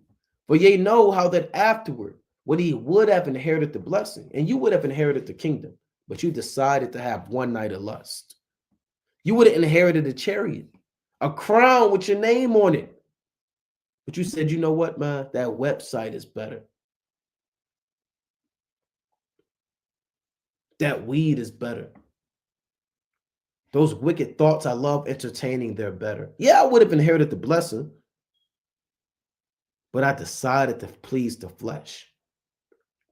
for ye know how that afterward, when he would have inherited the blessing, and you would have inherited the kingdom, but you decided to have one night of lust. You would have inherited a chariot, a crown with your name on it. But you said, you know what, man, that website is better. That weed is better. Those wicked thoughts I love entertaining, they're better. Yeah, I would have inherited the blessing, but I decided to please the flesh.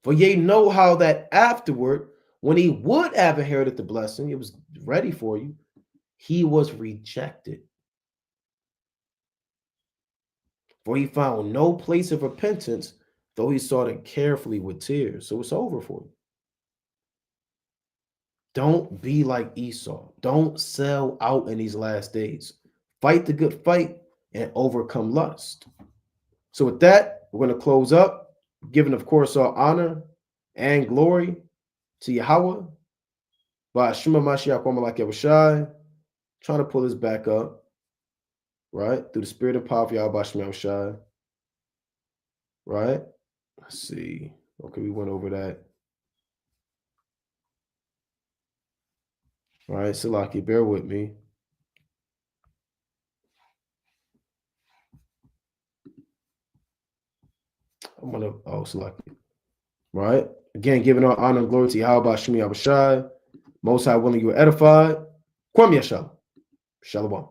For ye know how that afterward, when he would have inherited the blessing, it was ready for you, he was rejected. For he found no place of repentance, though he sought it carefully with tears. So it's over for you. Don't be like Esau. Don't sell out in these last days. Fight the good fight and overcome lust. So with that, we're going to close up, giving, of course, all honor and glory to Yahweh. By Shema Mashiach Wamalak Yahushai. Trying to pull this back up, right? Through the spirit and power of Yahweh Shema Yahushai. Right? Let's see. Okay, we went over that. All right, Salaki, bear with me. I'm going to, Salaki. Right? Again, giving all honor and glory to Yahweh Shema Yahushai. Most High willing you are edified. Kwam Yashal. Shalom.